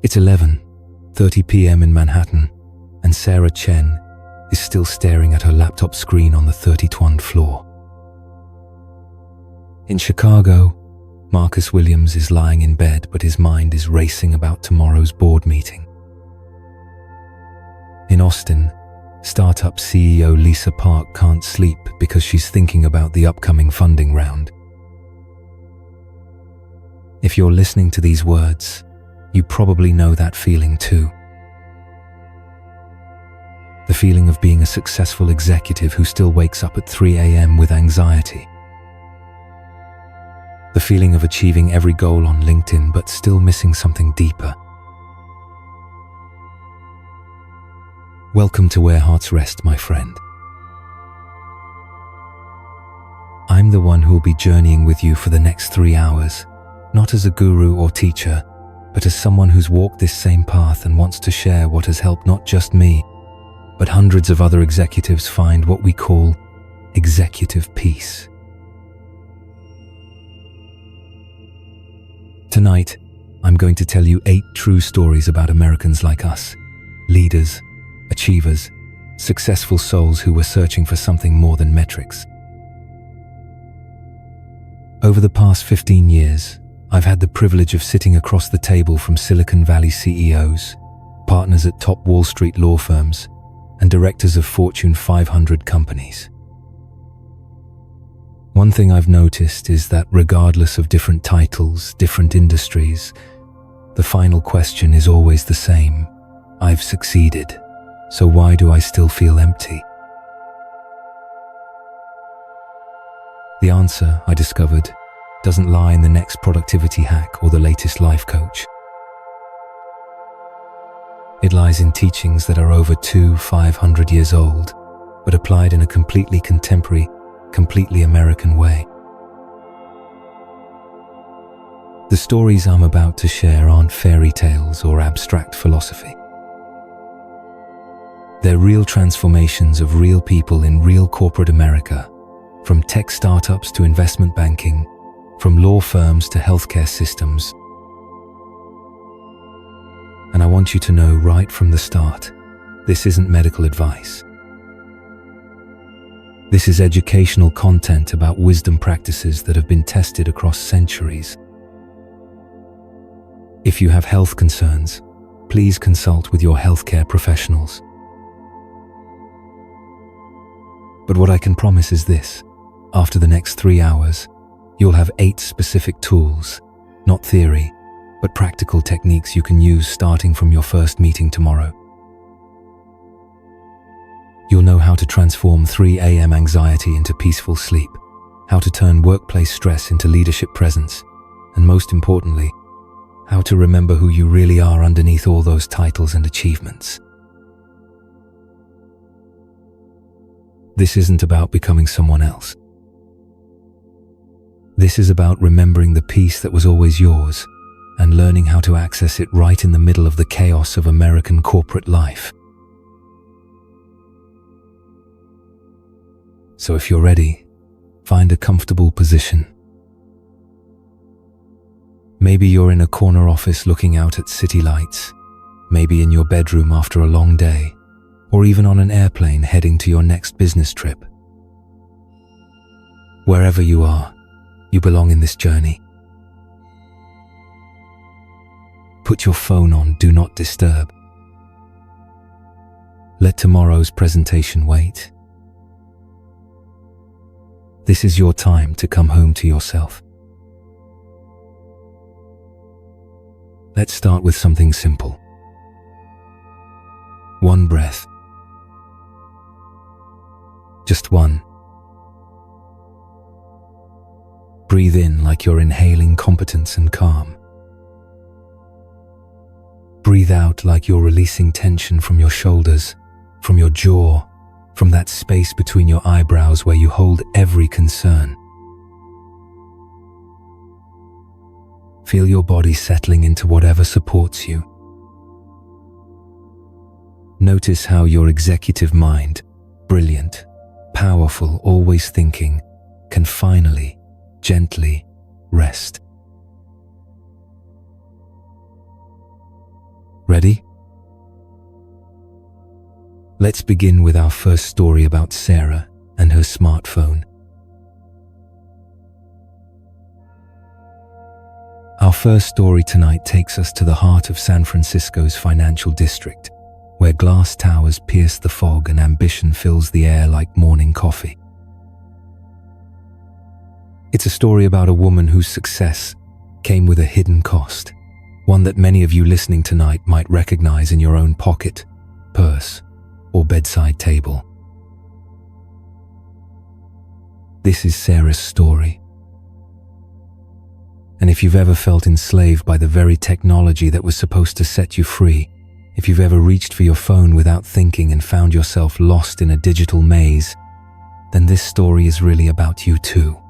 It's 11:30 p.m. in Manhattan, and Sarah Chen is still staring at her laptop screen on the 32nd floor. In Chicago, Marcus Williams is lying in bed, but his mind is racing about tomorrow's board meeting. In Austin, startup CEO Lisa Park can't sleep because she's thinking about the upcoming funding round. If you're listening to these words, you probably know that feeling too. The feeling of being a successful executive who still wakes up at 3 a.m. with anxiety. The feeling of achieving every goal on LinkedIn but still missing something deeper. Welcome to Where Hearts Rest, my friend. I'm the one who will be journeying with you for the next 3 hours, not as a guru or teacher, but as someone who's walked this same path and wants to share what has helped not just me, but hundreds of other executives find what we call executive peace. Tonight, I'm going to tell you 8 true stories about Americans like us, leaders, achievers, successful souls who were searching for something more than metrics. Over the past 15 years, I've had the privilege of sitting across the table from Silicon Valley CEOs, partners at top Wall Street law firms, and directors of Fortune 500 companies. One thing I've noticed is that regardless of different titles, different industries, the final question is always the same. I've succeeded, so why do I still feel empty? The answer, I discovered, doesn't lie in the next productivity hack or the latest life coach. It lies in teachings that are over 500 years old, but applied in a completely contemporary, completely American way. The stories I'm about to share aren't fairy tales or abstract philosophy. They're real transformations of real people in real corporate America, from tech startups to investment banking, from law firms to healthcare systems. And I want you to know right from the start, this isn't medical advice. This is educational content about wisdom practices that have been tested across centuries. If you have health concerns, please consult with your healthcare professionals. But what I can promise is this: after the next 3 hours, you'll have 8 specific tools, not theory, but practical techniques you can use starting from your first meeting tomorrow. You'll know how to transform 3 a.m. anxiety into peaceful sleep, how to turn workplace stress into leadership presence, and most importantly, how to remember who you really are underneath all those titles and achievements. This isn't about becoming someone else. This is about remembering the peace that was always yours and learning how to access it right in the middle of the chaos of American corporate life. So if you're ready, find a comfortable position. Maybe you're in a corner office looking out at city lights, maybe in your bedroom after a long day, or even on an airplane heading to your next business trip. Wherever you are, you belong in this journey. Put your phone on Do Not Disturb. Let tomorrow's presentation wait. This is your time to come home to yourself. Let's start with something simple. 1 breath. Just 1. Breathe in like you're inhaling competence and calm. Breathe out like you're releasing tension from your shoulders, from your jaw, from that space between your eyebrows where you hold every concern. Feel your body settling into whatever supports you. Notice how your executive mind, brilliant, powerful, always thinking, can finally, gently rest. Ready? Let's begin with our first story about Sarah and her smartphone. Our first story tonight takes us to the heart of San Francisco's financial district, where glass towers pierce the fog and ambition fills the air like morning coffee. It's a story about a woman whose success came with a hidden cost, one that many of you listening tonight might recognize in your own pocket, purse, or bedside table. This is Sarah's story. And if you've ever felt enslaved by the very technology that was supposed to set you free, if you've ever reached for your phone without thinking and found yourself lost in a digital maze, then this story is really about you too.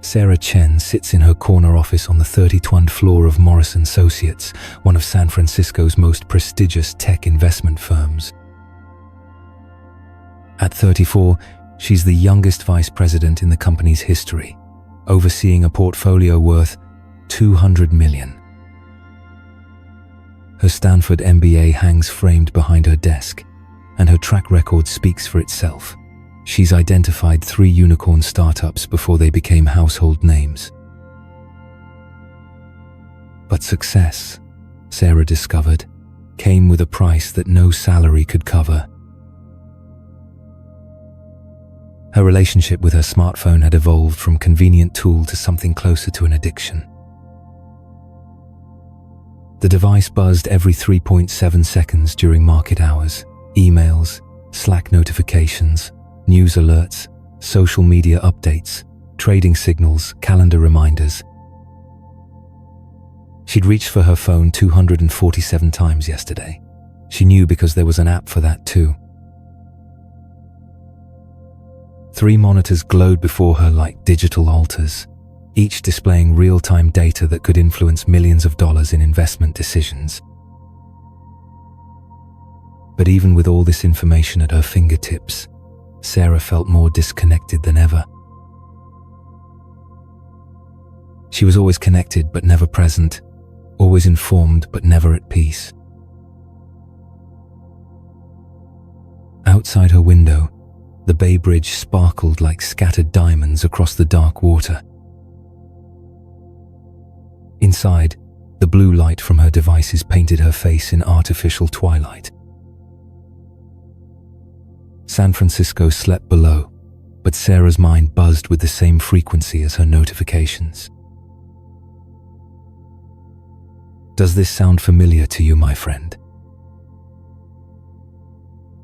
Sarah Chen sits in her corner office on the 32nd floor of Morrison Associates, one of San Francisco's most prestigious tech investment firms. At 34, she's the youngest vice president in the company's history, overseeing a portfolio worth $200 million. Her Stanford MBA hangs framed behind her desk, and her track record speaks for itself. She's identified 3 unicorn startups before they became household names. But success, Sarah discovered, came with a price that no salary could cover. Her relationship with her smartphone had evolved from a convenient tool to something closer to an addiction. The device buzzed every 3.7 seconds during market hours. Emails, Slack notifications, news alerts, social media updates, trading signals, calendar reminders. She'd reached for her phone 247 times yesterday. She knew because there was an app for that too. 3 monitors glowed before her like digital altars, each displaying real-time data that could influence millions of dollars in investment decisions. But even with all this information at her fingertips, Sarah felt more disconnected than ever. She was always connected but never present, always informed but never at peace. Outside her window, the Bay Bridge sparkled like scattered diamonds across the dark water. Inside, the blue light from her devices painted her face in artificial twilight. San Francisco slept below, but Sarah's mind buzzed with the same frequency as her notifications. Does this sound familiar to you, my friend?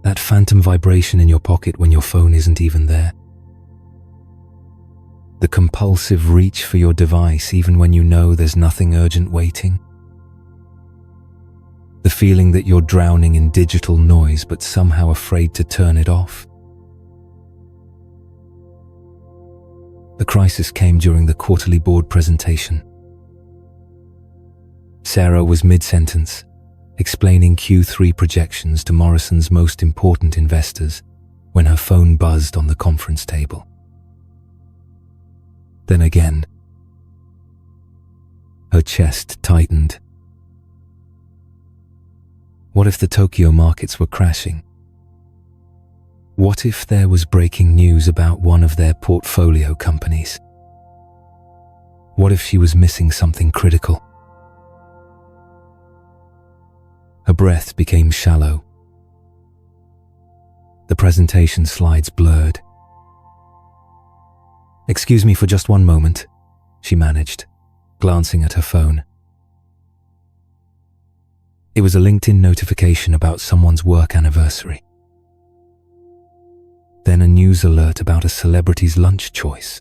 That phantom vibration in your pocket when your phone isn't even there? The compulsive reach for your device even when you know there's nothing urgent waiting? The feeling that you're drowning in digital noise but somehow afraid to turn it off? The crisis came during the quarterly board presentation. Sarah was mid-sentence, explaining Q3 projections to Morrison's most important investors when her phone buzzed on the conference table. Then again, her chest tightened. What if the Tokyo markets were crashing? What if there was breaking news about one of their portfolio companies? What if she was missing something critical? Her breath became shallow. The presentation slides blurred. "Excuse me for just one moment," she managed, glancing at her phone. It was a LinkedIn notification about someone's work anniversary. Then a news alert about a celebrity's lunch choice.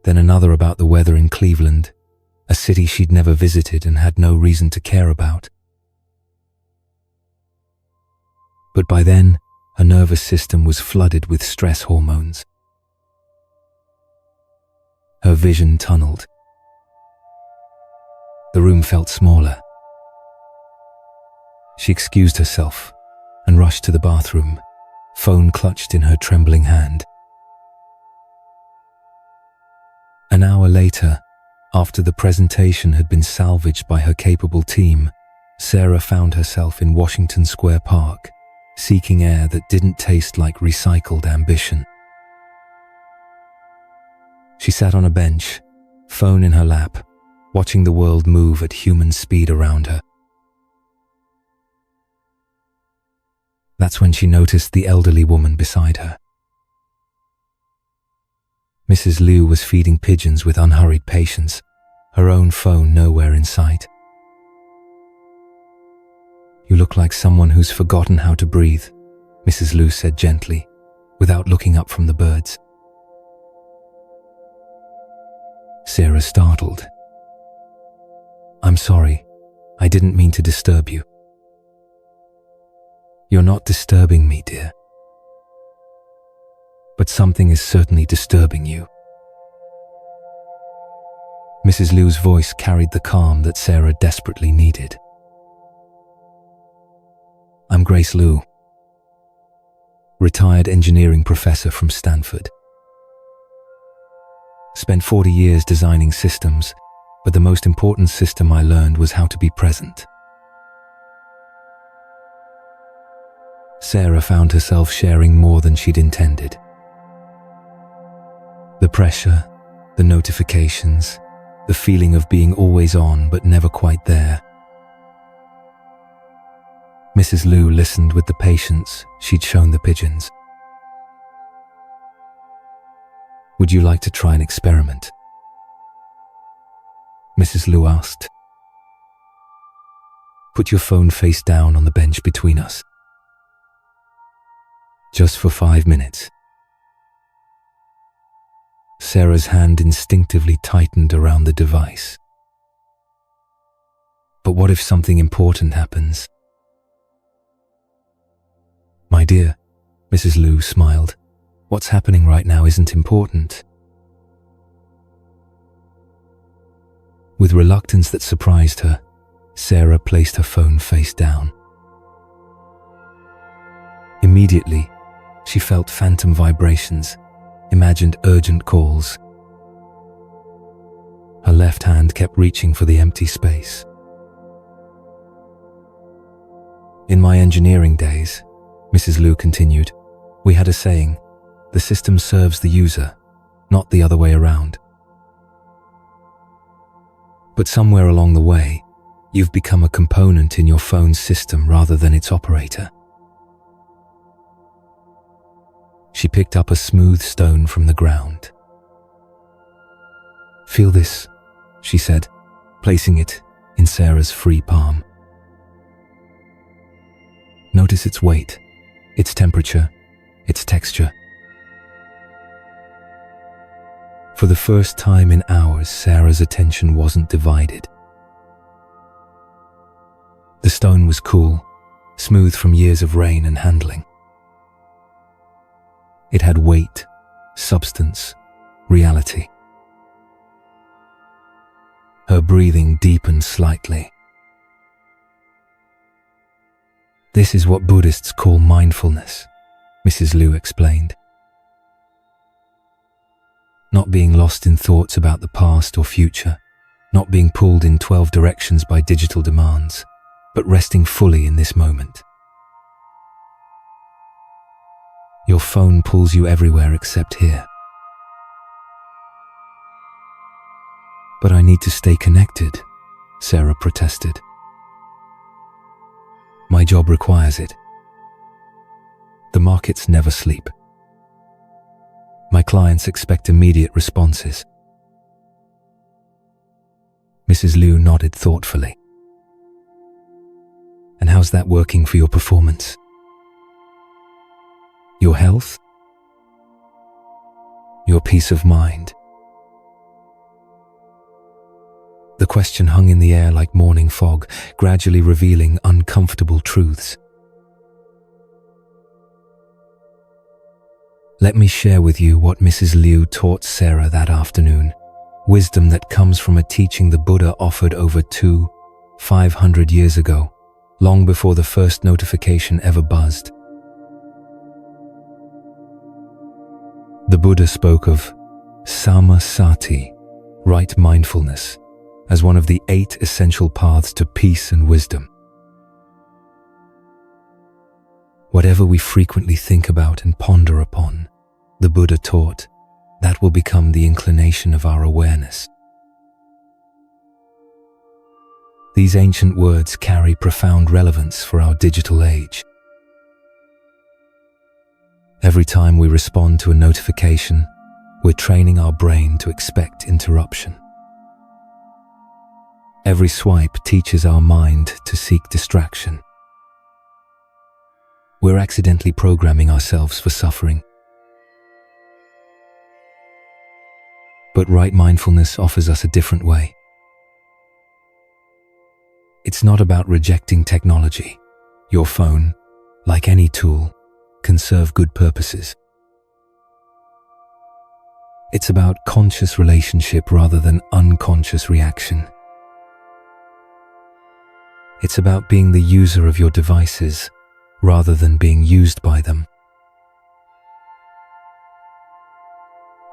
Then another about the weather in Cleveland, a city she'd never visited and had no reason to care about. But by then, her nervous system was flooded with stress hormones. Her vision tunneled. The room felt smaller. She excused herself and rushed to the bathroom, phone clutched in her trembling hand. An hour later, After the presentation had been salvaged by her capable team, Sarah found herself in Washington Square Park, seeking air that didn't taste like recycled ambition. She sat on a bench, phone in her lap, watching the world move at human speed around her. That's when she noticed the elderly woman beside her. Mrs. Liu was feeding pigeons with unhurried patience, her own phone nowhere in sight. "You look like someone who's forgotten how to breathe," Mrs. Liu said gently, without looking up from the birds. Sarah startled. "I'm sorry, I didn't mean to disturb you." "You're not disturbing me, dear. But something is certainly disturbing you." Mrs. Liu's voice carried the calm that Sarah desperately needed. "I'm Grace Liu, retired engineering professor from Stanford. Spent 40 years designing systems, but the most important system I learned was how to be present." Sarah found herself sharing more than she'd intended. The pressure, the notifications, the feeling of being always on but never quite there. Mrs. Liu listened with the patience she'd shown the pigeons. "Would you like to try an experiment?" Mrs. Liu asked. "Put your phone face down on the bench between us. Just for 5 minutes." Sarah's hand instinctively tightened around the device. "But what if something important happens?" "My dear," Mrs. Liu smiled, "what's happening right now isn't important." With reluctance that surprised her, Sarah placed her phone face down. Immediately, she felt phantom vibrations, imagined urgent calls. Her left hand kept reaching for the empty space. "In my engineering days," Mrs. Liu continued, "we had a saying, the system serves the user, not the other way around. But somewhere along the way, you've become a component in your phone's system rather than its operator." She picked up a smooth stone from the ground. "Feel this," she said, placing it in Sarah's free palm. "Notice its weight, its temperature, its texture." For the first time in hours, Sarah's attention wasn't divided. The stone was cool, smooth from years of rain and handling. It had weight, substance, reality. Her breathing deepened slightly. "This is what Buddhists call mindfulness," Mrs. Liu explained. "Not being lost in thoughts about the past or future, not being pulled in 12 directions by digital demands, but resting fully in this moment. Your phone pulls you everywhere except here." "But I need to stay connected," Sarah protested. "My job requires it. The markets never sleep. My clients expect immediate responses." Mrs. Liu nodded thoughtfully. "And how's that working for your performance? Your health? Your peace of mind?" The question hung in the air like morning fog, gradually revealing uncomfortable truths. Let me share with you what Mrs. Liu taught Sarah that afternoon, wisdom that comes from a teaching the Buddha offered over 500 years ago, long before the first notification ever buzzed. The Buddha spoke of sama sati, right mindfulness as one of the 8 essential paths to peace and wisdom. Whatever we frequently think about and ponder upon, the Buddha taught, that will become the inclination of our awareness. These ancient words carry profound relevance for our digital age. Every time we respond to a notification, we're training our brain to expect interruption. Every swipe teaches our mind to seek distraction. We're accidentally programming ourselves for suffering. But right mindfulness offers us a different way. It's not about rejecting technology. Your phone, like any tool, can serve good purposes. It's about conscious relationship rather than unconscious reaction. It's about being the user of your devices rather than being used by them.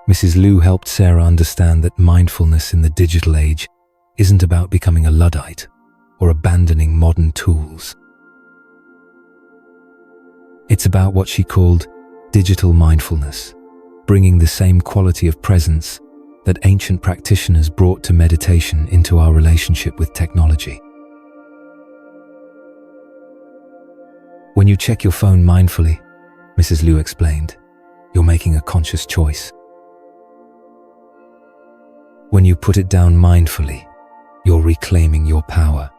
Mrs. Liu helped Sarah understand that mindfulness in the digital age isn't about becoming a Luddite or abandoning modern tools. It's about what she called digital mindfulness, bringing the same quality of presence that ancient practitioners brought to meditation into our relationship with technology. When you check your phone mindfully, Mrs. Liu explained, you're making a conscious choice. When you put it down mindfully, you're reclaiming your power.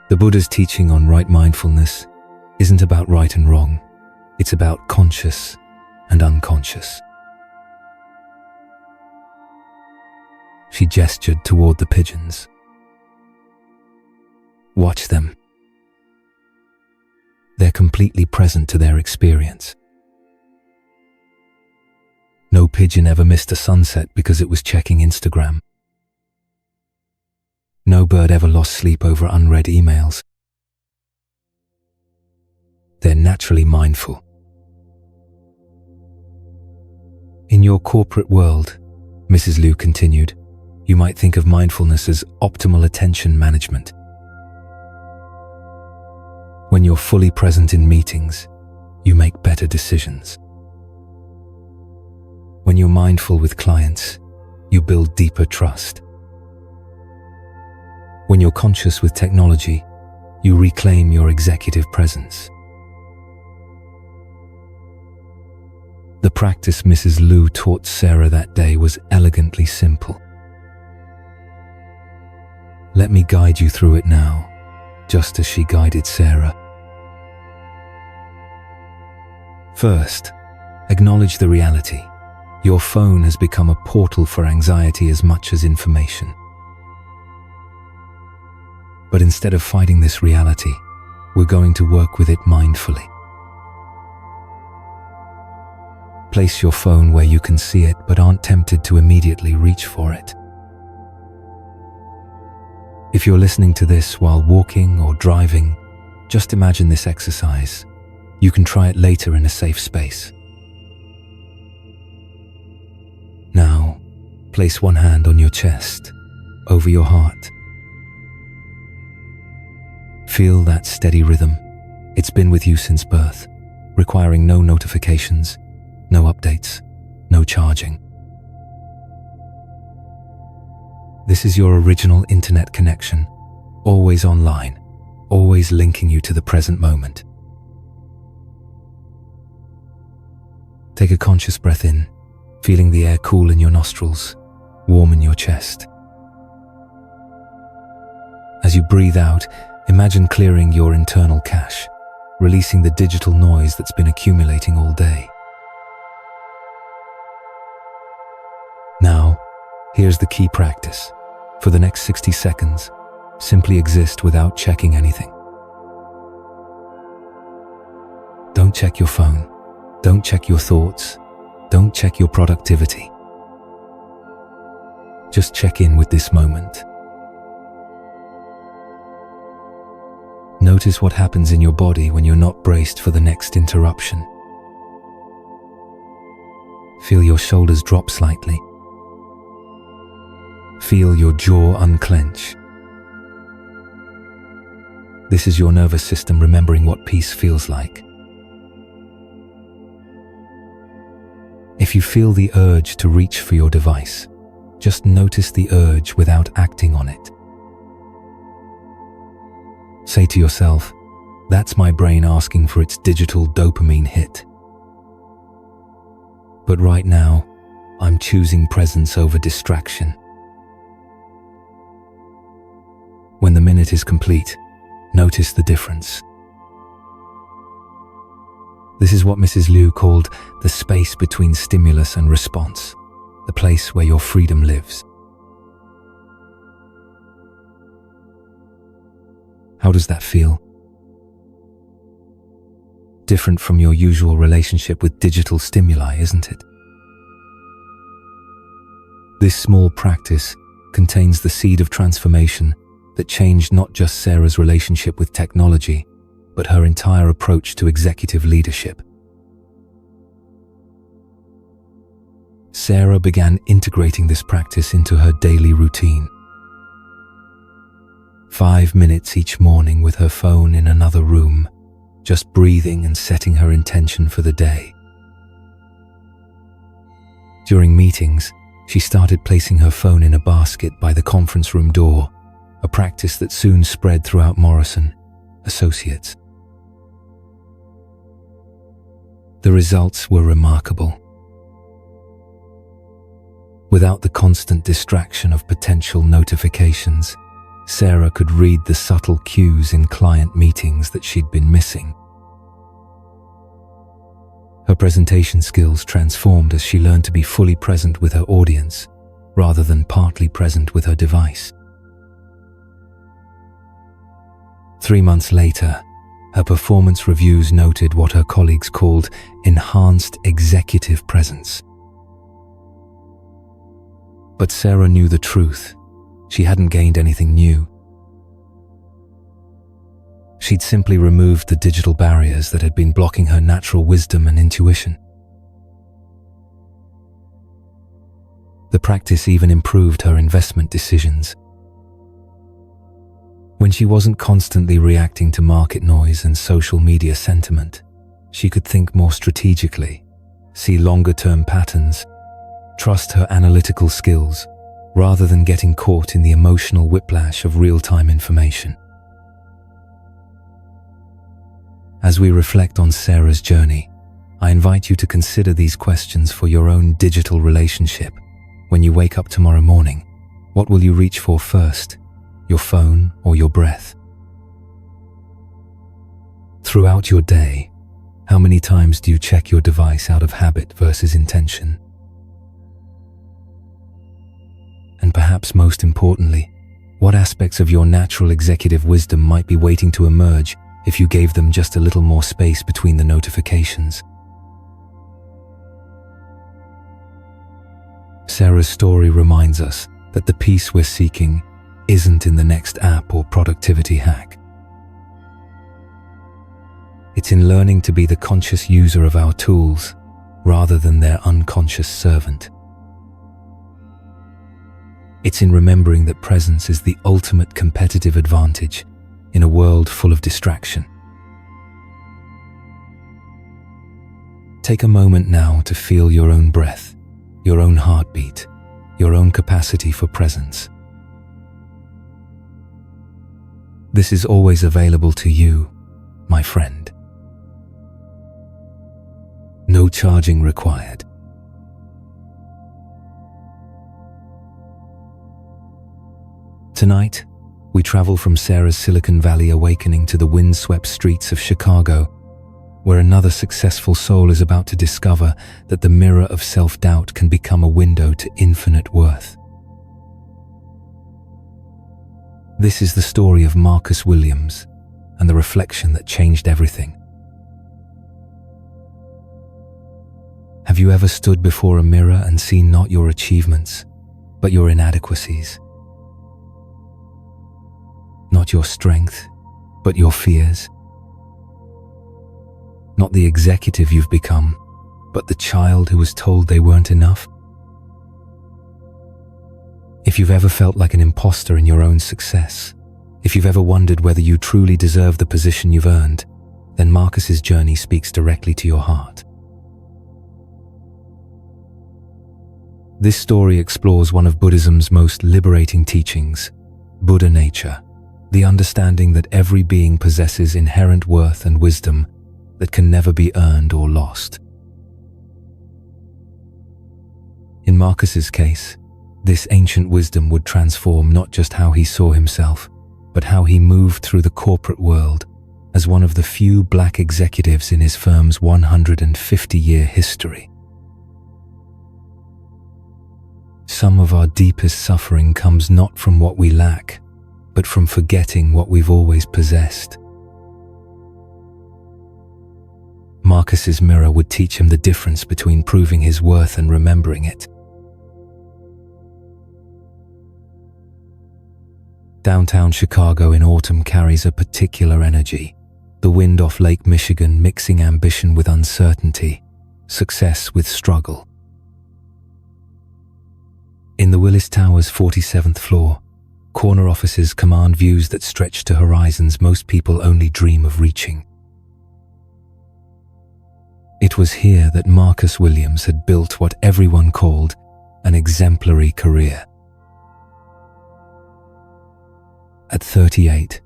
The Buddha's teaching on right mindfulness isn't about right and wrong. It's about conscious and unconscious. She gestured toward the pigeons. Watch them. They're completely present to their experience. No pigeon ever missed a sunset because it was checking Instagram. No bird ever lost sleep over unread emails. They're naturally mindful. In your corporate world, Mrs. Liu continued, you might think of mindfulness as optimal attention management. When you're fully present in meetings, you make better decisions. When you're mindful with clients, you build deeper trust. When you're conscious with technology, you reclaim your executive presence. The practice Mrs. Liu taught Sarah that day was elegantly simple. Let me guide you through it now, just as she guided Sarah. First, acknowledge the reality. Your phone has become a portal for anxiety as much as information. But instead of fighting this reality, we're going to work with it mindfully. Place your phone where you can see it but aren't tempted to immediately reach for it. If you're listening to this while walking or driving, just imagine this exercise. You can try it later in a safe space. Now, place one hand on your chest, over your heart. Feel that steady rhythm. It's been with you since birth, requiring no notifications, no updates, no charging. This is your original internet connection, always online, always linking you to the present moment. Take a conscious breath in, feeling the air cool in your nostrils, warm in your chest. As you breathe out, imagine clearing your internal cache, releasing the digital noise that's been accumulating all day. Now, here's the key practice. For the next 60 seconds, simply exist without checking anything. Don't check your phone. Don't check your thoughts. Don't check your productivity. Just check in with this moment. Notice what happens in your body when you're not braced for the next interruption. Feel your shoulders drop slightly, feel your jaw unclench. This is your nervous system remembering what peace feels like. If you feel the urge to reach for your device, just notice the urge without acting on it. Say to yourself, "That's my brain asking for its digital dopamine hit. But right now, I'm choosing presence over distraction." When the minute is complete, notice the difference. This is what Mrs. Liu called the space between stimulus and response, the place where your freedom lives. How does that feel? Different from your usual relationship with digital stimuli, isn't it? This small practice contains the seed of transformation that changed not just Sarah's relationship with technology, but her entire approach to executive leadership. Sarah began integrating this practice into her daily routine. 5 minutes each morning with her phone in another room, just breathing and setting her intention for the day. During meetings, she started placing her phone in a basket by the conference room door, a practice that soon spread throughout Morrison Associates. The results were remarkable. Without the constant distraction of potential notifications, Sarah could read the subtle cues in client meetings that she'd been missing. Her presentation skills transformed as she learned to be fully present with her audience, rather than partly present with her device. 3 months later, her performance reviews noted what her colleagues called enhanced executive presence. But Sarah knew the truth. She hadn't gained anything new. She'd simply removed the digital barriers that had been blocking her natural wisdom and intuition. The practice even improved her investment decisions. When she wasn't constantly reacting to market noise and social media sentiment, she could think more strategically, see longer-term patterns, trust her analytical skills, rather than getting caught in the emotional whiplash of real-time information. As we reflect on Sarah's journey, I invite you to consider these questions for your own digital relationship. When you wake up tomorrow morning, what will you reach for first? Your phone or your breath? Throughout your day, how many times do you check your device out of habit versus intention? And perhaps most importantly, what aspects of your natural executive wisdom might be waiting to emerge if you gave them just a little more space between the notifications? Sarah's story reminds us that the peace we're seeking isn't in the next app or productivity hack. It's in learning to be the conscious user of our tools rather than their unconscious servant. It's in remembering that presence is the ultimate competitive advantage in a world full of distraction. Take a moment now to feel your own breath, your own heartbeat, your own capacity for presence. This is always available to you, my friend. No charging required. Tonight, we travel from Sarah's Silicon Valley awakening to the windswept streets of Chicago, where another successful soul is about to discover that the mirror of self-doubt can become a window to infinite worth. This is the story of Marcus Williams and the reflection that changed everything. Have you ever stood before a mirror and seen not your achievements, but your inadequacies? Not your strength, but your fears? Not the executive you've become, but the child who was told they weren't enough? If you've ever felt like an imposter in your own success, if you've ever wondered whether you truly deserve the position you've earned, then Marcus's journey speaks directly to your heart. This story explores one of Buddhism's most liberating teachings, Buddha nature, the understanding that every being possesses inherent worth and wisdom that can never be earned or lost. In Marcus's case, this ancient wisdom would transform not just how he saw himself, but how he moved through the corporate world as one of the few black executives in his firm's 150-year history. Some of our deepest suffering comes not from what we lack, but from forgetting what we've always possessed. Marcus's mirror would teach him the difference between proving his worth and remembering it. Downtown Chicago in autumn carries a particular energy, the wind off Lake Michigan mixing ambition with uncertainty, success with struggle. In the Willis Tower's 47th floor, corner offices command views that stretch to horizons most people only dream of reaching. It was here that Marcus Williams had built what everyone called an exemplary career. At 38,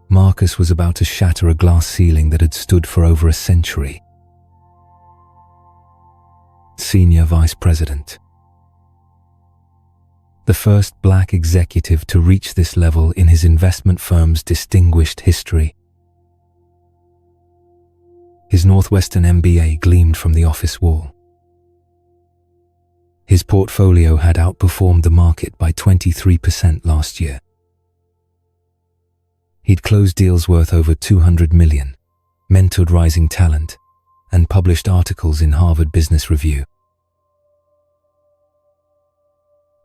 Marcus was about to shatter a glass ceiling that had stood for over a century. Senior Vice President. The first black executive to reach this level in his investment firm's distinguished history. His Northwestern MBA gleamed from the office wall. His portfolio had outperformed the market by 23% last year. He'd closed deals worth over $200 million, mentored rising talent, and published articles in Harvard Business Review.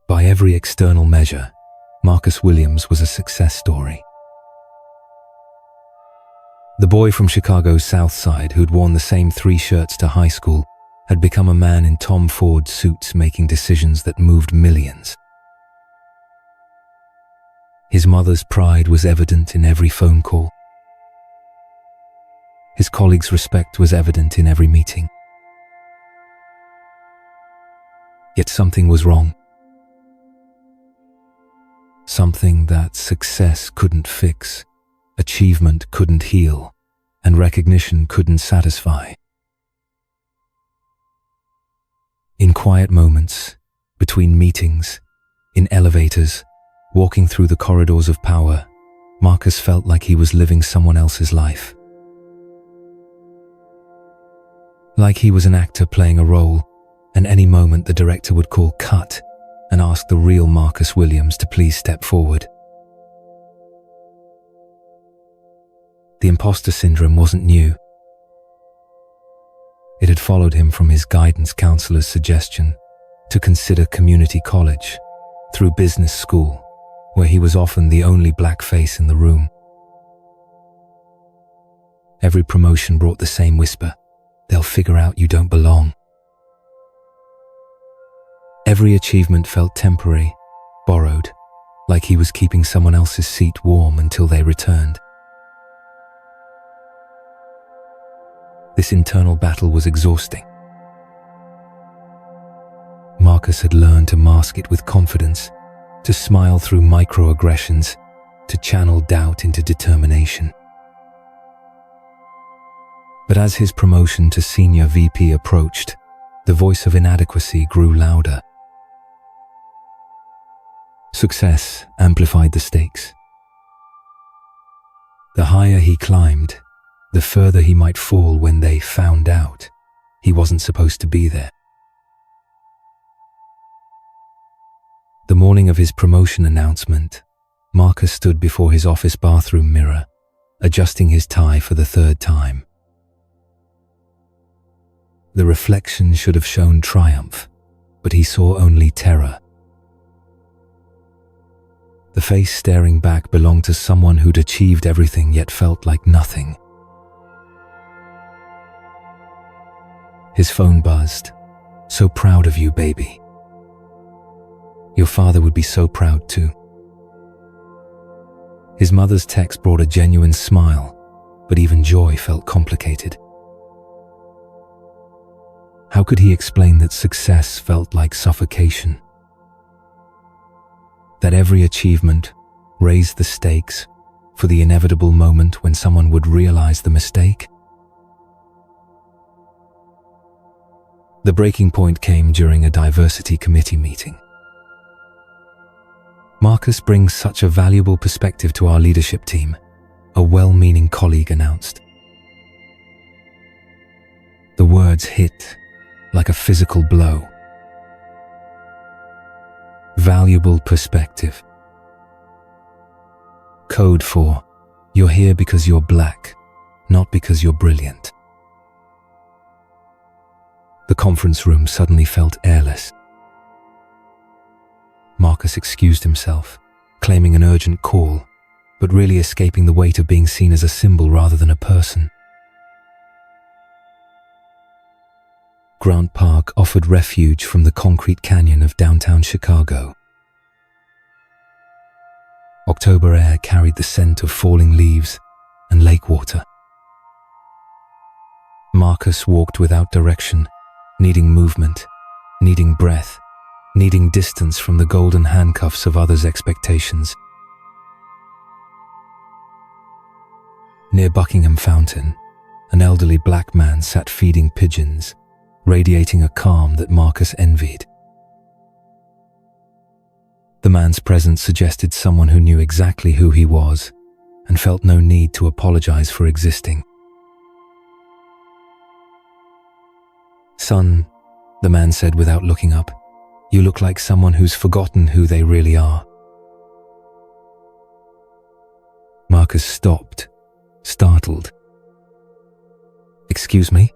By every external measure, Marcus Williams was a success story. The boy from Chicago's South Side who'd worn the same 3 shirts to high school had become a man in Tom Ford suits making decisions that moved millions. His mother's pride was evident in every phone call. His colleagues' respect was evident in every meeting. Yet something was wrong. Something that success couldn't fix, achievement couldn't heal, and recognition couldn't satisfy. In quiet moments, between meetings, in elevators, walking through the corridors of power, Marcus felt like he was living someone else's life. Like he was an actor playing a role, and any moment the director would call cut and ask the real Marcus Williams to please step forward. The imposter syndrome wasn't new. It had followed him from his guidance counselor's suggestion to consider community college, through business school, where he was often the only black face in the room. Every promotion brought the same whisper, "They'll figure out you don't belong." Every achievement felt temporary, borrowed, like he was keeping someone else's seat warm until they returned. This internal battle was exhausting. Marcus had learned to mask it with confidence, to smile through microaggressions, to channel doubt into determination. But as his promotion to senior VP approached, the voice of inadequacy grew louder. Success amplified the stakes. The higher he climbed, the further he might fall when they found out he wasn't supposed to be there. The morning of his promotion announcement, Marcus stood before his office bathroom mirror, adjusting his tie for the 3rd time. The reflection should have shown triumph, but he saw only terror. The face staring back belonged to someone who'd achieved everything yet felt like nothing. His phone buzzed. "So proud of you, baby." Your father would be so proud too." His mother's text brought a genuine smile, but even joy felt complicated. How could he explain that success felt like suffocation? That every achievement raised the stakes for the inevitable moment when someone would realize the mistake? The breaking point came during a diversity committee meeting. "Marcus brings such a valuable perspective to our leadership team," a well-meaning colleague announced. The words hit like a physical blow. Valuable perspective. Code for, "You're here because you're black, not because you're brilliant." The conference room suddenly felt airless. Marcus excused himself, claiming an urgent call, but really escaping the weight of being seen as a symbol rather than a person. Grant Park offered refuge from the concrete canyon of downtown Chicago. October air carried the scent of falling leaves and lake water. Marcus walked without direction, needing movement, needing breath, needing distance from the golden handcuffs of others' expectations. Near Buckingham Fountain, an elderly black man sat feeding pigeons, radiating a calm that Marcus envied. The man's presence suggested someone who knew exactly who he was and felt no need to apologize for existing. "Son," the man said without looking up, "you look like someone who's forgotten who they really are." Marcus stopped, startled. "Excuse me?"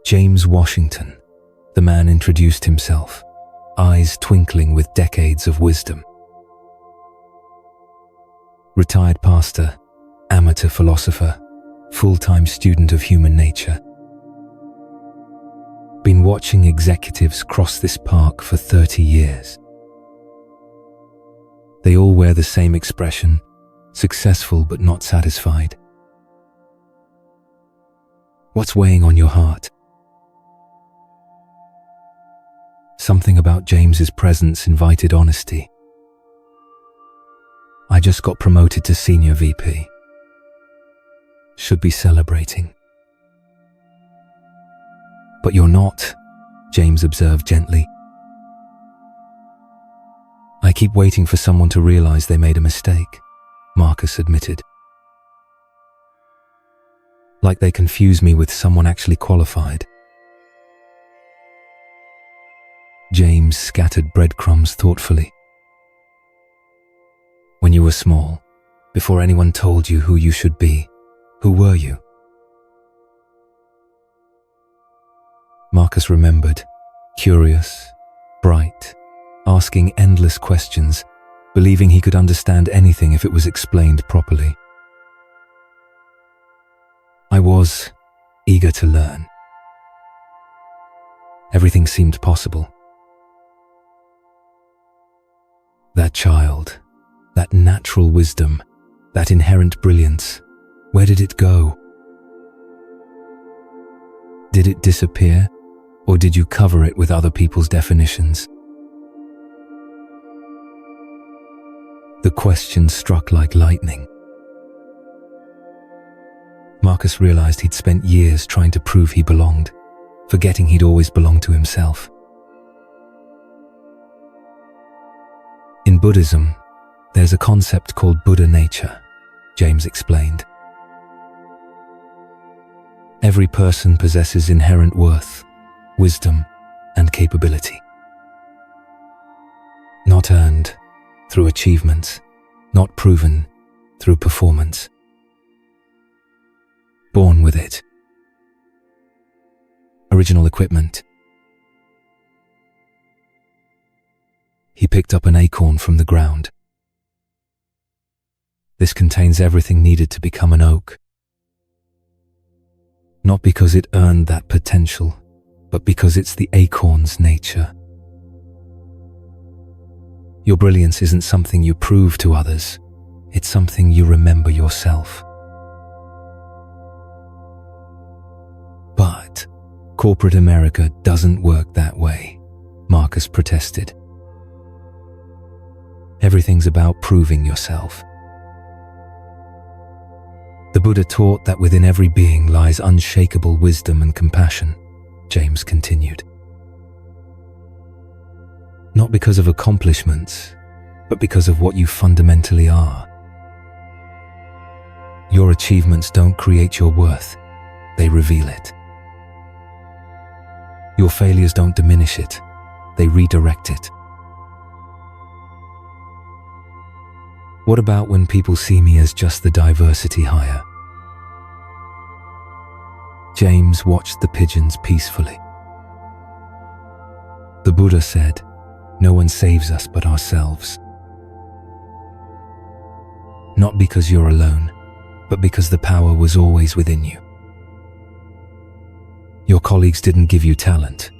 "James Washington," the man introduced himself, eyes twinkling with decades of wisdom. Retired pastor, amateur philosopher, full-time student of human nature. Been watching executives cross this park for 30 years. They all wear the same expression, successful but not satisfied. "What's weighing on your heart?" Something about James's presence invited honesty. "I just got promoted to senior VP. Should be celebrating." "But you're not," James observed gently. "I keep waiting for someone to realize they made a mistake," Marcus admitted. "Like they confuse me with someone actually qualified." James scattered breadcrumbs thoughtfully. "When you were small, before anyone told you who you should be, who were you?" Marcus remembered, curious, bright, asking endless questions, believing he could understand anything if it was explained properly. "I was eager to learn. Everything seemed possible." That child, that natural wisdom, that inherent brilliance, where did it go? Did it disappear, or did you cover it with other people's definitions? The question struck like lightning. Marcus realized he'd spent years trying to prove he belonged, forgetting he'd always belonged to himself. In Buddhism, there's a concept called Buddha nature, James explained. Every person possesses inherent worth, wisdom, and capability. Not earned through achievements, not proven through performance. Born with it. Original equipment. He picked up an acorn from the ground. This contains everything needed to become an oak. Not because it earned that potential, but because it's the acorn's nature. Your brilliance isn't something you prove to others, it's something you remember yourself. But corporate America doesn't work that way, Marcus protested. Everything's about proving yourself. The Buddha taught that within every being lies unshakable wisdom and compassion, James continued. Not because of accomplishments, but because of what you fundamentally are. Your achievements don't create your worth, they reveal it. Your failures don't diminish it, they redirect it. What about when people see me as just the diversity hire? James watched the pigeons peacefully. The Buddha said, "No one saves us but ourselves." Not because you're alone, but because the power was always within you. Your colleagues didn't give you talent,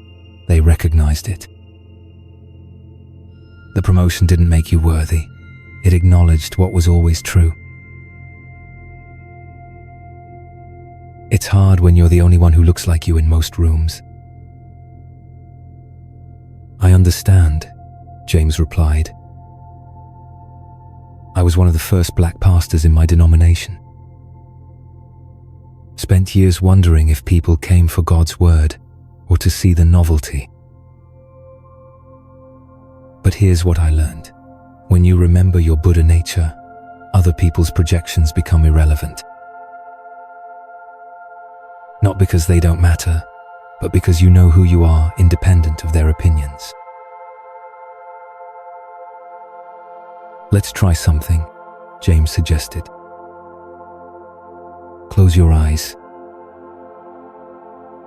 they recognized it. The promotion didn't make you worthy, it acknowledged what was always true. It's hard when you're the only one who looks like you in most rooms. I understand, James replied. I was one of the first black pastors in my denomination. Spent years wondering if people came for God's word or to see the novelty. But here's what I learned. When you remember your Buddha nature, other people's projections become irrelevant. Not because they don't matter, but because you know who you are independent of their opinions. Let's try something, James suggested. Close your eyes.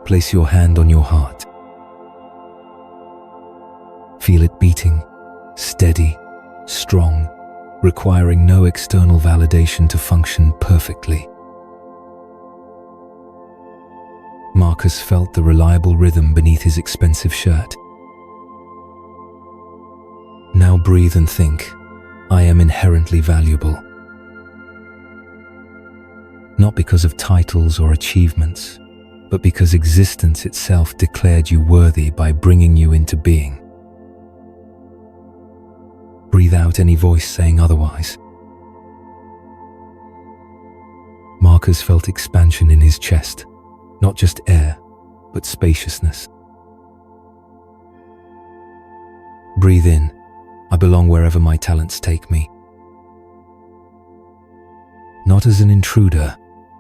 Place your hand on your heart. Feel it beating, steady, strong, requiring no external validation to function perfectly. Marcus felt the reliable rhythm beneath his expensive shirt. Now breathe and think, I am inherently valuable. Not because of titles or achievements, but because existence itself declared you worthy by bringing you into being. Breathe out any voice saying otherwise. Marcus felt expansion in his chest, not just air, but spaciousness. Breathe in, I belong wherever my talents take me. Not as an intruder,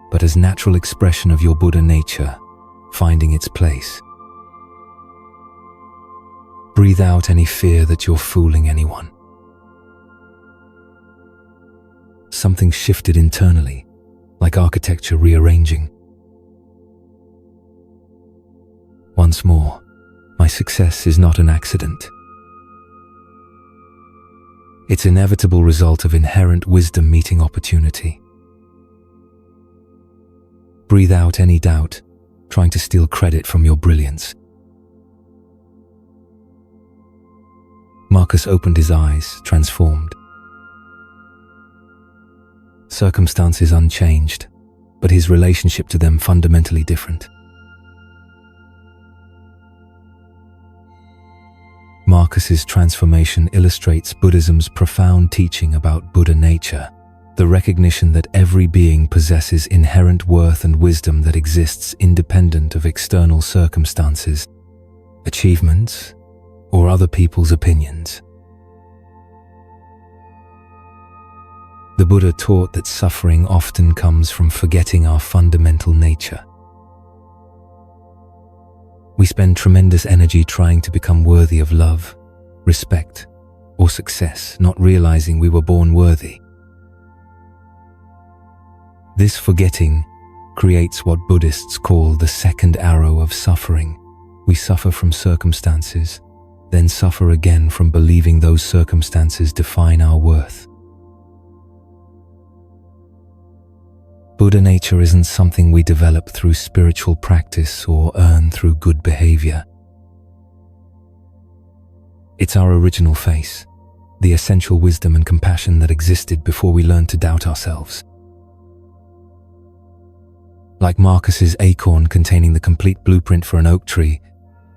but as natural expression of your Buddha nature, finding its place. Breathe out any fear that you're fooling anyone. Something shifted internally, like architecture rearranging. Once more, my success is not an accident. It's an inevitable result of inherent wisdom meeting opportunity. Breathe out any doubt, trying to steal credit from your brilliance. Marcus opened his eyes, transformed. Circumstances unchanged, but his relationship to them fundamentally different. Marcus's transformation illustrates Buddhism's profound teaching about Buddha nature, the recognition that every being possesses inherent worth and wisdom that exists independent of external circumstances, achievements, or other people's opinions. The Buddha taught that suffering often comes from forgetting our fundamental nature. We spend tremendous energy trying to become worthy of love, respect, or success, not realizing we were born worthy. This forgetting creates what Buddhists call the second arrow of suffering. We suffer from circumstances, then suffer again from believing those circumstances define our worth. Buddha nature isn't something we develop through spiritual practice or earn through good behavior. It's our original face, the essential wisdom and compassion that existed before we learned to doubt ourselves. Like Marcus's acorn containing the complete blueprint for an oak tree,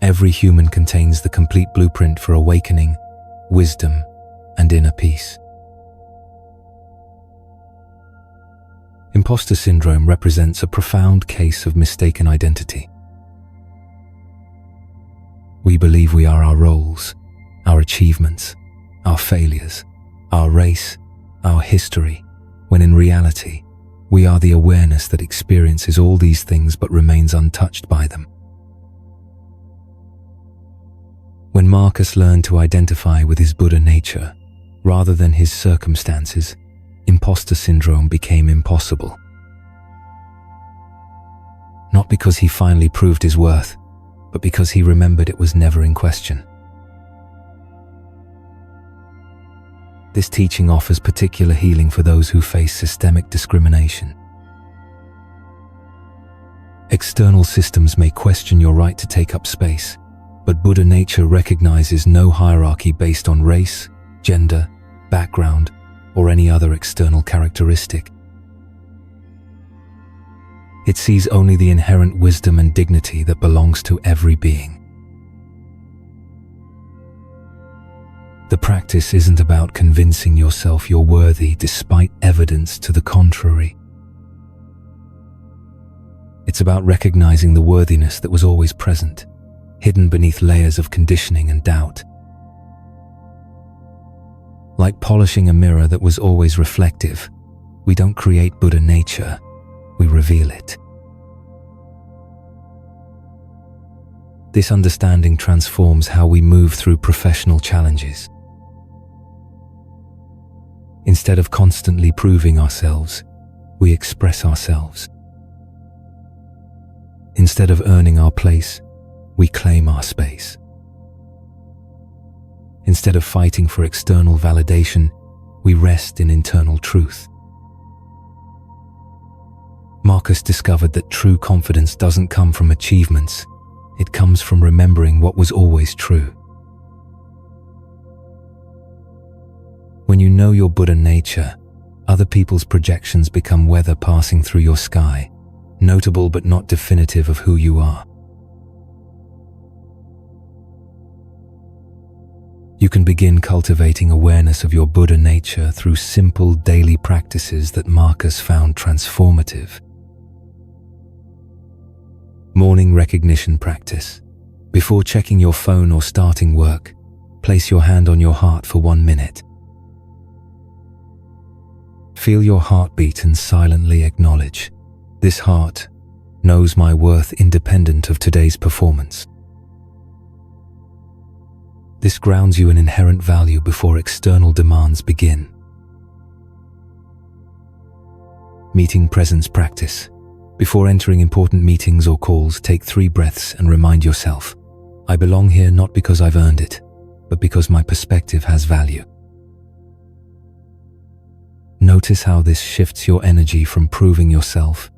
every human contains the complete blueprint for awakening, wisdom, and inner peace. Imposter syndrome represents a profound case of mistaken identity. We believe we are our roles, our achievements, our failures, our race, our history, when in reality, we are the awareness that experiences all these things but remains untouched by them. When Marcus learned to identify with his Buddha nature, rather than his circumstances, imposter syndrome became impossible. Not because he finally proved his worth, but because he remembered it was never in question. This teaching offers particular healing for those who face systemic discrimination. External systems may question your right to take up space, but Buddha nature recognizes no hierarchy based on race, gender, background, or any other external characteristic. It sees only the inherent wisdom and dignity that belongs to every being. The practice isn't about convincing yourself you're worthy despite evidence to the contrary. It's about recognizing the worthiness that was always present, hidden beneath layers of conditioning and doubt. Like polishing a mirror that was always reflective, we don't create Buddha nature, we reveal it. This understanding transforms how we move through professional challenges. Instead of constantly proving ourselves, we express ourselves. Instead of earning our place, we claim our space. Instead of fighting for external validation, we rest in internal truth. Marcus discovered that true confidence doesn't come from achievements, it comes from remembering what was always true. When you know your Buddha nature, other people's projections become weather passing through your sky, notable but not definitive of who you are. You can begin cultivating awareness of your Buddha nature through simple daily practices that Marcus found transformative. Morning recognition practice. Before checking your phone or starting work, place your hand on your heart for 1 minute. Feel your heartbeat and silently acknowledge, this heart knows my worth independent of today's performance. This grounds you in inherent value before external demands begin. Meeting presence practice. Before entering important meetings or calls, take 3 breaths and remind yourself, I belong here not because I've earned it, but because my perspective has value. Notice how this shifts your energy from proving yourself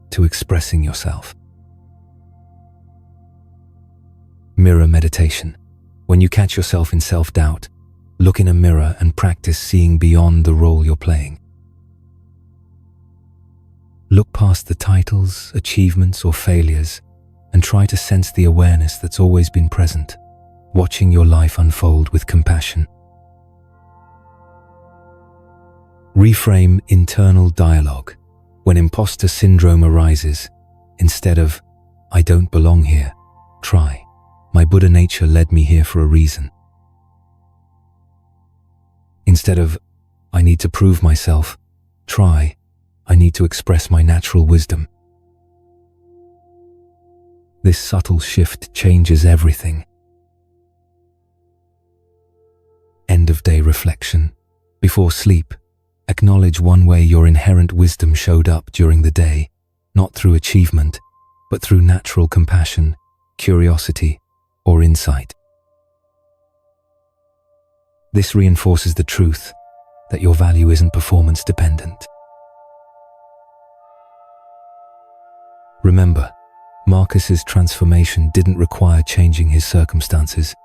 to expressing yourself. Mirror meditation. When you catch yourself in self-doubt, look in a mirror and practice seeing beyond the role you're playing. Look past the titles, achievements, or failures and try to sense the awareness that's always been present, watching your life unfold with compassion. Reframe internal dialogue. When imposter syndrome arises, instead of, I don't belong here, try, my Buddha nature led me here for a reason. Instead of, I need to prove myself, try, I need to express my natural wisdom. This subtle shift changes everything. End of day reflection. Before sleep, acknowledge one way your inherent wisdom showed up during the day, not through achievement, but through natural compassion, curiosity, or insight. This reinforces the truth that your value isn't performance dependent. Remember, Marcus's transformation didn't require changing his circumstances,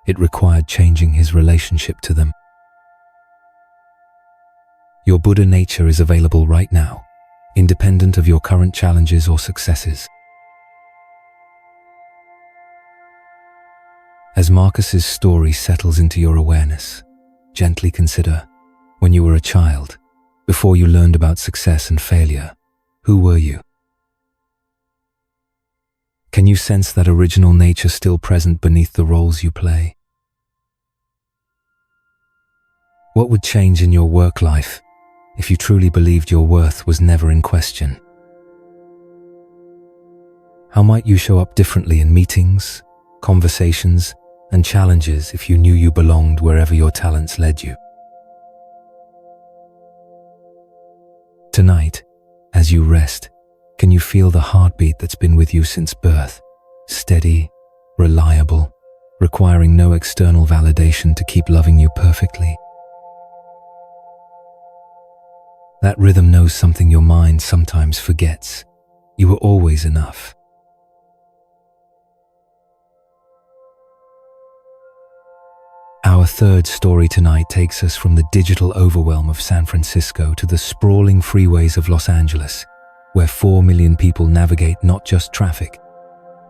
it required changing his relationship to them. Your Buddha nature is available right now, independent of your current challenges or successes. As Marcus's story settles into your awareness, gently consider, when you were a child, before you learned about success and failure, who were you? Can you sense that original nature still present beneath the roles you play? What would change in your work life if you truly believed your worth was never in question? How might you show up differently in meetings, conversations, and challenges if you knew you belonged wherever your talents led you? Tonight, as you rest, can you feel the heartbeat that's been with you since birth? Steady, reliable, requiring no external validation to keep loving you perfectly. That rhythm knows something your mind sometimes forgets. You were always enough. Our third story tonight takes us from the digital overwhelm of San Francisco to the sprawling freeways of Los Angeles, where 4 million people navigate not just traffic,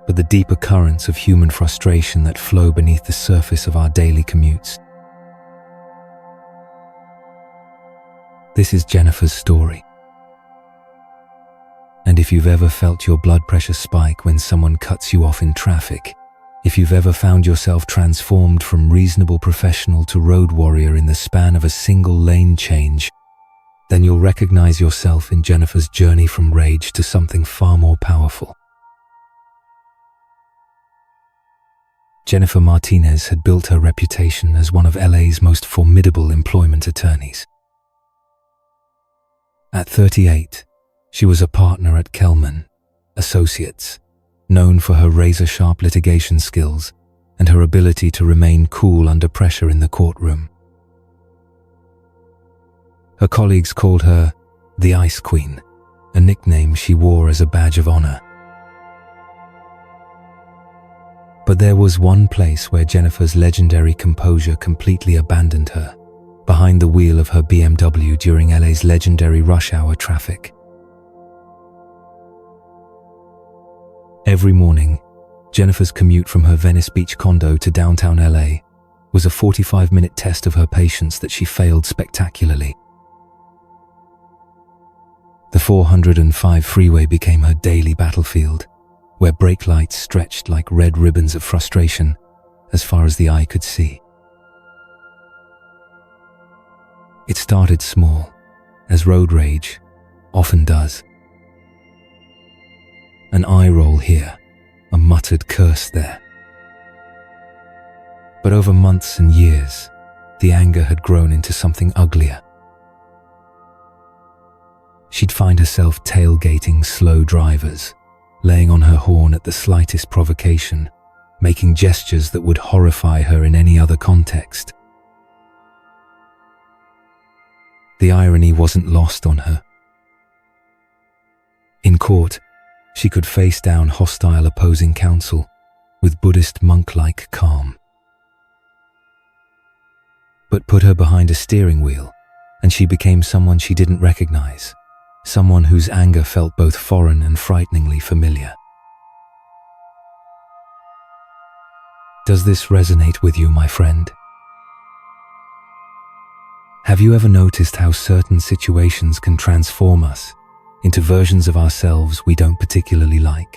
but the deeper currents of human frustration that flow beneath the surface of our daily commutes. This is Jennifer's story. And if you've ever felt your blood pressure spike when someone cuts you off in traffic, if you've ever found yourself transformed from reasonable professional to road warrior in the span of a single lane change, then you'll recognize yourself in Jennifer's journey from rage to something far more powerful. Jennifer Martinez had built her reputation as one of LA's most formidable employment attorneys. At 38, she was a partner at Kelman Associates, known for her razor-sharp litigation skills and her ability to remain cool under pressure in the courtroom. Her colleagues called her the Ice Queen, a nickname she wore as a badge of honor. But there was one place where Jennifer's legendary composure completely abandoned her, behind the wheel of her BMW during LA's legendary rush hour traffic. Every morning, Jennifer's commute from her Venice Beach condo to downtown LA was a 45-minute test of her patience that she failed spectacularly. The 405 freeway became her daily battlefield, where brake lights stretched like red ribbons of frustration as far as the eye could see. It started small, as road rage often does. An eye roll here, a muttered curse there. But over months and years, the anger had grown into something uglier. She'd find herself tailgating slow drivers, laying on her horn at the slightest provocation, making gestures that would horrify her in any other context. The irony wasn't lost on her. In court, she could face down hostile opposing counsel with Buddhist monk-like calm. But put her behind a steering wheel, and she became someone she didn't recognize, someone whose anger felt both foreign and frighteningly familiar. Does this resonate with you, my friend? Have you ever noticed how certain situations can transform us into versions of ourselves we don't particularly like?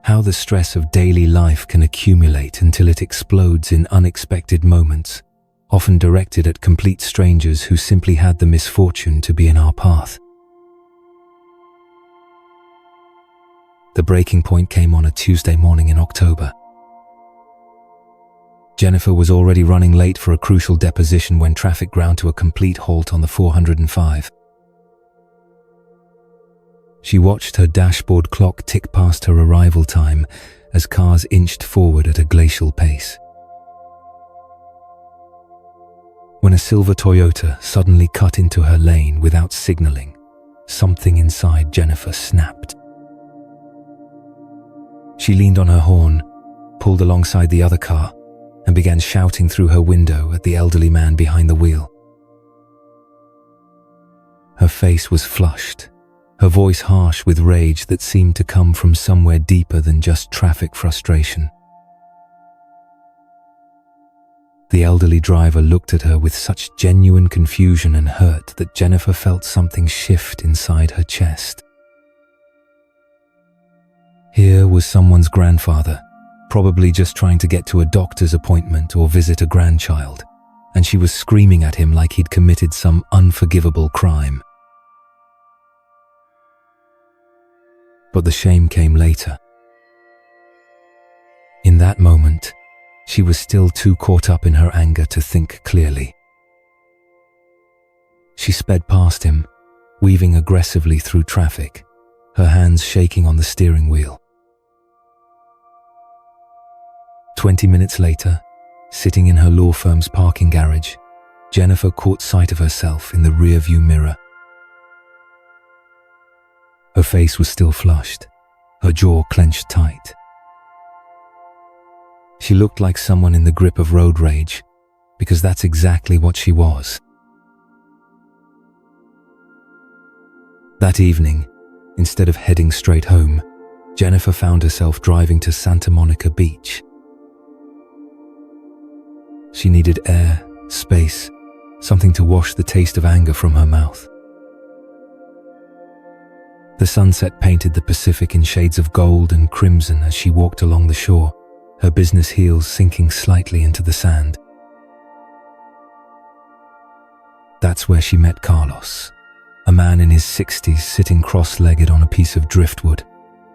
How the stress of daily life can accumulate until it explodes in unexpected moments, often directed at complete strangers who simply had the misfortune to be in our path. The breaking point came on a Tuesday morning in October. Jennifer was already running late for a crucial deposition when traffic ground to a complete halt on the 405. She watched her dashboard clock tick past her arrival time as cars inched forward at a glacial pace. When a silver Toyota suddenly cut into her lane without signaling, something inside Jennifer snapped. She leaned on her horn, pulled alongside the other car, and began shouting through her window at the elderly man behind the wheel. Her face was flushed, her voice harsh with rage that seemed to come from somewhere deeper than just traffic frustration. The elderly driver looked at her with such genuine confusion and hurt that Jennifer felt something shift inside her chest. Here was someone's grandfather, probably just trying to get to a doctor's appointment or visit a grandchild, and she was screaming at him like he'd committed some unforgivable crime. But the shame came later. In that moment, she was still too caught up in her anger to think clearly. She sped past him, weaving aggressively through traffic, her hands shaking on the steering wheel. 20 minutes later, sitting in her law firm's parking garage, Jennifer caught sight of herself in the rearview mirror. Her face was still flushed, her jaw clenched tight. She looked like someone in the grip of road rage, because that's exactly what she was. That evening, instead of heading straight home, Jennifer found herself driving to Santa Monica Beach. She needed air, space, something to wash the taste of anger from her mouth. The sunset painted the Pacific in shades of gold and crimson as she walked along the shore, her business heels sinking slightly into the sand. That's where she met Carlos, a man in his 60s sitting cross-legged on a piece of driftwood,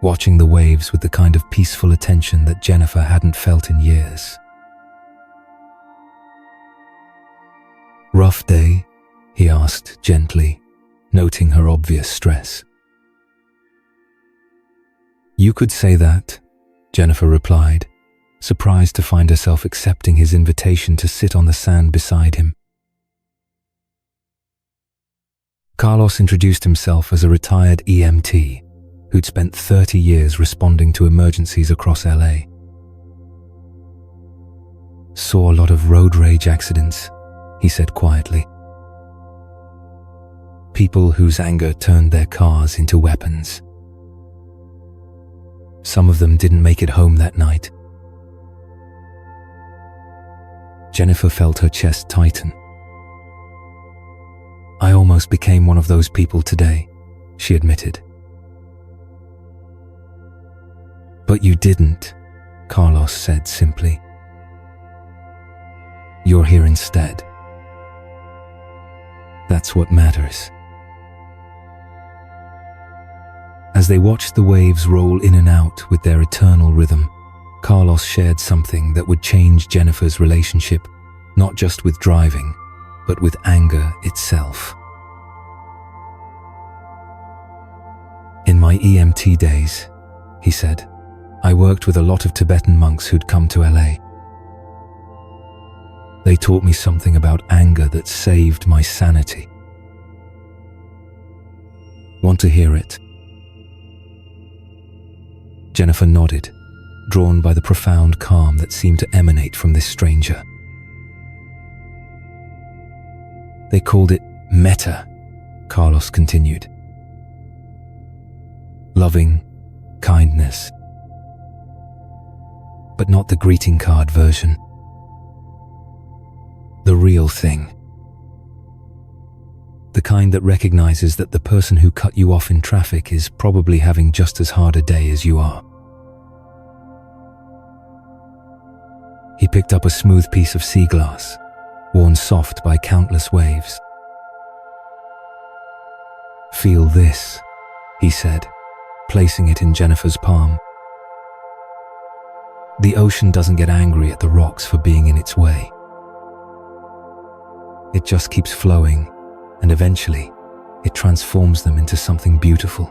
watching the waves with the kind of peaceful attention that Jennifer hadn't felt in years. "Rough day?" he asked gently, noting her obvious stress. "You could say that," Jennifer replied, surprised to find herself accepting his invitation to sit on the sand beside him. Carlos introduced himself as a retired EMT who'd spent 30 years responding to emergencies across LA. "Saw a lot of road rage accidents," he said quietly. "People whose anger turned their cars into weapons. Some of them didn't make it home that night." Jennifer felt her chest tighten. "I almost became one of those people today," she admitted. "But you didn't," Carlos said simply. "You're here instead. That's what matters." As they watched the waves roll in and out with their eternal rhythm, Carlos shared something that would change Jennifer's relationship, not just with driving, but with anger itself. "In my EMT days," he said, "I worked with a lot of Tibetan monks who'd come to LA. They taught me something about anger that saved my sanity. Want to hear it?" Jennifer nodded, drawn by the profound calm that seemed to emanate from this stranger. "They called it metta," Carlos continued. "Loving kindness. But not the greeting card version. The real thing. The kind that recognizes that the person who cut you off in traffic is probably having just as hard a day as you are." He picked up a smooth piece of sea glass, worn soft by countless waves. "Feel this," he said, placing it in Jennifer's palm. "The ocean doesn't get angry at the rocks for being in its way. It just keeps flowing, and eventually, it transforms them into something beautiful.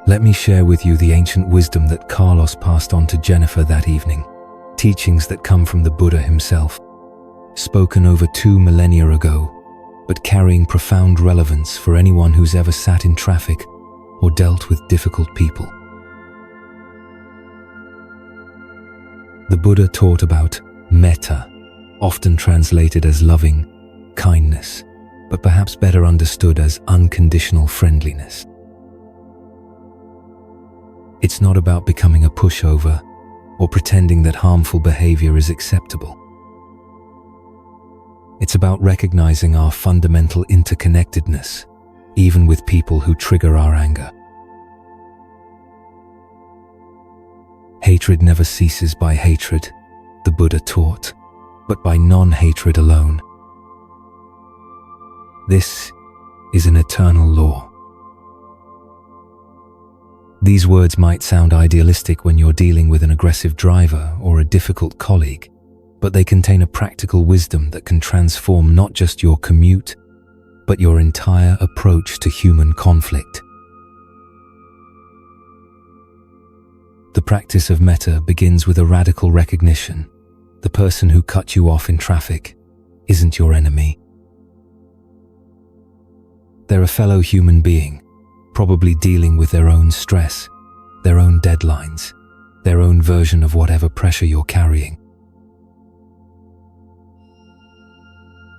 Let me share with you the ancient wisdom that Carlos passed on to Jennifer that evening, teachings that come from the Buddha himself, spoken over 2 millennia ago, but carrying profound relevance for anyone who's ever sat in traffic or dealt with difficult people. The Buddha taught about metta, often translated as loving, kindness, but perhaps better understood as unconditional friendliness. It's not about becoming a pushover or pretending that harmful behavior is acceptable. It's about recognizing our fundamental interconnectedness, even with people who trigger our anger. Hatred never ceases by hatred, the Buddha taught, but by non-hatred alone. This is an eternal law. These words might sound idealistic when you're dealing with an aggressive driver or a difficult colleague, but they contain a practical wisdom that can transform not just your commute, but your entire approach to human conflict. The practice of metta begins with a radical recognition. The person who cut you off in traffic isn't your enemy. They're a fellow human being, probably dealing with their own stress, their own deadlines, their own version of whatever pressure you're carrying.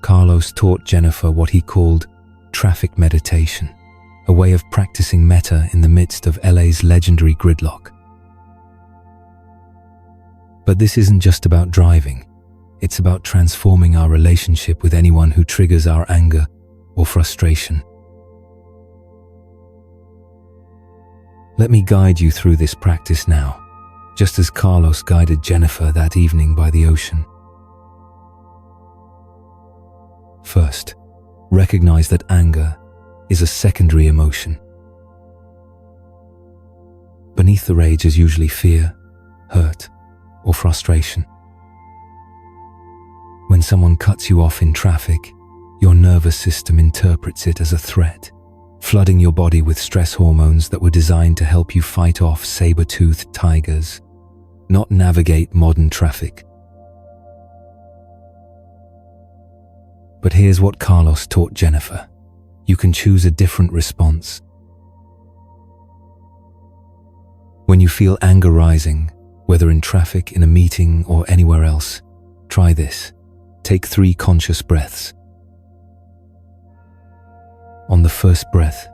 Carlos taught Jennifer what he called traffic meditation, a way of practicing metta in the midst of LA's legendary gridlock. But this isn't just about driving. It's about transforming our relationship with anyone who triggers our anger or frustration. Let me guide you through this practice now, just as Carlos guided Jennifer that evening by the ocean. First, recognize that anger is a secondary emotion. Beneath the rage is usually fear, hurt, or frustration. When someone cuts you off in traffic, your nervous system interprets it as a threat, flooding your body with stress hormones that were designed to help you fight off saber-toothed tigers, not navigate modern traffic. But here's what Carlos taught Jennifer. You can choose a different response. When you feel anger rising, whether in traffic, in a meeting, or anywhere else, try this. Take 3 conscious breaths. On the first breath,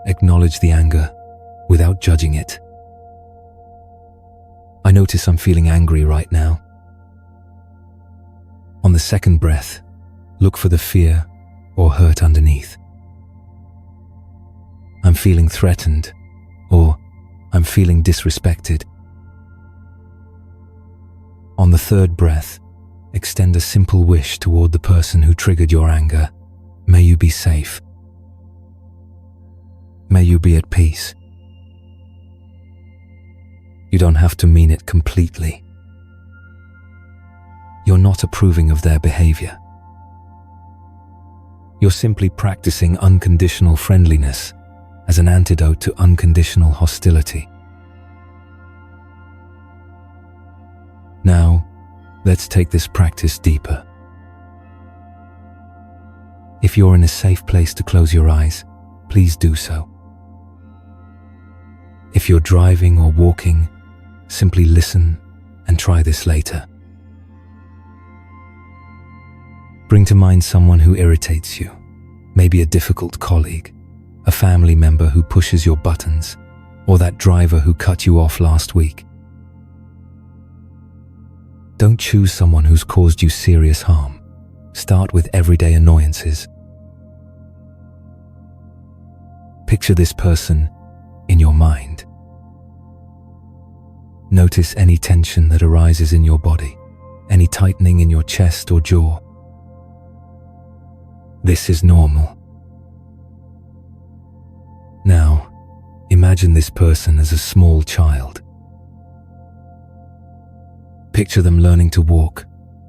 acknowledge the anger without judging it. I notice I'm feeling angry right now. On the second breath, look for the fear or hurt underneath. I'm feeling threatened, or I'm feeling disrespected. On the third breath, extend a simple wish toward the person who triggered your anger. May you be safe. May you be at peace. You don't have to mean it completely. You're not approving of their behavior. You're simply practicing unconditional friendliness as an antidote to unconditional hostility. Now, let's take this practice deeper. If you're in a safe place to close your eyes, please do so. If you're driving or walking, simply listen and try this later. Bring to mind someone who irritates you, maybe a difficult colleague, a family member who pushes your buttons, or that driver who cut you off last week. Don't choose someone who's caused you serious harm. Start with everyday annoyances. Picture this person in your mind. Notice any tension that arises in your body, any tightening in your chest or jaw. This is normal. Now, imagine this person as a small child. Picture them learning to walk,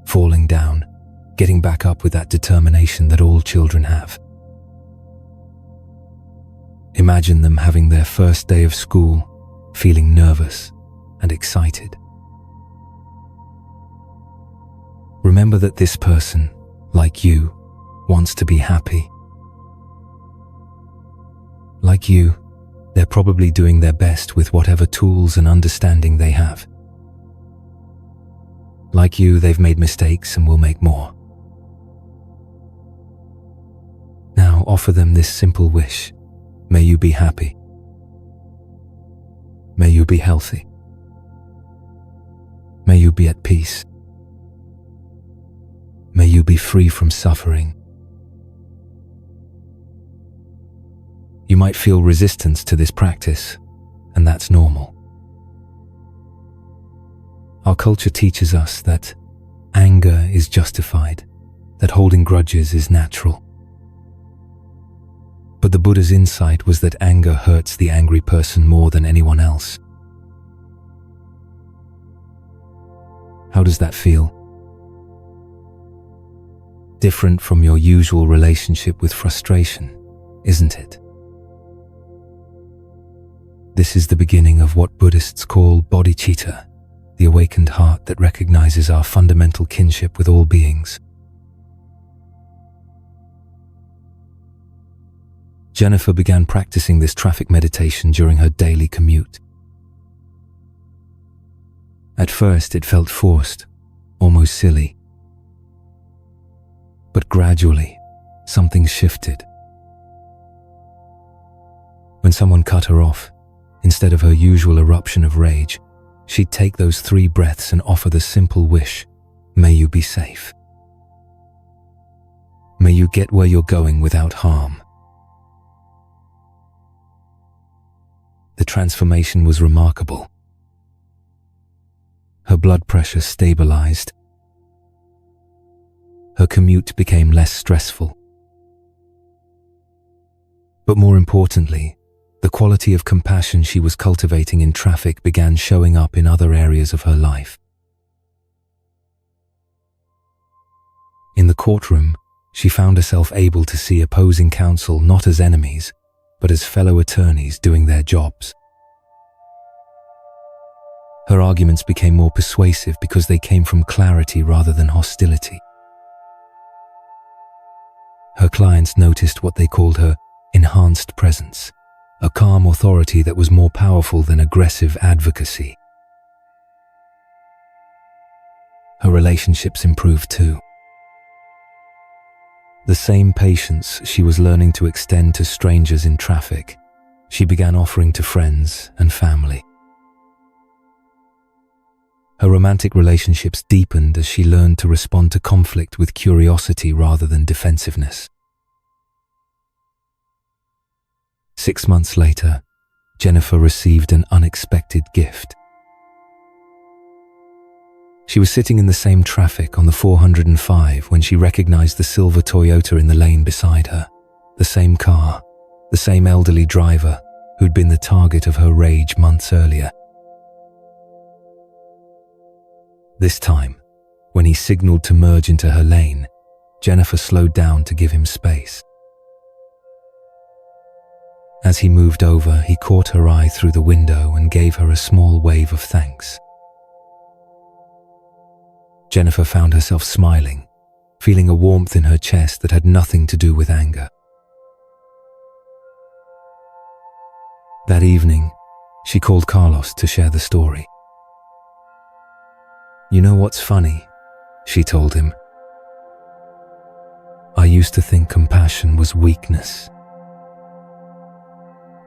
falling down, getting back up with that determination that all children have. Imagine them having their first day of school, feeling nervous and excited. Remember that this person, like you, wants to be happy. Like you, they're probably doing their best with whatever tools and understanding they have. Like you, they've made mistakes and will make more. Now offer them this simple wish. May you be happy. May you be healthy. May you be at peace. May you be free from suffering. You might feel resistance to this practice, and that's normal. Our culture teaches us that anger is justified, that holding grudges is natural. But the Buddha's insight was that anger hurts the angry person more than anyone else. How does that feel? Different from your usual relationship with frustration, isn't it? This is the beginning of what Buddhists call bodhicitta, the awakened heart that recognizes our fundamental kinship with all beings. Jennifer began practicing this traffic meditation during her daily commute. At first, it felt forced, almost silly. But gradually, something shifted. When someone cut her off, instead of her usual eruption of rage, she'd take those 3 breaths and offer the simple wish, may you be safe. May you get where you're going without harm. The transformation was remarkable. Her blood pressure stabilized. Her commute became less stressful. But more importantly, the quality of compassion she was cultivating in traffic began showing up in other areas of her life. In the courtroom, she found herself able to see opposing counsel not as enemies, but as fellow attorneys doing their jobs. Her arguments became more persuasive because they came from clarity rather than hostility. Her clients noticed what they called her enhanced presence, a calm authority that was more powerful than aggressive advocacy. Her relationships improved too. The same patience she was learning to extend to strangers in traffic, she began offering to friends and family. Her romantic relationships deepened as she learned to respond to conflict with curiosity rather than defensiveness. 6 months later, Jennifer received an unexpected gift. She was sitting in the same traffic on the 405 when she recognized the silver Toyota in the lane beside her. The same car, the same elderly driver who'd been the target of her rage months earlier. This time, when he signaled to merge into her lane, Jennifer slowed down to give him space. As he moved over, he caught her eye through the window and gave her a small wave of thanks. Jennifer found herself smiling, feeling a warmth in her chest that had nothing to do with anger. That evening, she called Carlos to share the story. "You know what's funny?" she told him. "I used to think compassion was weakness.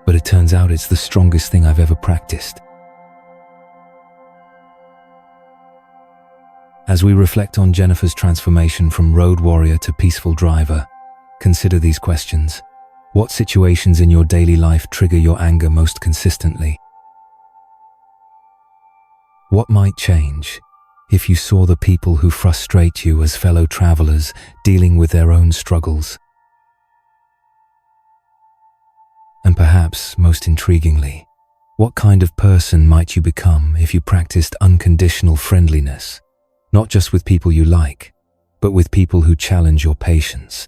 But it turns out it's the strongest thing I've ever practiced." As we reflect on Jennifer's transformation from road warrior to peaceful driver, consider these questions. What situations in your daily life trigger your anger most consistently? What might change if you saw the people who frustrate you as fellow travelers dealing with their own struggles? And perhaps, most intriguingly, what kind of person might you become if you practiced unconditional friendliness, not just with people you like, but with people who challenge your patience?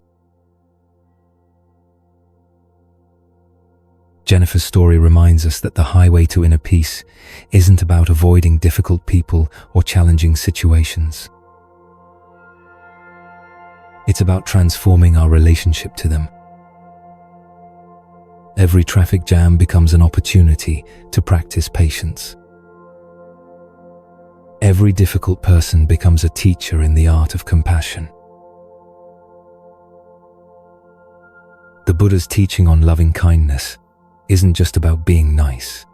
Jennifer's story reminds us that the highway to inner peace isn't about avoiding difficult people or challenging situations. It's about transforming our relationship to them. Every traffic jam becomes an opportunity to practice patience. Every difficult person becomes a teacher in the art of compassion. The Buddha's teaching on loving kindness isn't just about being nice.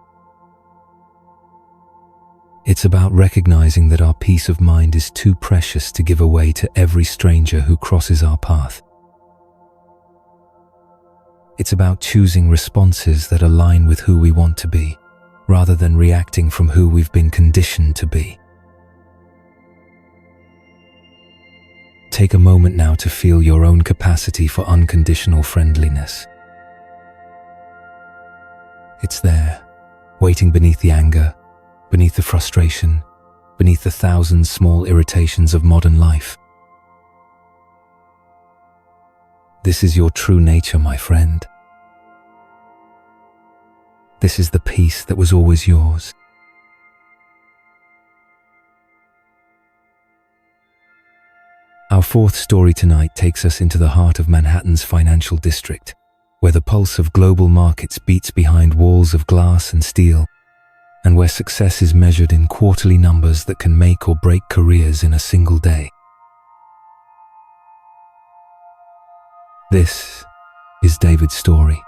It's about recognizing that our peace of mind is too precious to give away to every stranger who crosses our path. It's about choosing responses that align with who we want to be, rather than reacting from who we've been conditioned to be. Take a moment now to feel your own capacity for unconditional friendliness. It's there, waiting beneath the anger, beneath the frustration, beneath the thousand small irritations of modern life. This is your true nature, my friend. This is the peace that was always yours. Our fourth story tonight takes us into the heart of Manhattan's financial district, where the pulse of global markets beats behind walls of glass and steel, and where success is measured in quarterly numbers that can make or break careers in a single day. This is David's story.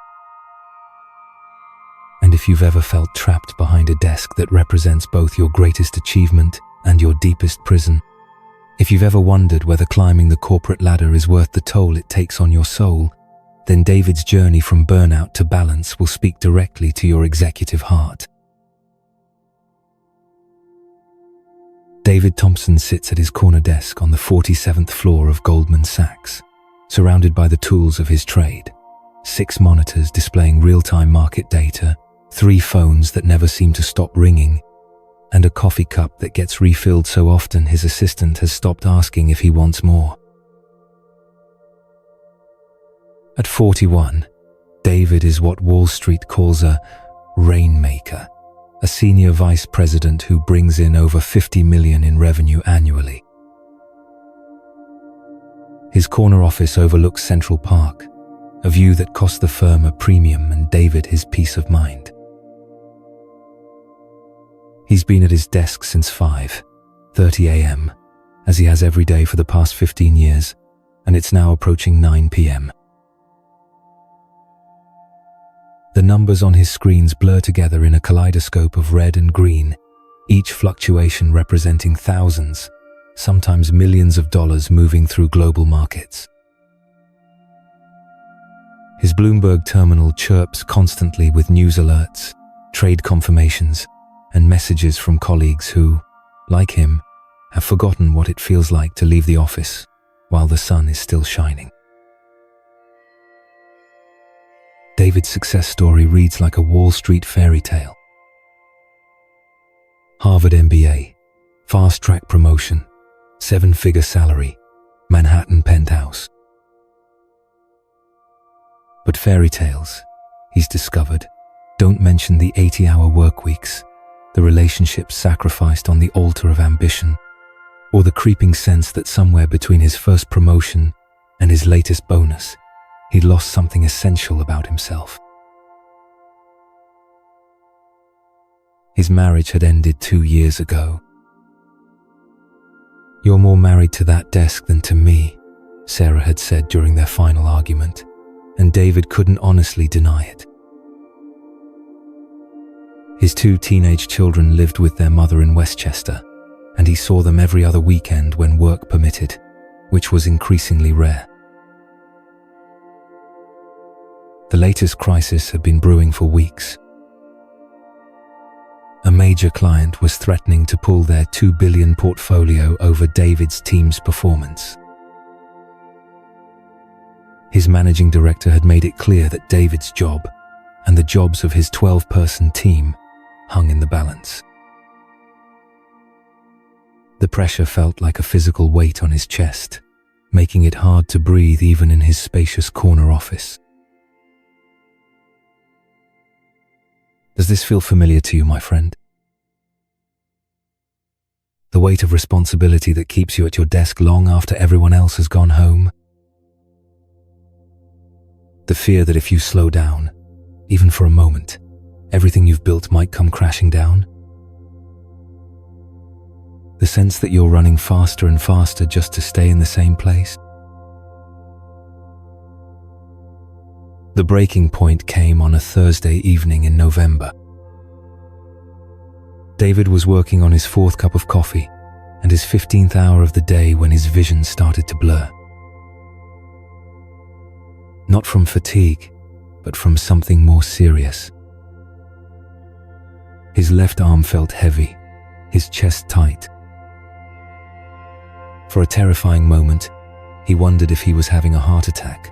And if you've ever felt trapped behind a desk that represents both your greatest achievement and your deepest prison, if you've ever wondered whether climbing the corporate ladder is worth the toll it takes on your soul, then David's journey from burnout to balance will speak directly to your executive heart. David Thompson sits at his corner desk on the 47th floor of Goldman Sachs, surrounded by the tools of his trade. 6 monitors displaying real-time market data, 3 phones that never seem to stop ringing, and a coffee cup that gets refilled so often his assistant has stopped asking if he wants more. At 41, David is what Wall Street calls a rainmaker, a senior vice president who brings in over $50 million in revenue annually. His corner office overlooks Central Park, a view that cost the firm a premium and David his peace of mind. He's been at his desk since 5:30 a.m., as he has every day for the past 15 years, and it's now approaching 9 p.m. The numbers on his screens blur together in a kaleidoscope of red and green, each fluctuation representing thousands, sometimes millions of dollars moving through global markets. His Bloomberg terminal chirps constantly with news alerts, trade confirmations, and messages from colleagues who, like him, have forgotten what it feels like to leave the office while the sun is still shining. David's success story reads like a Wall Street fairy tale. Harvard MBA, fast-track promotion, 7-figure salary, Manhattan penthouse. But fairy tales, he's discovered, don't mention the 80-hour work weeks, the relationships sacrificed on the altar of ambition, or the creeping sense that somewhere between his first promotion and his latest bonus, he'd lost something essential about himself. His marriage had ended 2 years ago. "You're more married to that desk than to me," Sarah had said during their final argument, and David couldn't honestly deny it. His 2 teenage children lived with their mother in Westchester, and he saw them every other weekend when work permitted, which was increasingly rare. The latest crisis had been brewing for weeks. A major client was threatening to pull their $2 billion portfolio over David's team's performance. His managing director had made it clear that David's job and the jobs of his 12-person team hung in the balance. The pressure felt like a physical weight on his chest, making it hard to breathe even in his spacious corner office. Does this feel familiar to you, my friend? The weight of responsibility that keeps you at your desk long after everyone else has gone home. The fear that if you slow down, even for a moment, everything you've built might come crashing down. The sense that you're running faster and faster just to stay in the same place. The breaking point came on a Thursday evening in November. David was working on his 4th cup of coffee and his 15th hour of the day when his vision started to blur. Not from fatigue, but from something more serious. His left arm felt heavy, his chest tight. For a terrifying moment, he wondered if he was having a heart attack.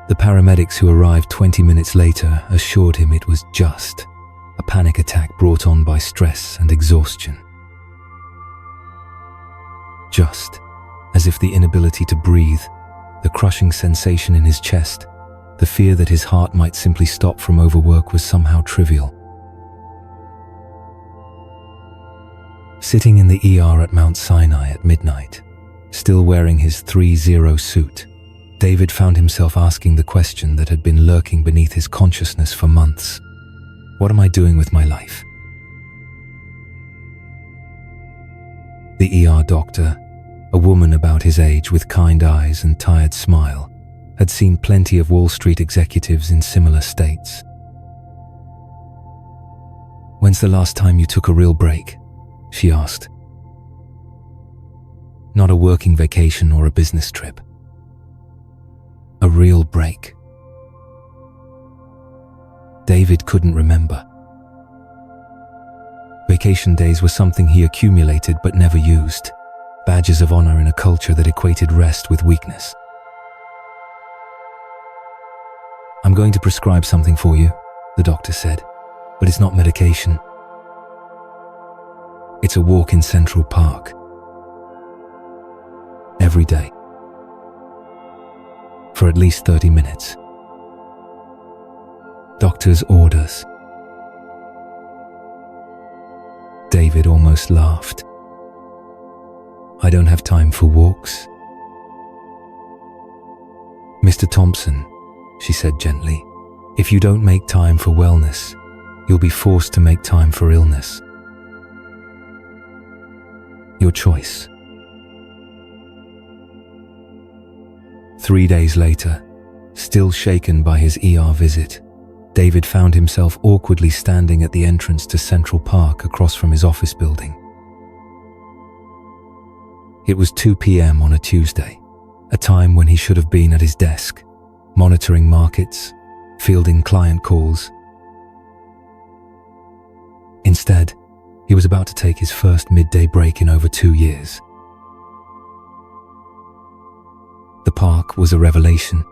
The paramedics who arrived 20 minutes later assured him it was just a panic attack brought on by stress and exhaustion. Just as if the inability to breathe, the crushing sensation in his chest, the fear that his heart might simply stop from overwork was somehow trivial. Sitting in the ER at Mount Sinai at midnight, still wearing his 3-0 suit, David found himself asking the question that had been lurking beneath his consciousness for months. What am I doing with my life? The ER doctor, a woman about his age with kind eyes and tired smile, had seen plenty of Wall Street executives in similar states. "When's the last time you took a real break?" she asked. Not a working vacation or a business trip. A real break. David couldn't remember. Vacation days were something he accumulated but never used, badges of honor in a culture that equated rest with weakness. "I'm going to prescribe something for you," the doctor said, "but it's not medication. It's a walk in Central Park. Every day. For at least 30 minutes. Doctor's orders." David almost laughed. "I don't have time for walks." "Mr. Thompson," she said gently, "if you don't make time for wellness, you'll be forced to make time for illness. Your choice." 3 days later, still shaken by his ER visit, David found himself awkwardly standing at the entrance to Central Park across from his office building. It was 2 p.m. on a Tuesday, a time when he should have been at his desk, monitoring markets, fielding client calls. Instead, he was about to take his first midday break in over 2 years. The park was a revelation.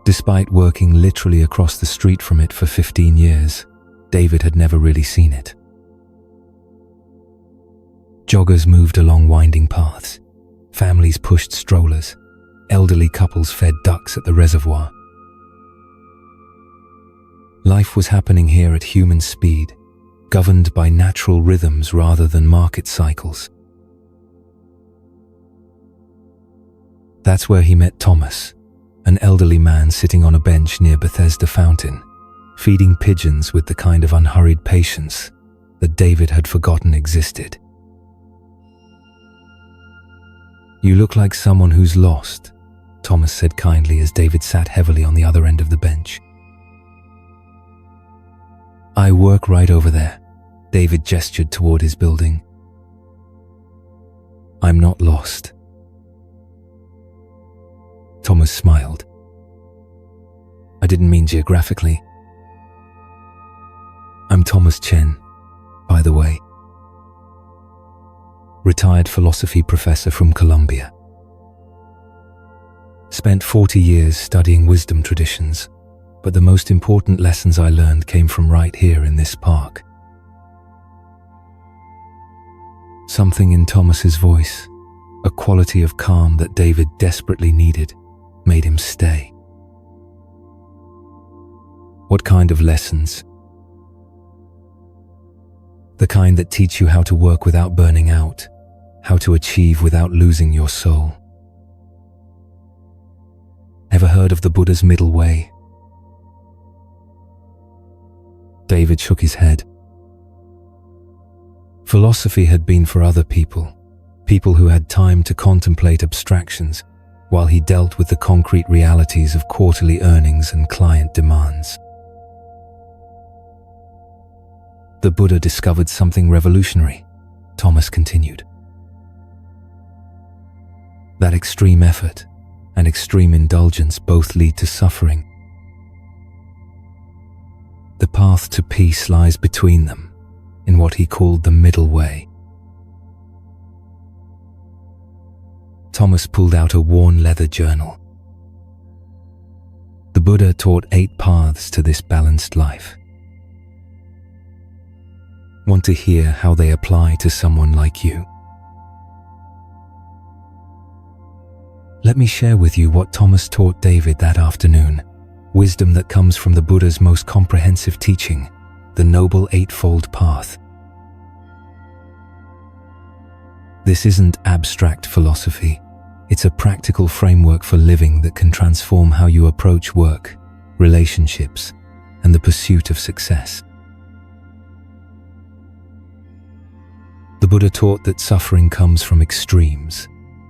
Despite working literally across the street from it for 15 years, David had never really seen it. Joggers moved along winding paths, families pushed strollers, elderly couples fed ducks at the reservoir. Life was happening here at human speed, governed by natural rhythms rather than market cycles. That's where he met Thomas, an elderly man sitting on a bench near Bethesda Fountain, feeding pigeons with the kind of unhurried patience that David had forgotten existed. "You look like someone who's lost," Thomas said kindly as David sat heavily on the other end of the bench. "I work right over there," David gestured toward his building. "I'm not lost." Thomas smiled. "I didn't mean geographically. I'm Thomas Chen, by the way. Retired philosophy professor from Columbia. Spent 40 years studying wisdom traditions, but the most important lessons I learned came from right here in this park." Something in Thomas's voice, a quality of calm that David desperately needed, made him stay. "What kind of lessons?" "The kind that teach you how to work without burning out, how to achieve without losing your soul. Ever heard of the Buddha's middle way?" David shook his head. Philosophy had been for other people, people who had time to contemplate abstractions while he dealt with the concrete realities of quarterly earnings and client demands. The Buddha discovered something revolutionary, Thomas continued. That extreme effort and extreme indulgence both lead to suffering. The path to peace lies between them, in what he called the middle way. Thomas pulled out a worn leather journal. The Buddha taught 8 paths to this balanced life. Want to hear how they apply to someone like you? Let me share with you what Thomas taught David that afternoon, wisdom that comes from the Buddha's most comprehensive teaching, the Noble Eightfold Path. This isn't abstract philosophy. It's a practical framework for living that can transform how you approach work, relationships, and the pursuit of success. The Buddha taught that suffering comes from extremes,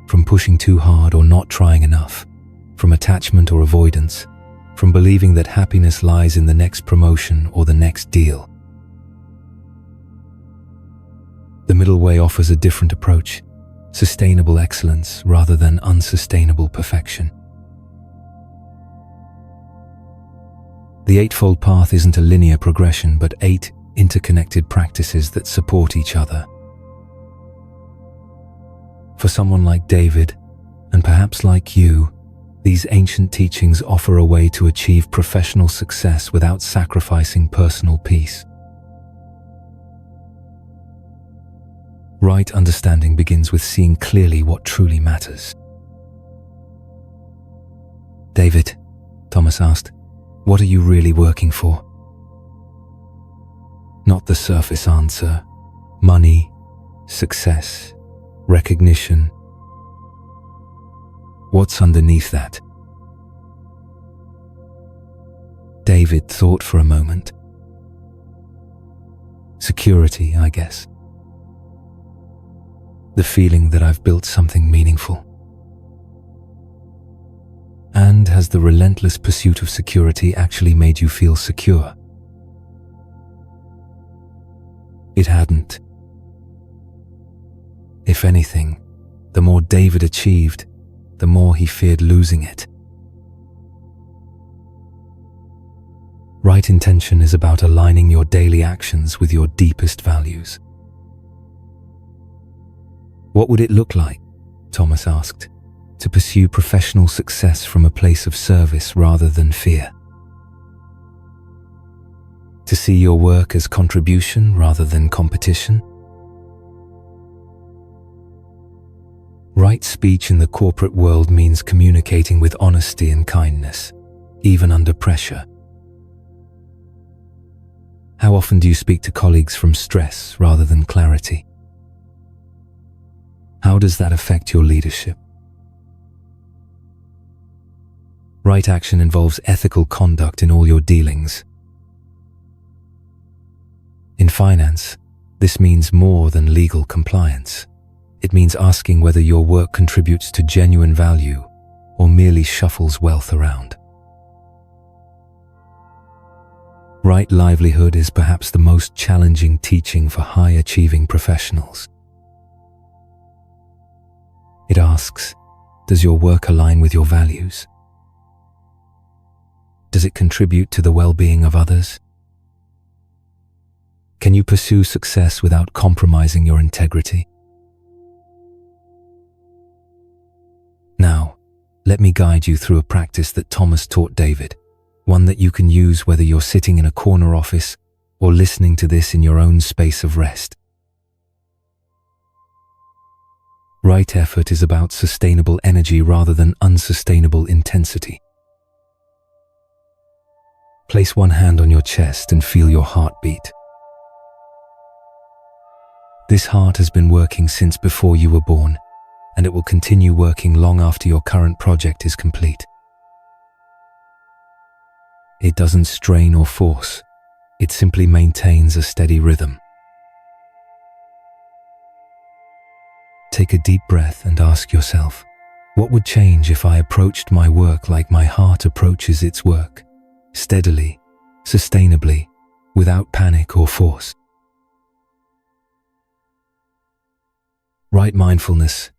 from pushing too hard or not trying enough, from attachment or avoidance, from believing that happiness lies in the next promotion or the next deal. The middle way offers a different approach, sustainable excellence rather than unsustainable perfection. The Eightfold Path isn't a linear progression, but 8 interconnected practices that support each other. For someone like David, and perhaps like you, these ancient teachings offer a way to achieve professional success without sacrificing personal peace. Right understanding begins with seeing clearly what truly matters. David, Thomas asked, what are you really working for? Not the surface answer, money, success, recognition. What's underneath that? David thought for a moment. Security, I guess. The feeling that I've built something meaningful. And has the relentless pursuit of security actually made you feel secure? It hadn't. If anything, the more David achieved, the more he feared losing it. Right intention is about aligning your daily actions with your deepest values. What would it look like, Thomas asked, to pursue professional success from a place of service rather than fear? To see your work as contribution rather than competition? Right speech in the corporate world means communicating with honesty and kindness, even under pressure. How often do you speak to colleagues from stress rather than clarity? How does that affect your leadership? Right action involves ethical conduct in all your dealings. In finance, this means more than legal compliance. It means asking whether your work contributes to genuine value or merely shuffles wealth around. Right livelihood is perhaps the most challenging teaching for high-achieving professionals. It asks, does your work align with your values? Does it contribute to the well-being of others? Can you pursue success without compromising your integrity? Now, let me guide you through a practice that Thomas taught David, one that you can use whether you're sitting in a corner office or listening to this in your own space of rest. Right effort is about sustainable energy rather than unsustainable intensity. Place one hand on your chest and feel your heartbeat. This heart has been working since before you were born, and it will continue working long after your current project is complete. It doesn't strain or force, it simply maintains a steady rhythm. Take a deep breath and ask yourself, what would change if I approached my work like my heart approaches its work? Steadily, sustainably, without panic or force. Right mindfulness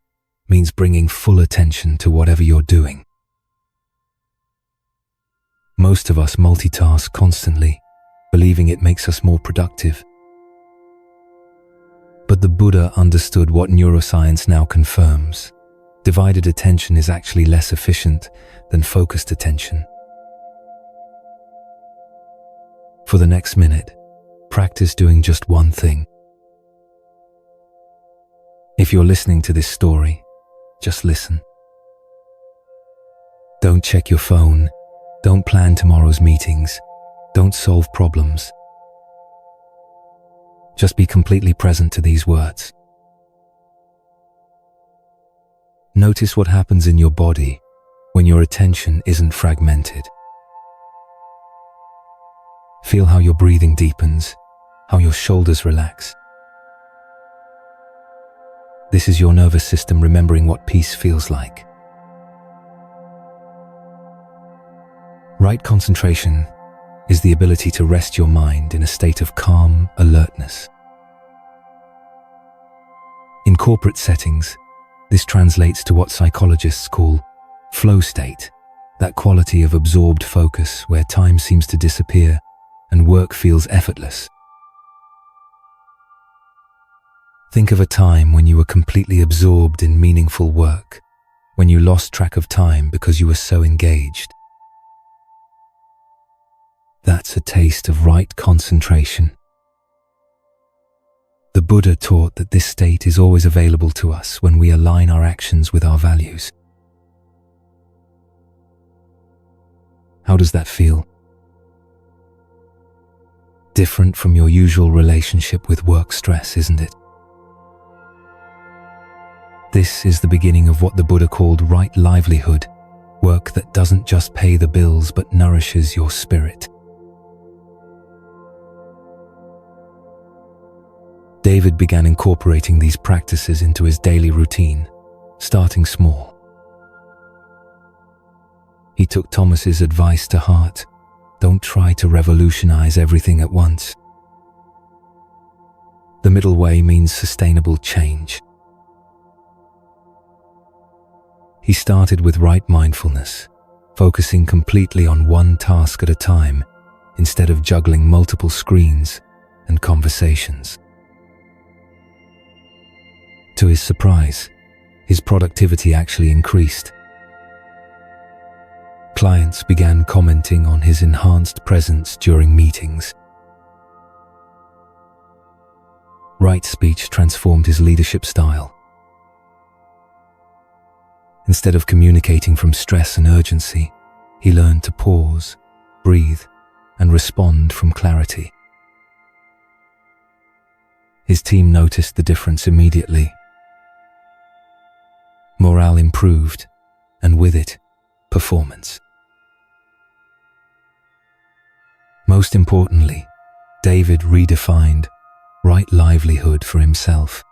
means bringing full attention to whatever you're doing. Most of us multitask constantly, believing it makes us more productive. But the Buddha understood what neuroscience now confirms. Divided attention is actually less efficient than focused attention. For the next minute, practice doing just one thing. If you're listening to this story, just listen. Don't check your phone. Don't plan tomorrow's meetings. Don't solve problems. Just be completely present to these words. Notice what happens in your body when your attention isn't fragmented. Feel how your breathing deepens, how your shoulders relax. This is your nervous system remembering what peace feels like. Right concentration is the ability to rest your mind in a state of calm alertness. In corporate settings, this translates to what psychologists call flow state, that quality of absorbed focus where time seems to disappear and work feels effortless. Think of a time when you were completely absorbed in meaningful work, when you lost track of time because you were so engaged. That's a taste of right concentration. The Buddha taught that this state is always available to us when we align our actions with our values. How does that feel? Different from your usual relationship with work stress, isn't it? This is the beginning of what the Buddha called right livelihood, work that doesn't just pay the bills but nourishes your spirit. David began incorporating these practices into his daily routine, starting small. He took Thomas's advice to heart. Don't try to revolutionize everything at once. The middle way means sustainable change. He started with right mindfulness, focusing completely on one task at a time instead of juggling multiple screens and conversations. To his surprise, his productivity actually increased. Clients began commenting on his enhanced presence during meetings. Right speech transformed his leadership style. Instead of communicating from stress and urgency, he learned to pause, breathe, and respond from clarity. His team noticed the difference immediately. Morale improved, and with it, performance. Most importantly, David redefined right livelihood for himself.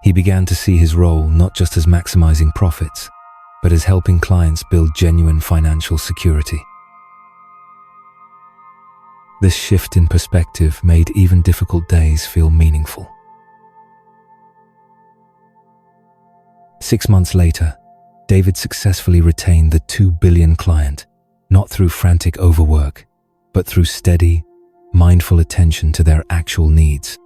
He began to see his role not just as maximizing profits, but as helping clients build genuine financial security. This shift in perspective made even difficult days feel meaningful. 6 months later, David successfully retained the 2 billion client, not through frantic overwork, but through steady, mindful attention to their actual needs.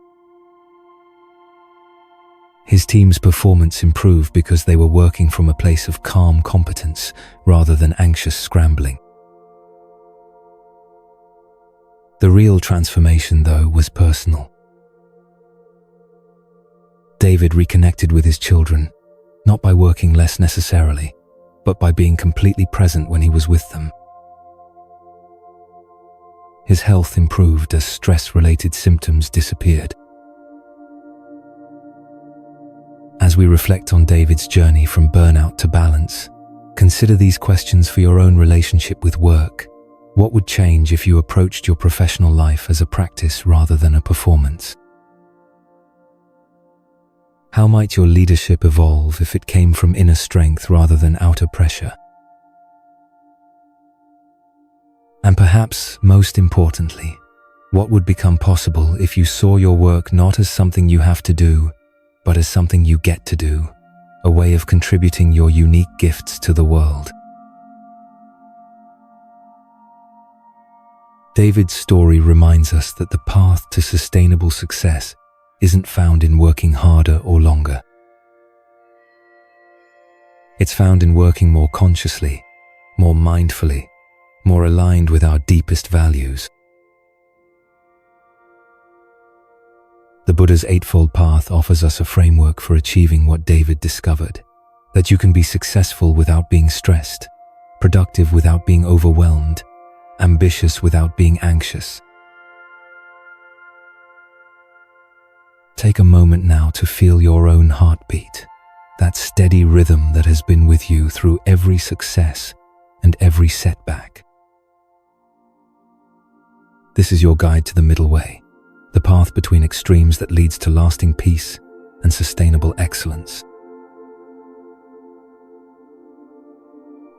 His team's performance improved because they were working from a place of calm competence rather than anxious scrambling. The real transformation, though, was personal. David reconnected with his children, not by working less necessarily, but by being completely present when he was with them. His health improved as stress-related symptoms disappeared. As we reflect on David's journey from burnout to balance, consider these questions for your own relationship with work. What would change if you approached your professional life as a practice rather than a performance? How might your leadership evolve if it came from inner strength rather than outer pressure? And perhaps most importantly, what would become possible if you saw your work not as something you have to do, but as something you get to do, a way of contributing your unique gifts to the world? David's story reminds us that the path to sustainable success isn't found in working harder or longer. It's found in working more consciously, more mindfully, more aligned with our deepest values. The Buddha's Eightfold Path offers us a framework for achieving what David discovered, that you can be successful without being stressed, productive without being overwhelmed, ambitious without being anxious. Take a moment now to feel your own heartbeat, that steady rhythm that has been with you through every success and every setback. This is your guide to the middle way, the path between extremes that leads to lasting peace and sustainable excellence.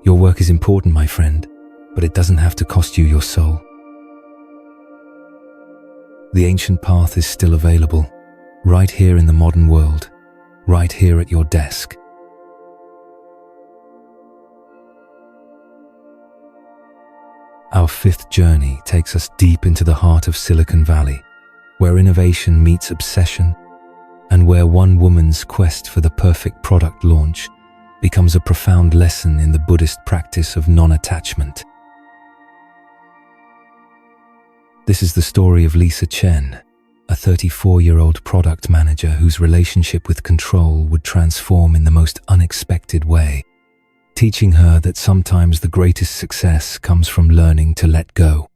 Your work is important, my friend, but it doesn't have to cost you your soul. The ancient path is still available, right here in the modern world, right here at your desk. Our fifth journey takes us deep into the heart of Silicon Valley, where innovation meets obsession, and where one woman's quest for the perfect product launch becomes a profound lesson in the Buddhist practice of non-attachment. This is the story of Lisa Chen, a 34-year-old product manager whose relationship with control would transform in the most unexpected way, teaching her that sometimes the greatest success comes from learning to let go.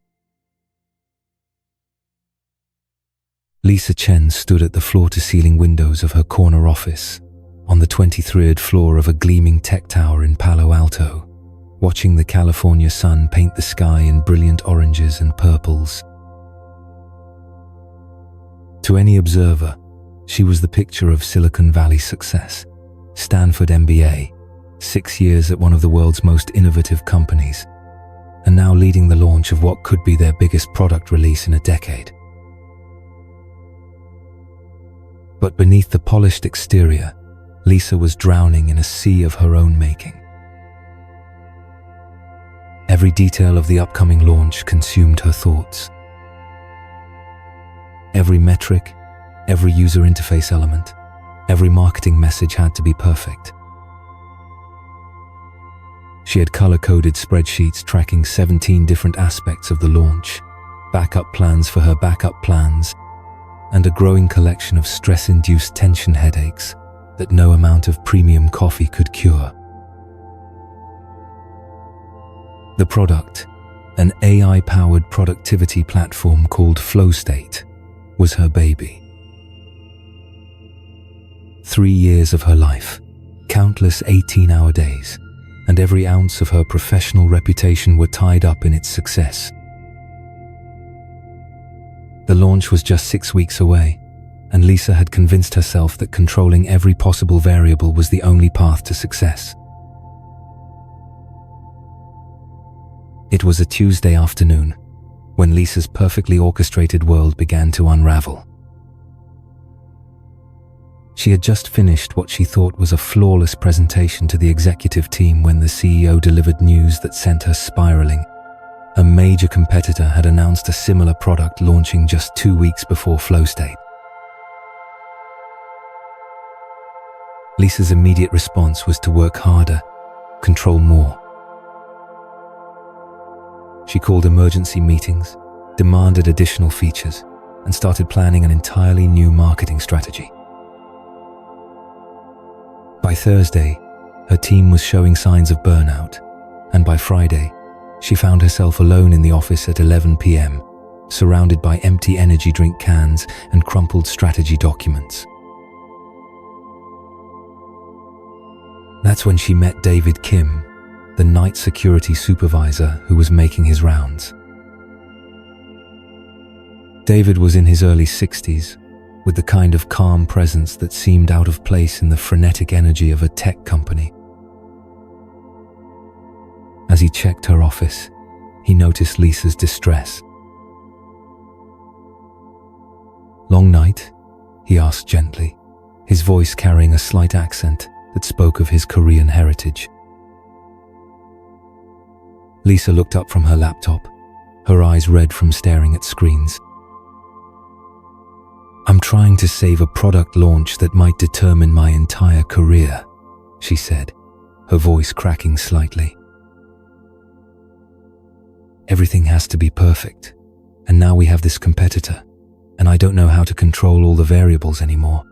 Lisa Chen stood at the floor-to-ceiling windows of her corner office, on the 23rd floor of a gleaming tech tower in Palo Alto, watching the California sun paint the sky in brilliant oranges and purples. To any observer, she was the picture of Silicon Valley success. Stanford MBA, 6 years at one of the world's most innovative companies, and now leading the launch of what could be their biggest product release in a decade. But beneath the polished exterior, Lisa was drowning in a sea of her own making. Every detail of the upcoming launch consumed her thoughts. Every metric, every user interface element, every marketing message had to be perfect. She had color-coded spreadsheets tracking 17 different aspects of the launch, backup plans for her backup plans, and a growing collection of stress-induced tension headaches that no amount of premium coffee could cure. The product, an AI-powered productivity platform called FlowState, was her baby. 3 years of her life, countless 18-hour days, and every ounce of her professional reputation were tied up in its success. The launch was just 6 weeks away, and Lisa had convinced herself that controlling every possible variable was the only path to success. It was a Tuesday afternoon, when Lisa's perfectly orchestrated world began to unravel. She had just finished what she thought was a flawless presentation to the executive team when the CEO delivered news that sent her spiraling. A major competitor had announced a similar product launching just 2 weeks before FlowState. Lisa's immediate response was to work harder, control more. She called emergency meetings, demanded additional features, and started planning an entirely new marketing strategy. By Thursday, her team was showing signs of burnout, and by Friday, she found herself alone in the office at 11 p.m., surrounded by empty energy drink cans and crumpled strategy documents. That's when she met David Kim, the night security supervisor who was making his rounds. David was in his early 60s, with the kind of calm presence that seemed out of place in the frenetic energy of a tech company. As he checked her office, he noticed Lisa's distress. "Long night?" he asked gently, his voice carrying a slight accent that spoke of his Korean heritage. Lisa looked up from her laptop, her eyes red from staring at screens. "I'm trying to save a product launch that might determine my entire career," she said, her voice cracking slightly. "Everything has to be perfect, and now we have this competitor, and I don't know how to control all the variables anymore."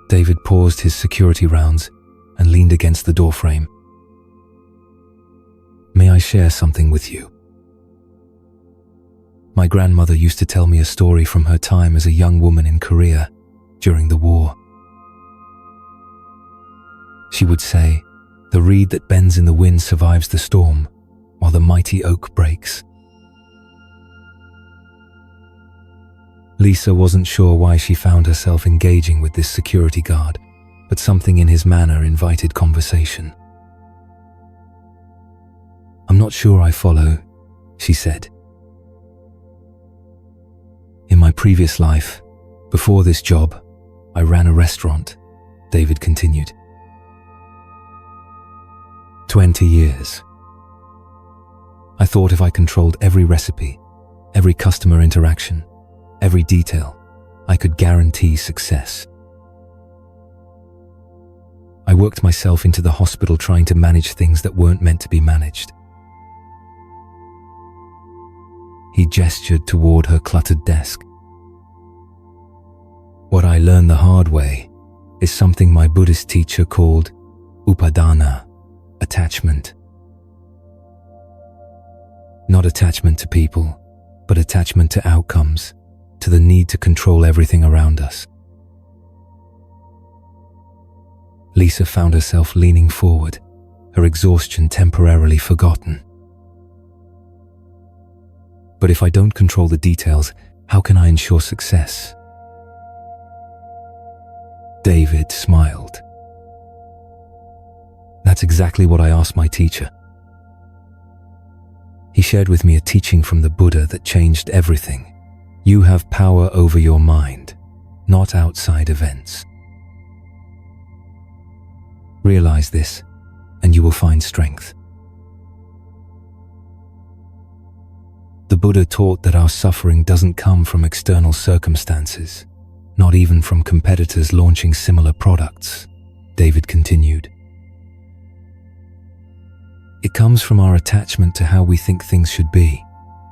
David paused his security rounds and leaned against the doorframe. "May I share something with you? My grandmother used to tell me a story from her time as a young woman in Korea during the war. She would say, 'The reed that bends in the wind survives the storm, while the mighty oak breaks.'" Lisa wasn't sure why she found herself engaging with this security guard, but something in his manner invited conversation. "I'm not sure I follow," she said. "In my previous life, before this job, I ran a restaurant," David continued. 20 years. I thought if I controlled every recipe, every customer interaction, every detail, I could guarantee success. I worked myself into the hospital trying to manage things that weren't meant to be managed. He gestured toward her cluttered desk. "What I learned the hard way is something my Buddhist teacher called upadana, attachment. Not attachment to people, but attachment to outcomes, to the need to control everything around us." Lisa found herself leaning forward, her exhaustion temporarily forgotten. "But if I don't control the details, how can I ensure success?" David smiled. "That's exactly what I asked my teacher. He shared with me a teaching from the Buddha that changed everything. You have power over your mind, not outside events. Realize this, and you will find strength." The Buddha taught that our suffering doesn't come from external circumstances, not even from competitors launching similar products, David continued. "It comes from our attachment to how we think things should be,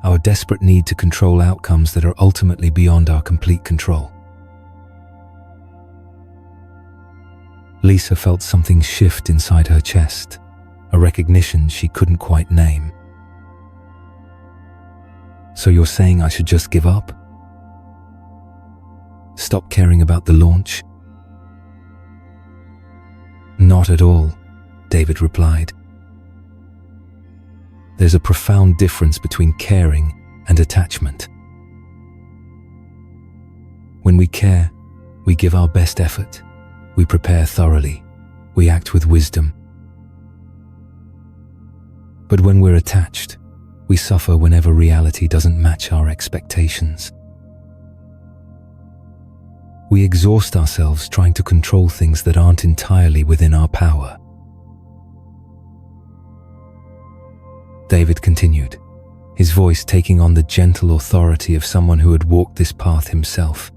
our desperate need to control outcomes that are ultimately beyond our complete control." Lisa felt something shift inside her chest, a recognition she couldn't quite name. "So you're saying I should just give up? Stop caring about the launch?" "Not at all," David replied. "There's a profound difference between caring and attachment. When we care, we give our best effort, we prepare thoroughly, we act with wisdom. But when we're attached, we suffer whenever reality doesn't match our expectations. We exhaust ourselves trying to control things that aren't entirely within our power." David continued, his voice taking on the gentle authority of someone who had walked this path himself.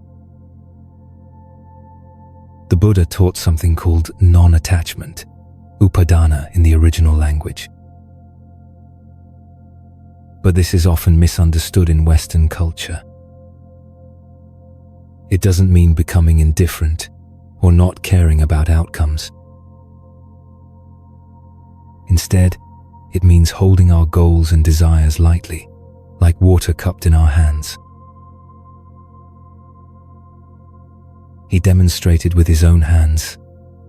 The Buddha taught something called non-attachment, upadana in the original language. But this is often misunderstood in Western culture. It doesn't mean becoming indifferent or not caring about outcomes. Instead, it means holding our goals and desires lightly, like water cupped in our hands. He demonstrated with his own hands,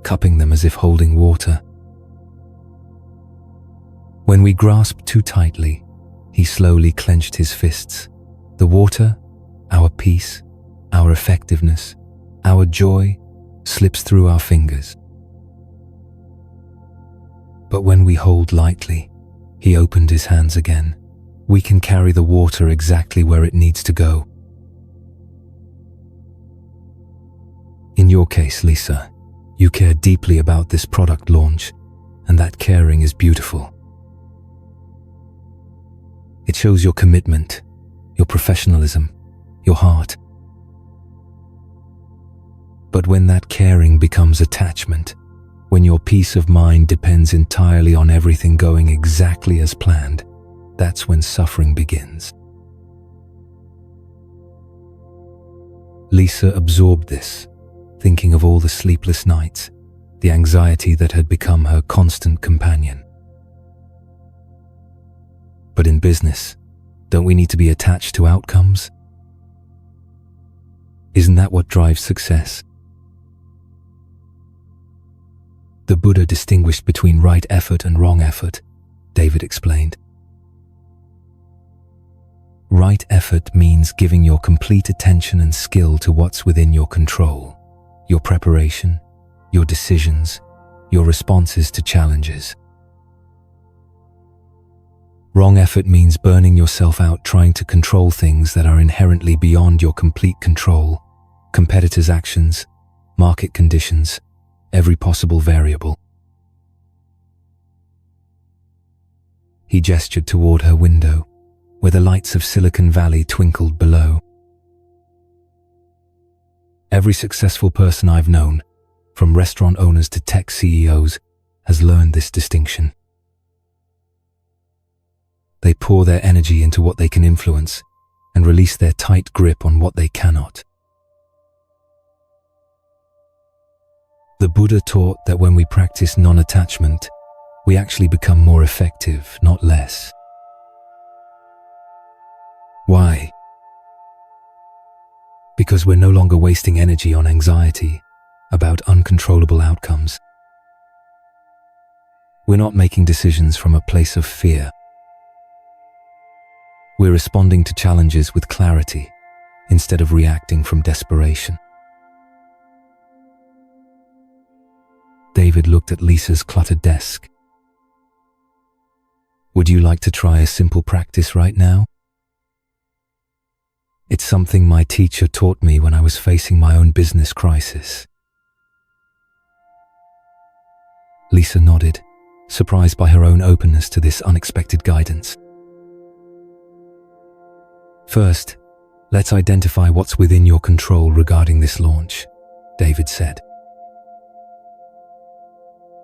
cupping them as if holding water. When we grasped too tightly, he slowly clenched his fists, the water our peace, our effectiveness, our joy slips through our fingers. But when we hold lightly, he opened his hands again. We can carry the water exactly where it needs to go. In your case, Lisa, you care deeply about this product launch, and that caring is beautiful. It shows your commitment, your professionalism, your heart. But when that caring becomes attachment, when your peace of mind depends entirely on everything going exactly as planned, that's when suffering begins. Lisa absorbed this, thinking of all the sleepless nights, the anxiety that had become her constant companion. But in business, don't we need to be attached to outcomes? Isn't that what drives success? The Buddha distinguished between right effort and wrong effort, David explained. Right effort means giving your complete attention and skill to what's within your control, your preparation, your decisions, your responses to challenges. Wrong effort means burning yourself out trying to control things that are inherently beyond your complete control, competitors' actions, market conditions, every possible variable. He gestured toward her window, where the lights of Silicon Valley twinkled below. Every successful person I've known, from restaurant owners to tech CEOs, has learned this distinction. They pour their energy into what they can influence and release their tight grip on what they cannot. The Buddha taught that when we practice non-attachment, we actually become more effective, not less. Why? Because we're no longer wasting energy on anxiety about uncontrollable outcomes. We're not making decisions from a place of fear. We're responding to challenges with clarity instead of reacting from desperation. David looked at Lisa's cluttered desk. Would you like to try a simple practice right now? It's something my teacher taught me when I was facing my own business crisis. Lisa nodded, surprised by her own openness to this unexpected guidance. First, let's identify what's within your control regarding this launch, David said.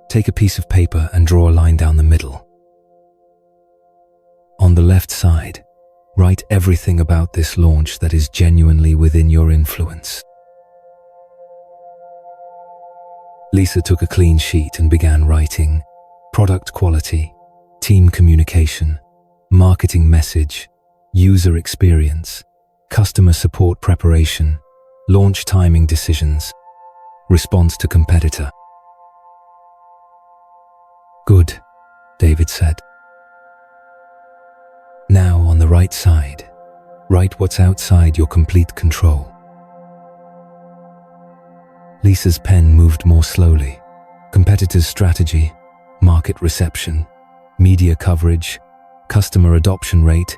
Take a piece of paper and draw a line down the middle. On the left side, write everything about this launch that is genuinely within your influence. Lisa took a clean sheet and began writing product quality, team communication, marketing message, user experience, customer support preparation, launch timing decisions, response to competitor. Good, David said. Now on the right side, write what's outside your complete control. Lisa's pen moved more slowly. Competitors' strategy, market reception, media coverage, customer adoption rate,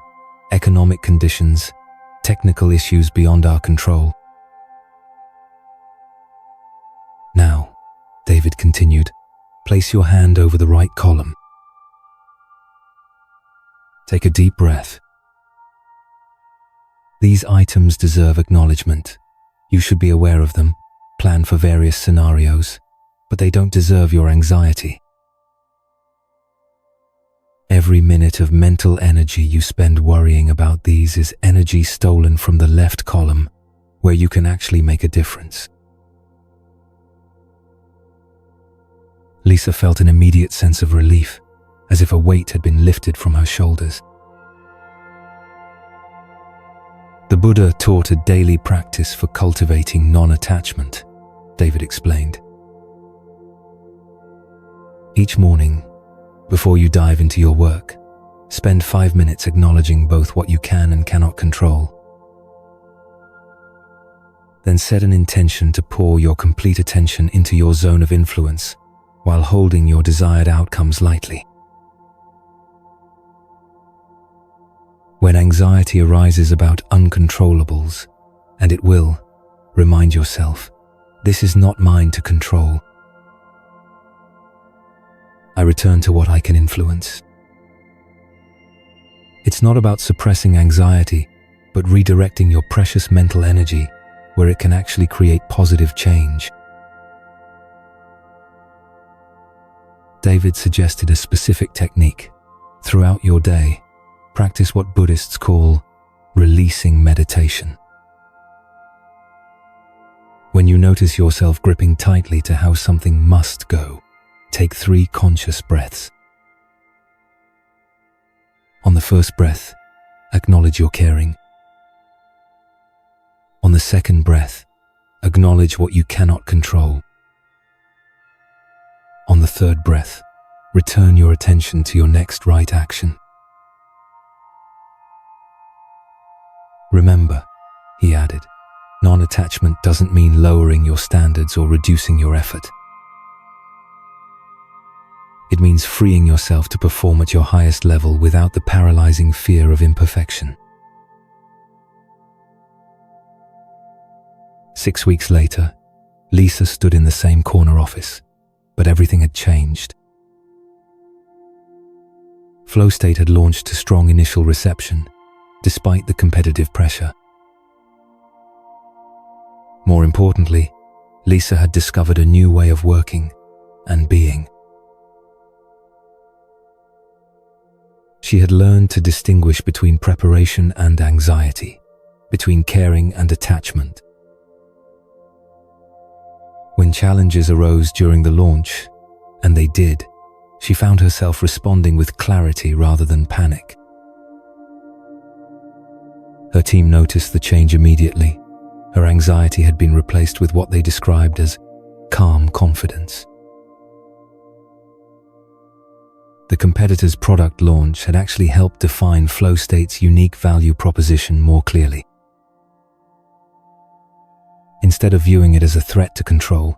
economic conditions, technical issues beyond our control. Now, David continued, place your hand over the right column. Take a deep breath. These items deserve acknowledgement. You should be aware of them, plan for various scenarios, but they don't deserve your anxiety. Every minute of mental energy you spend worrying about these is energy stolen from the left column, where you can actually make a difference. Lisa felt an immediate sense of relief, as if a weight had been lifted from her shoulders. The Buddha taught a daily practice for cultivating non-attachment, David explained. Each morning, before you dive into your work, spend 5 minutes acknowledging both what you can and cannot control. Then set an intention to pour your complete attention into your zone of influence while holding your desired outcomes lightly. When anxiety arises about uncontrollables, and it will, remind yourself, this is not mine to control. I return to what I can influence. It's not about suppressing anxiety, but redirecting your precious mental energy where it can actually create positive change. David suggested a specific technique. Throughout your day, practice what Buddhists call releasing meditation. When you notice yourself gripping tightly to how something must go, take 3 conscious breaths. On the first breath, acknowledge your caring. On the second breath, acknowledge what you cannot control. On the third breath, return your attention to your next right action. Remember, he added, non-attachment doesn't mean lowering your standards or reducing your effort. It means freeing yourself to perform at your highest level without the paralyzing fear of imperfection. 6 weeks later, Lisa stood in the same corner office, but everything had changed. Flow State had launched to strong initial reception, despite the competitive pressure. More importantly, Lisa had discovered a new way of working and being. She had learned to distinguish between preparation and anxiety, between caring and attachment. When challenges arose during the launch, and they did, she found herself responding with clarity rather than panic. Her team noticed the change immediately. Her anxiety had been replaced with what they described as calm confidence. The competitor's product launch had actually helped define Flow State's unique value proposition more clearly. Instead of viewing it as a threat to control,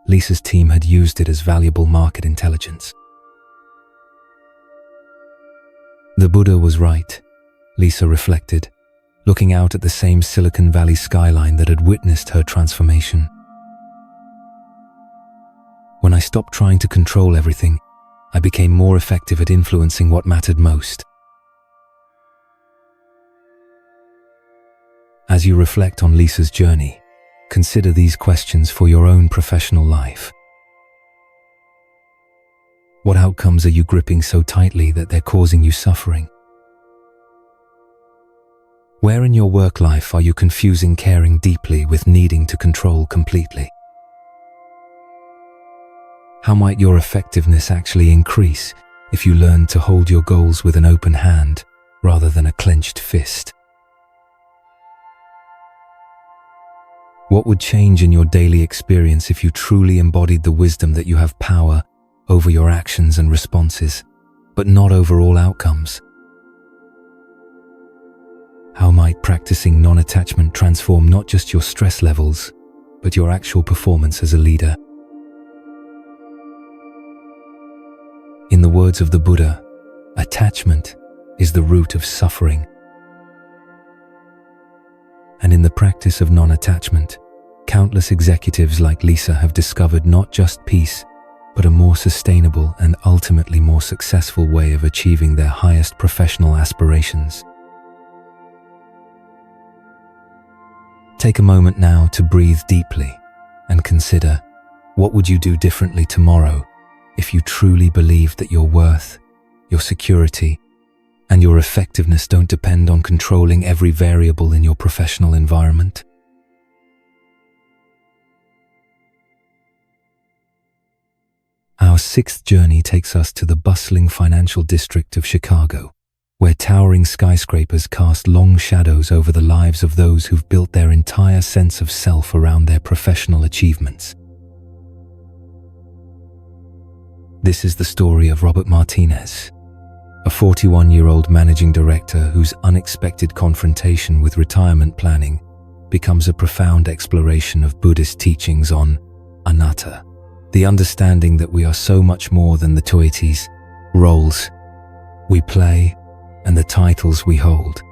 Lisa's team had used it as valuable market intelligence. The Buddha was right, Lisa reflected, looking out at the same Silicon Valley skyline that had witnessed her transformation. When I stopped trying to control everything, I became more effective at influencing what mattered most. As you reflect on Lisa's journey, consider these questions for your own professional life. What outcomes are you gripping so tightly that they're causing you suffering? Where in your work life are you confusing caring deeply with needing to control completely? How might your effectiveness actually increase if you learn to hold your goals with an open hand rather than a clenched fist? What would change in your daily experience if you truly embodied the wisdom that you have power over your actions and responses, but not over all outcomes? How might practicing non-attachment transform not just your stress levels, but your actual performance as a leader? In the words of the Buddha, attachment is the root of suffering. And in the practice of non-attachment, countless executives like Lisa have discovered not just peace, but a more sustainable and ultimately more successful way of achieving their highest professional aspirations. Take a moment now to breathe deeply and consider, what would you do differently tomorrow if you truly believed that your worth, your security, and your effectiveness don't depend on controlling every variable in your professional environment? Our sixth journey takes us to the bustling financial district of Chicago, where towering skyscrapers cast long shadows over the lives of those who've built their entire sense of self around their professional achievements. This is the story of Robert Martinez, a 41-year-old managing director whose unexpected confrontation with retirement planning becomes a profound exploration of Buddhist teachings on anatta, the understanding that we are so much more than the toities, roles we play, and the titles we hold.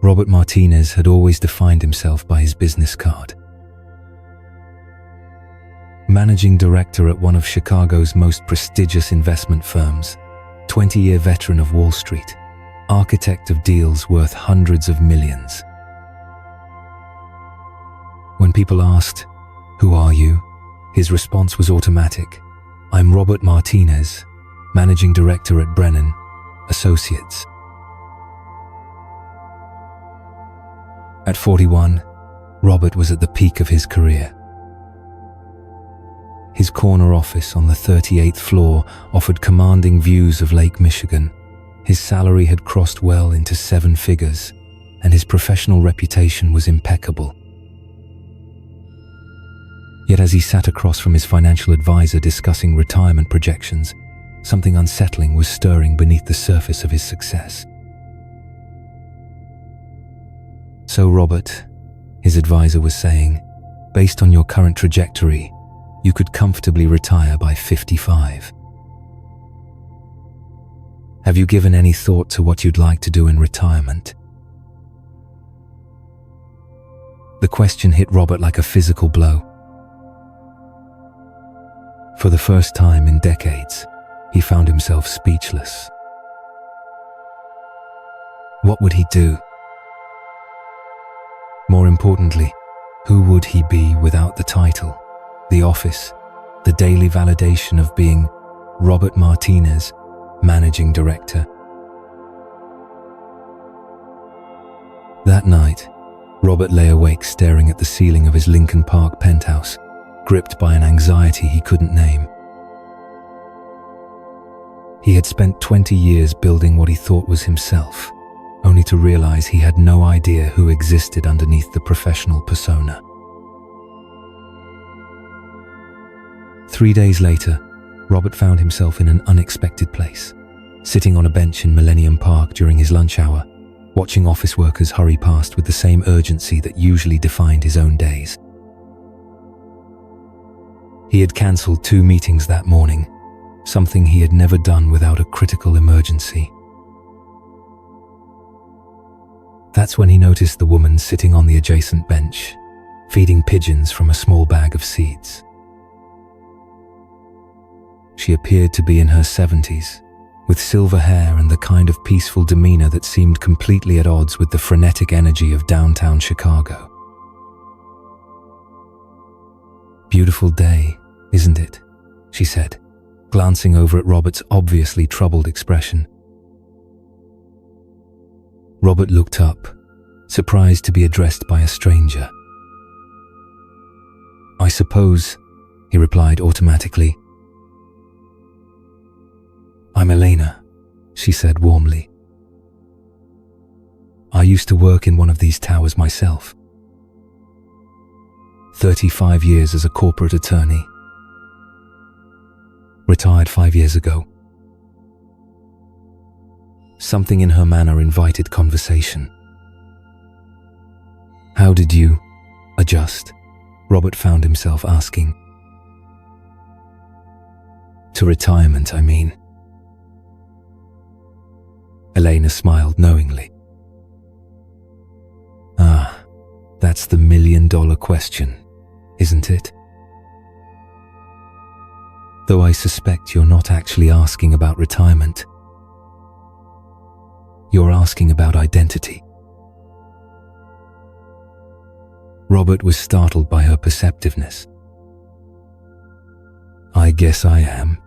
Robert Martinez had always defined himself by his business card. Managing director at one of Chicago's most prestigious investment firms, 20-year veteran of Wall Street, architect of deals worth hundreds of millions. When people asked, "Who are you?" his response was automatic. "I'm Robert Martinez, managing director at Brennan Associates." At 41, Robert was at the peak of his career. His corner office on the 38th floor offered commanding views of Lake Michigan. His salary had crossed well into 7 figures, and his professional reputation was impeccable. Yet as he sat across from his financial advisor discussing retirement projections, something unsettling was stirring beneath the surface of his success. "So Robert," his advisor was saying, "based on your current trajectory, you could comfortably retire by 55. Have you given any thought to what you'd like to do in retirement?" The question hit Robert like a physical blow. For the first time in decades, he found himself speechless. What would he do? More importantly, who would he be without the title, the office, the daily validation of being Robert Martinez, managing director? That night, Robert lay awake staring at the ceiling of his Lincoln Park penthouse, gripped by an anxiety he couldn't name. He had spent 20 years building what he thought was himself, only to realize he had no idea who existed underneath the professional persona. 3 days later, Robert found himself in an unexpected place, sitting on a bench in Millennium Park during his lunch hour, watching office workers hurry past with the same urgency that usually defined his own days. He had cancelled 2 meetings that morning, something he had never done without a critical emergency. That's when he noticed the woman sitting on the adjacent bench, feeding pigeons from a small bag of seeds. She appeared to be in her 70s, with silver hair and the kind of peaceful demeanor that seemed completely at odds with the frenetic energy of downtown Chicago. "Beautiful day, isn't it?" she said, glancing over at Robert's obviously troubled expression. Robert looked up, surprised to be addressed by a stranger. "I suppose," he replied automatically. "I'm Elena," she said warmly. "I used to work in one of these towers myself. 35 years as a corporate attorney. Retired 5 years ago." Something in her manner invited conversation. "How did you adjust?" Robert found himself asking. "To retirement, I mean." Elena smiled knowingly. "Ah, that's the million-dollar question, isn't it? Though I suspect you're not actually asking about retirement. You're asking about identity." Robert was startled by her perceptiveness. "I guess I am.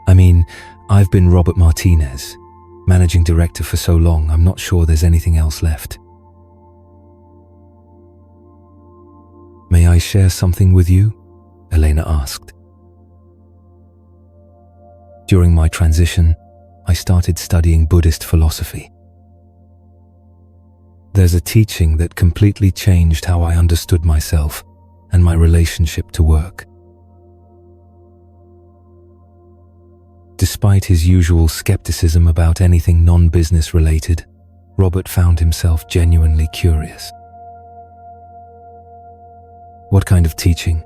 I mean, I've been Robert Martinez, managing director for so long, I'm not sure there's anything else left." "May I share something with you?" Elena asked. "During my transition, I started studying Buddhist philosophy. There's a teaching that completely changed how I understood myself and my relationship to work. Despite his usual skepticism about anything non-business related, Robert found himself genuinely curious. What kind of teaching?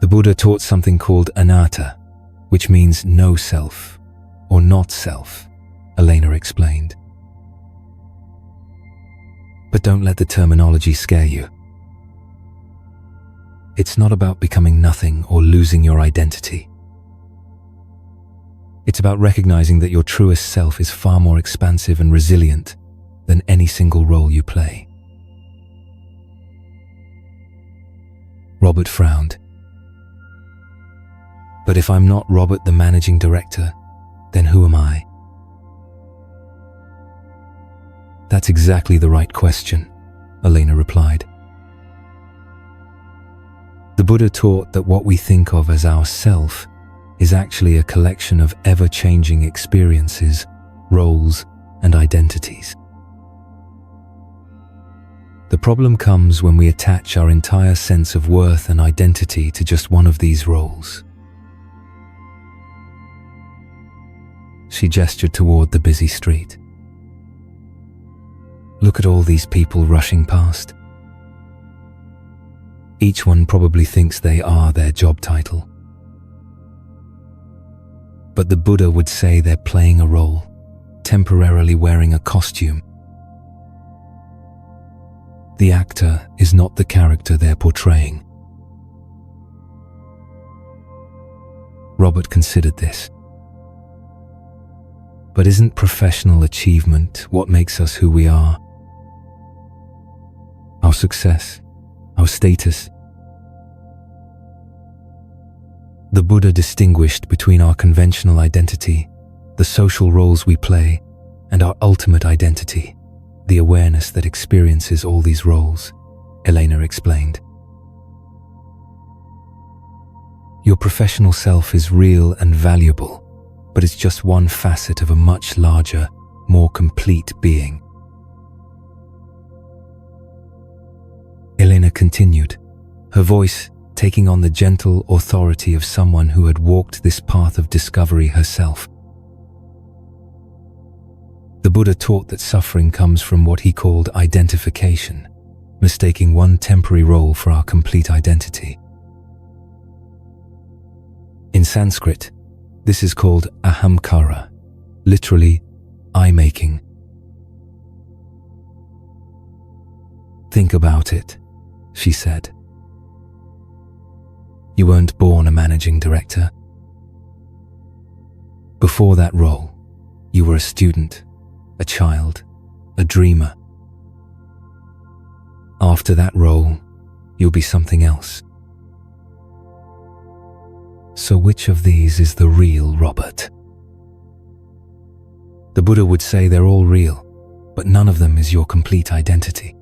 The Buddha taught something called anatta, which means no self, or not self, Elena explained. But don't let the terminology scare you. It's not about becoming nothing or losing your identity. It's about recognizing that your truest self is far more expansive and resilient than any single role you play. Robert frowned. But if I'm not Robert, the managing director, then who am I? That's exactly the right question, Elena replied. The Buddha taught that what we think of as our self is actually a collection of ever-changing experiences, roles, and identities. The problem comes when we attach our entire sense of worth and identity to just one of these roles. She gestured toward the busy street. Look at all these people rushing past. Each one probably thinks they are their job title. But the Buddha would say they're playing a role, temporarily wearing a costume. The actor is not the character they're portraying. Robert considered this. But isn't professional achievement what makes us who we are? Our success, our status. The Buddha distinguished between our conventional identity, the social roles we play, and our ultimate identity, the awareness that experiences all these roles, Elena explained. Your professional self is real and valuable, but it's just one facet of a much larger, more complete being. Elena continued, her voice taking on the gentle authority of someone who had walked this path of discovery herself. The Buddha taught that suffering comes from what he called identification, mistaking one temporary role for our complete identity. In Sanskrit, this is called ahamkara, literally I-making. Think about it, she said. You weren't born a managing director. Before that role, you were a student, a child, a dreamer. After that role, you'll be something else. So which of these is the real Robert? The Buddha would say they're all real, but none of them is your complete identity.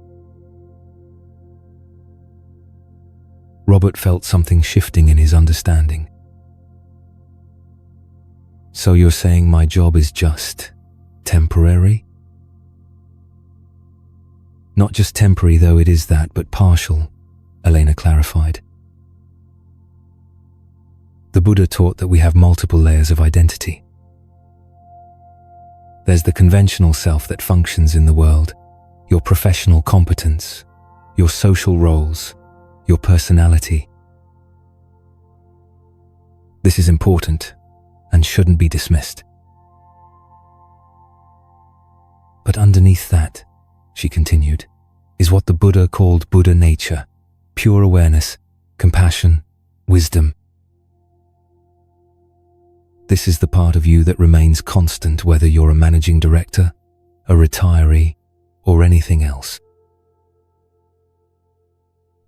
Robert felt something shifting in his understanding. So you're saying my job is just temporary? Not just temporary, though it is that, but partial, Elena clarified. The Buddha taught that we have multiple layers of identity. There's the conventional self that functions in the world, your professional competence, your social roles, your personality. This is important and shouldn't be dismissed. But underneath that, she continued, is what the Buddha called Buddha nature, pure awareness, compassion, wisdom. This is the part of you that remains constant whether you're a managing director, a retiree, or anything else.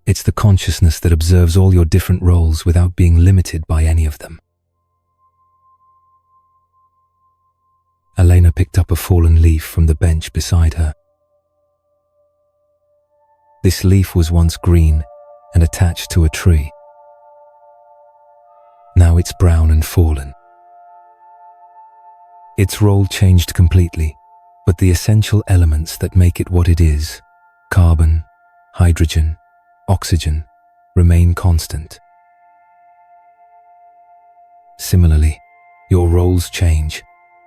It's the consciousness that observes all your different roles without being limited by any of them. Elena picked up a fallen leaf from the bench beside her. This leaf was once green and attached to a tree. Now it's brown and fallen. Its role changed completely, but the essential elements that make it what it is, carbon, hydrogen, oxygen, remain constant. Similarly, your roles change,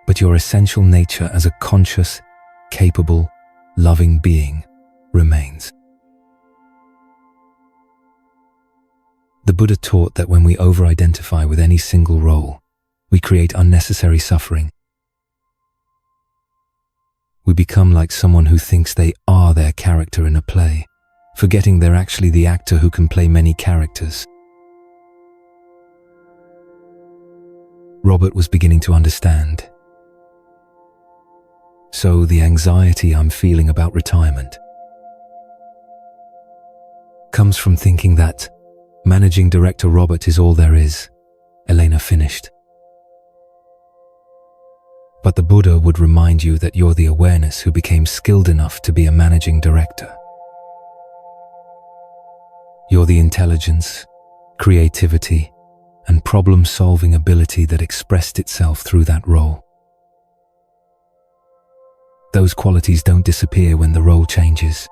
but your essential nature as a conscious, capable, loving being remains. The Buddha taught that when we over-identify with any single role, we create unnecessary suffering. We become like someone who thinks they are their character in a play, forgetting they're actually the actor who can play many characters. Robert was beginning to understand. So the anxiety I'm feeling about retirement comes from thinking that managing director Robert is all there is, Elena finished. But the Buddha would remind you that you're the awareness who became skilled enough to be a managing director. You're the intelligence, creativity, and problem-solving ability that expressed itself through that role. Those qualities don't disappear when the role changes.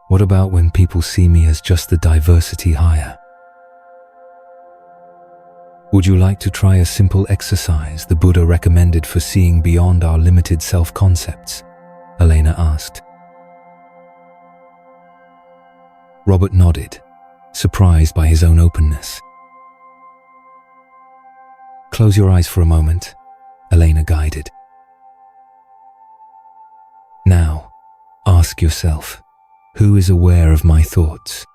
What about when people see me as just the diversity hire? Would you like to try a simple exercise the Buddha recommended for seeing beyond our limited self-concepts? Elena asked. Robert nodded, surprised by his own openness. Close your eyes for a moment, Elena guided. Now, ask yourself, who is aware of my thoughts?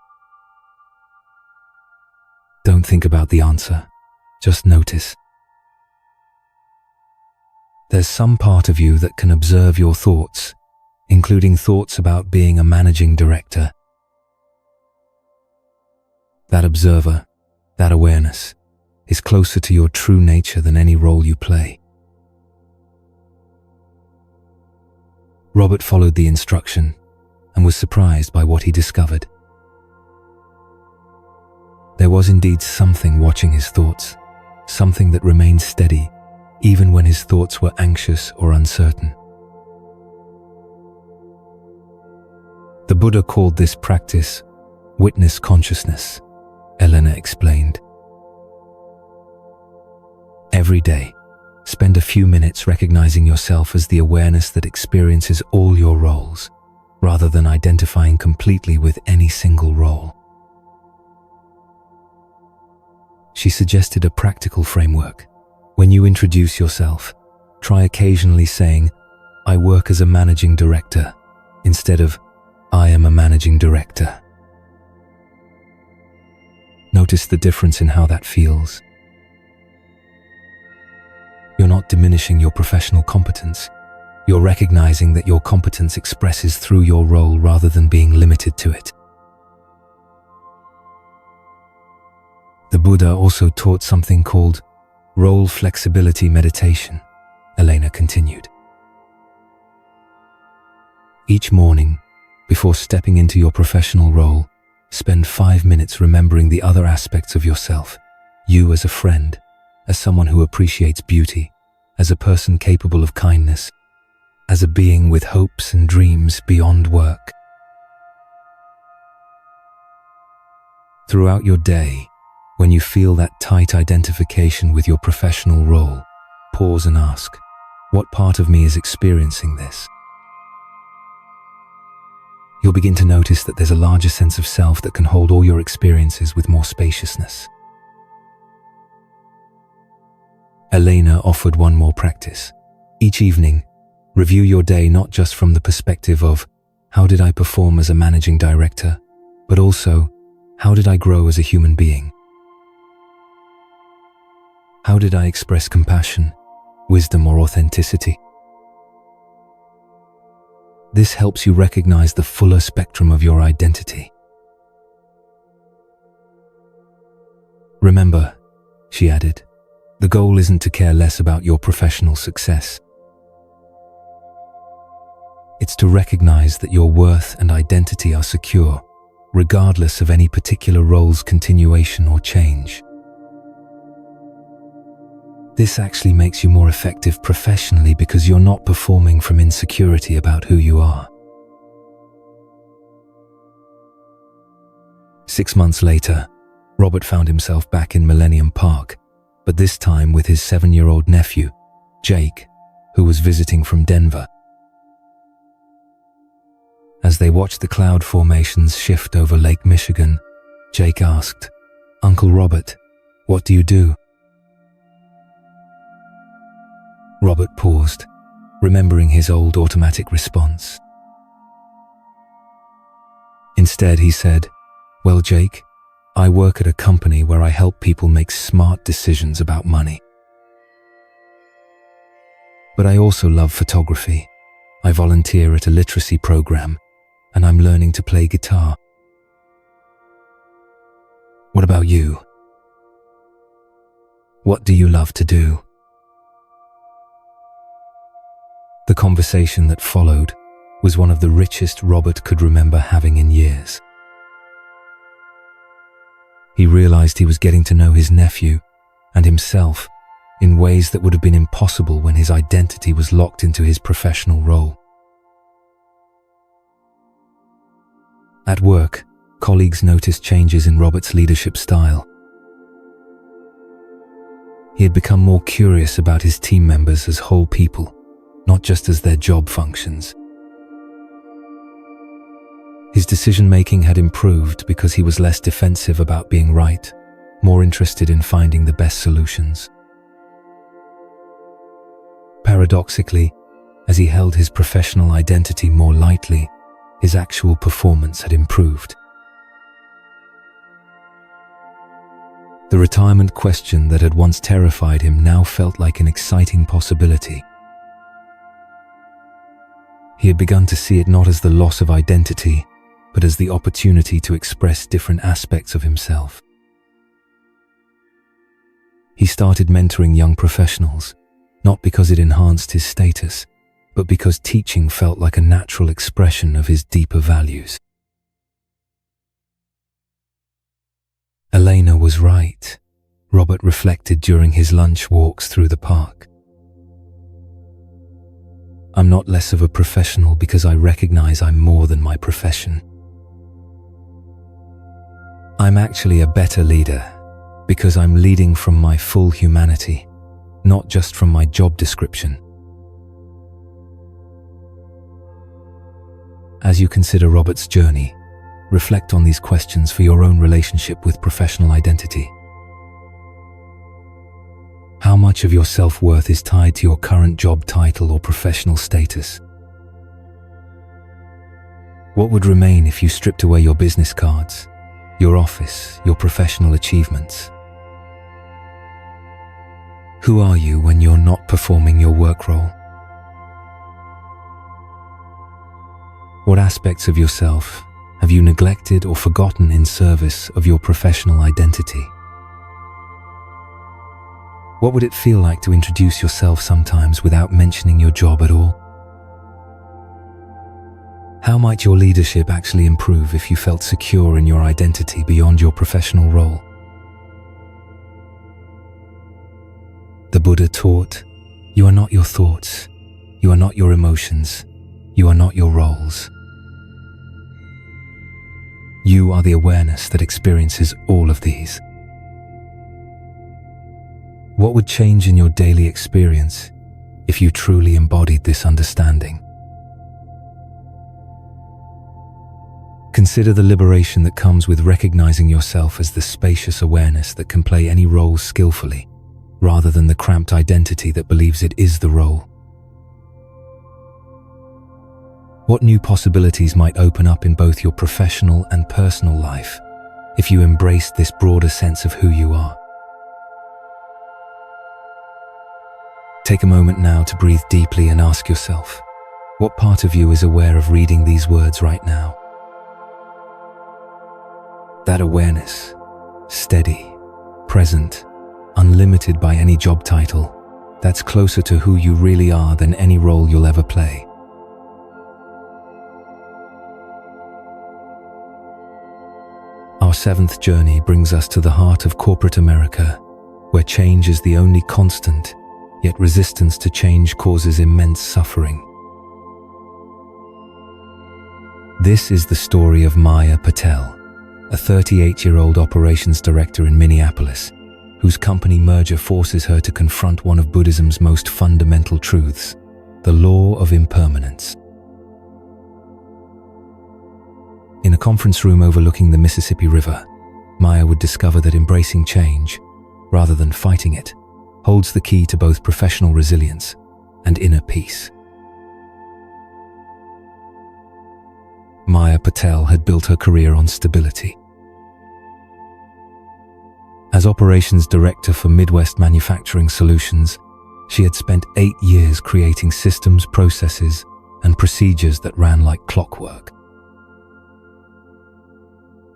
Don't think about the answer. Just notice. There's some part of you that can observe your thoughts, including thoughts about being a managing director. That observer, that awareness, is closer to your true nature than any role you play. Robert followed the instruction and was surprised by what he discovered. There was indeed something watching his thoughts. Something that remained steady, even when his thoughts were anxious or uncertain. The Buddha called this practice witness consciousness, Elena explained. Every day, spend a few minutes recognizing yourself as the awareness that experiences all your roles, rather than identifying completely with any single role. She suggested a practical framework. When you introduce yourself, try occasionally saying, I work as a managing director, instead of, I am a managing director. Notice the difference in how that feels. You're not diminishing your professional competence. You're recognizing that your competence expresses through your role rather than being limited to it. The Buddha also taught something called role flexibility meditation, Elena continued. Each morning, before stepping into your professional role, spend 5 minutes remembering the other aspects of yourself, you as a friend, as someone who appreciates beauty, as a person capable of kindness, as a being with hopes and dreams beyond work. Throughout your day, when you feel that tight identification with your professional role, pause and ask, what part of me is experiencing this? You'll begin to notice that there's a larger sense of self that can hold all your experiences with more spaciousness. Elena offered one more practice. Each evening, review your day not just from the perspective of, how did I perform as a managing director, but also, how did I grow as a human being? How did I express compassion, wisdom, or authenticity? This helps you recognize the fuller spectrum of your identity. Remember, she added, the goal isn't to care less about your professional success. It's to recognize that your worth and identity are secure, regardless of any particular role's continuation or change. This actually makes you more effective professionally because you're not performing from insecurity about who you are. 6 months later, Robert found himself back in Millennium Park, but this time with his 7-year-old nephew, Jake, who was visiting from Denver. As they watched the cloud formations shift over Lake Michigan, Jake asked, "Uncle Robert, what do you do?" Robert paused, remembering his old automatic response. Instead, he said, "Well, Jake, I work at a company where I help people make smart decisions about money. But I also love photography. I volunteer at a literacy program, and I'm learning to play guitar. What about you? What do you love to do?" The conversation that followed was one of the richest Robert could remember having in years. He realized he was getting to know his nephew and himself in ways that would have been impossible when his identity was locked into his professional role. At work, colleagues noticed changes in Robert's leadership style. He had become more curious about his team members as whole people, not just as their job functions. His decision-making had improved because he was less defensive about being right, more interested in finding the best solutions. Paradoxically, as he held his professional identity more lightly, his actual performance had improved. The retirement question that had once terrified him now felt like an exciting possibility. He had begun to see it not as the loss of identity, but as the opportunity to express different aspects of himself. He started mentoring young professionals, not because it enhanced his status, but because teaching felt like a natural expression of his deeper values. Elena was right, Robert reflected during his lunch walks through the park. I'm not less of a professional because I recognize I'm more than my profession. I'm actually a better leader because I'm leading from my full humanity, not just from my job description. As you consider Robert's journey, reflect on these questions for your own relationship with professional identity. How much of your self-worth is tied to your current job title or professional status? What would remain if you stripped away your business cards, your office, your professional achievements? Who are you when you're not performing your work role? What aspects of yourself have you neglected or forgotten in service of your professional identity? What would it feel like to introduce yourself sometimes without mentioning your job at all? How might your leadership actually improve if you felt secure in your identity beyond your professional role? The Buddha taught, you are not your thoughts, you are not your emotions, you are not your roles. You are the awareness that experiences all of these. What would change in your daily experience if you truly embodied this understanding? Consider the liberation that comes with recognizing yourself as the spacious awareness that can play any role skillfully, rather than the cramped identity that believes it is the role. What new possibilities might open up in both your professional and personal life if you embraced this broader sense of who you are? Take a moment now to breathe deeply and ask yourself, what part of you is aware of reading these words right now? That awareness, steady, present, unlimited by any job title, that's closer to who you really are than any role you'll ever play. Our seventh journey brings us to the heart of corporate America, where change is the only constant, yet resistance to change causes immense suffering. This is the story of Maya Patel, a 38-year-old operations director in Minneapolis, whose company merger forces her to confront one of Buddhism's most fundamental truths, the law of impermanence. In a conference room overlooking the Mississippi River, Maya would discover that embracing change, rather than fighting it, holds the key to both professional resilience and inner peace. Maya Patel had built her career on stability. As operations director for Midwest Manufacturing Solutions, she had spent 8 years creating systems, processes, and procedures that ran like clockwork.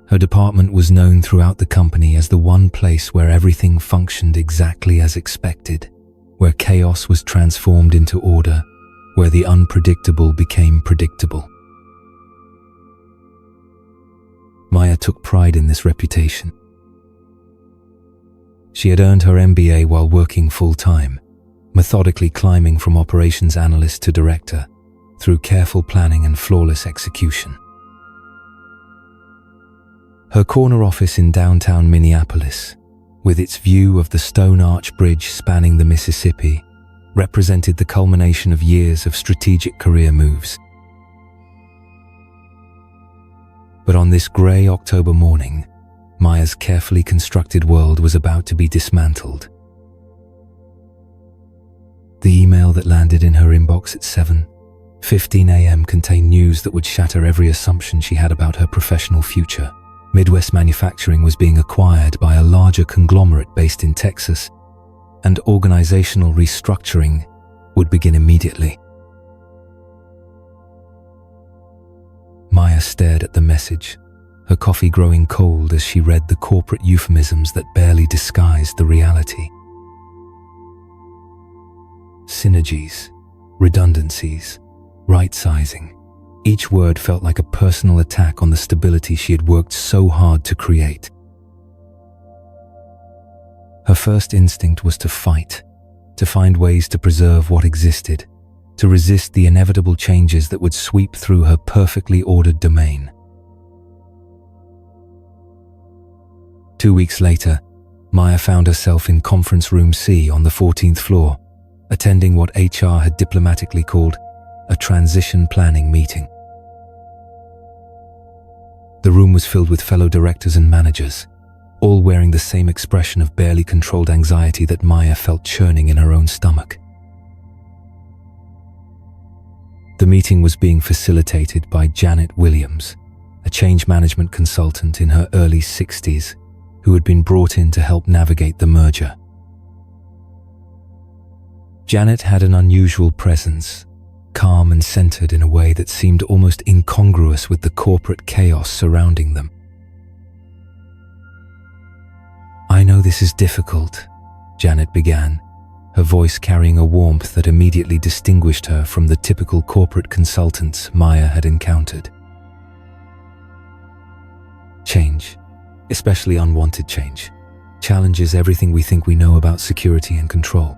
Her department was known throughout the company as the one place where everything functioned exactly as expected, where chaos was transformed into order, where the unpredictable became predictable. Maya took pride in this reputation. She had earned her MBA while working full-time, methodically climbing from operations analyst to director, through careful planning and flawless execution. Her corner office in downtown Minneapolis, with its view of the Stone Arch Bridge spanning the Mississippi, represented the culmination of years of strategic career moves. But on this grey October morning, Maya's carefully constructed world was about to be dismantled. The email that landed in her inbox at 7:15 a.m. contained news that would shatter every assumption she had about her professional future. Midwest Manufacturing was being acquired by a larger conglomerate based in Texas, and organizational restructuring would begin immediately. Maya stared at the message, her coffee growing cold as she read the corporate euphemisms that barely disguised the reality. Synergies, redundancies, right-sizing. Each word felt like a personal attack on the stability she had worked so hard to create. Her first instinct was to fight, to find ways to preserve what existed, to resist the inevitable changes that would sweep through her perfectly ordered domain. 2 weeks later, Maya found herself in Conference Room C on the 14th floor, attending what HR had diplomatically called a transition planning meeting. The room was filled with fellow directors and managers, all wearing the same expression of barely controlled anxiety that Maya felt churning in her own stomach. The meeting was being facilitated by Janet Williams, a change management consultant in her early 60s, who had been brought in to help navigate the merger. Janet had an unusual presence, calm and centered in a way that seemed almost incongruous with the corporate chaos surrounding them. "I know this is difficult," Janet began, her voice carrying a warmth that immediately distinguished her from the typical corporate consultants Maya had encountered. Change, especially unwanted change, challenges everything we think we know about security and control.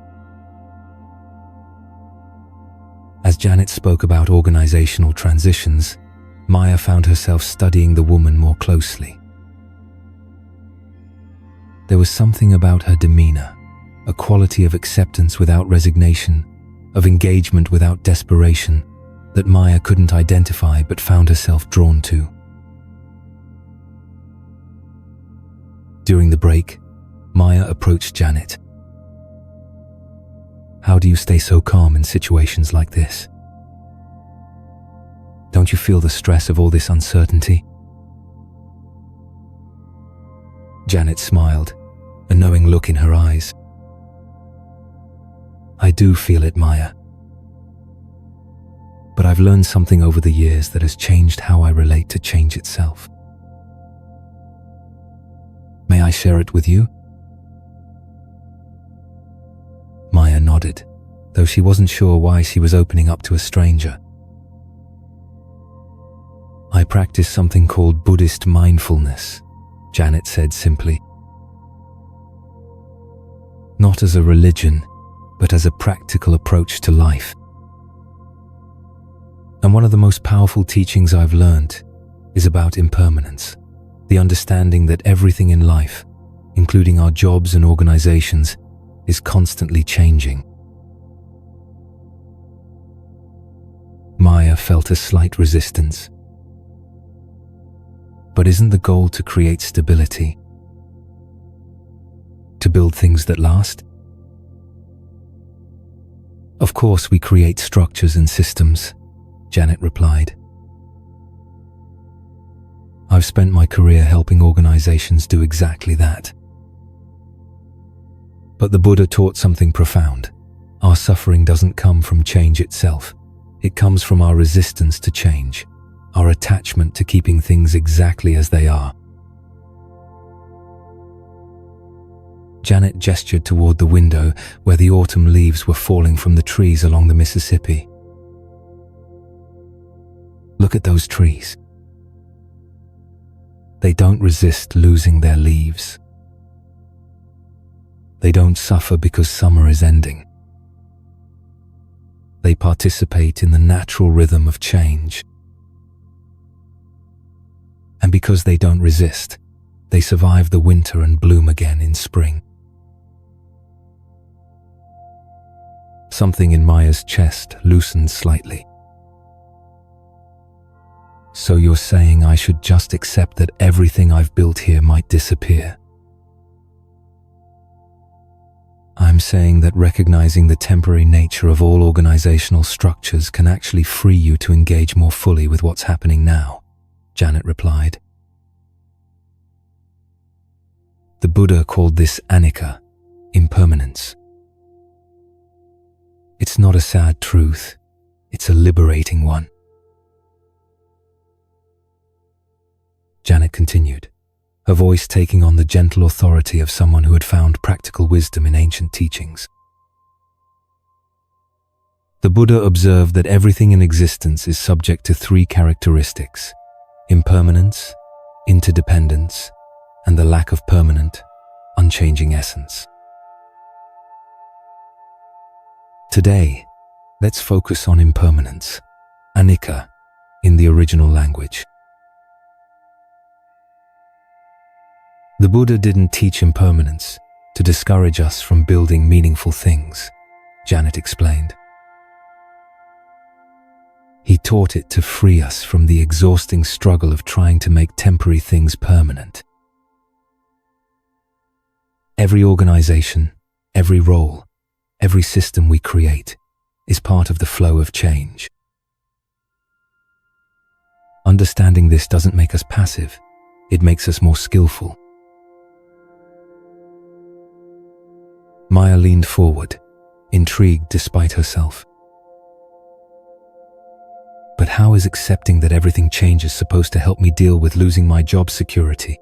As Janet spoke about organizational transitions, Maya found herself studying the woman more closely. There was something about her demeanor, a quality of acceptance without resignation, of engagement without desperation, that Maya couldn't identify but found herself drawn to. During the break, Maya approached Janet. "How do you stay so calm in situations like this? Don't you feel the stress of all this uncertainty?" Janet smiled, a knowing look in her eyes. "I do feel it, Maya. But I've learned something over the years that has changed how I relate to change itself. May I share it with you?" Maya nodded, though she wasn't sure why she was opening up to a stranger. "I practice something called Buddhist mindfulness," Janet said simply. "Not as a religion, but as a practical approach to life. And one of the most powerful teachings I've learned is about impermanence, The understanding that everything in life, including our jobs and organizations, is constantly changing. Maya felt a slight resistance. But isn't the goal to create stability? To build things that last? Of course we create structures and systems, Janet replied. I've spent my career helping organizations do exactly that. But the Buddha taught something profound. Our suffering doesn't come from change itself. It comes from our resistance to change, our attachment to keeping things exactly as they are. Janet gestured toward the window where the autumn leaves were falling from the trees along the Mississippi. Look at those trees. They don't resist losing their leaves. They don't suffer because summer is ending. They participate in the natural rhythm of change. And because they don't resist, they survive the winter and bloom again in spring. Something in Maya's chest loosened slightly. So you're saying I should just accept that everything I've built here might disappear? I'm saying that recognizing the temporary nature of all organizational structures can actually free you to engage more fully with what's happening now, Janet replied. The Buddha called this anicca, impermanence. It's not a sad truth, it's a liberating one. Janet continued, her voice taking on the gentle authority of someone who had found practical wisdom in ancient teachings. The Buddha observed that everything in existence is subject to three characteristics: impermanence, interdependence, and the lack of permanent, unchanging essence. Today, let's focus on impermanence, anicca, in the original language. The Buddha didn't teach impermanence to discourage us from building meaningful things, Janet explained. He taught it to free us from the exhausting struggle of trying to make temporary things permanent. Every organization, every role, every system we create is part of the flow of change. Understanding this doesn't make us passive, it makes us more skillful. Maya leaned forward, intrigued despite herself. But how is accepting that everything changes supposed to help me deal with losing my job security?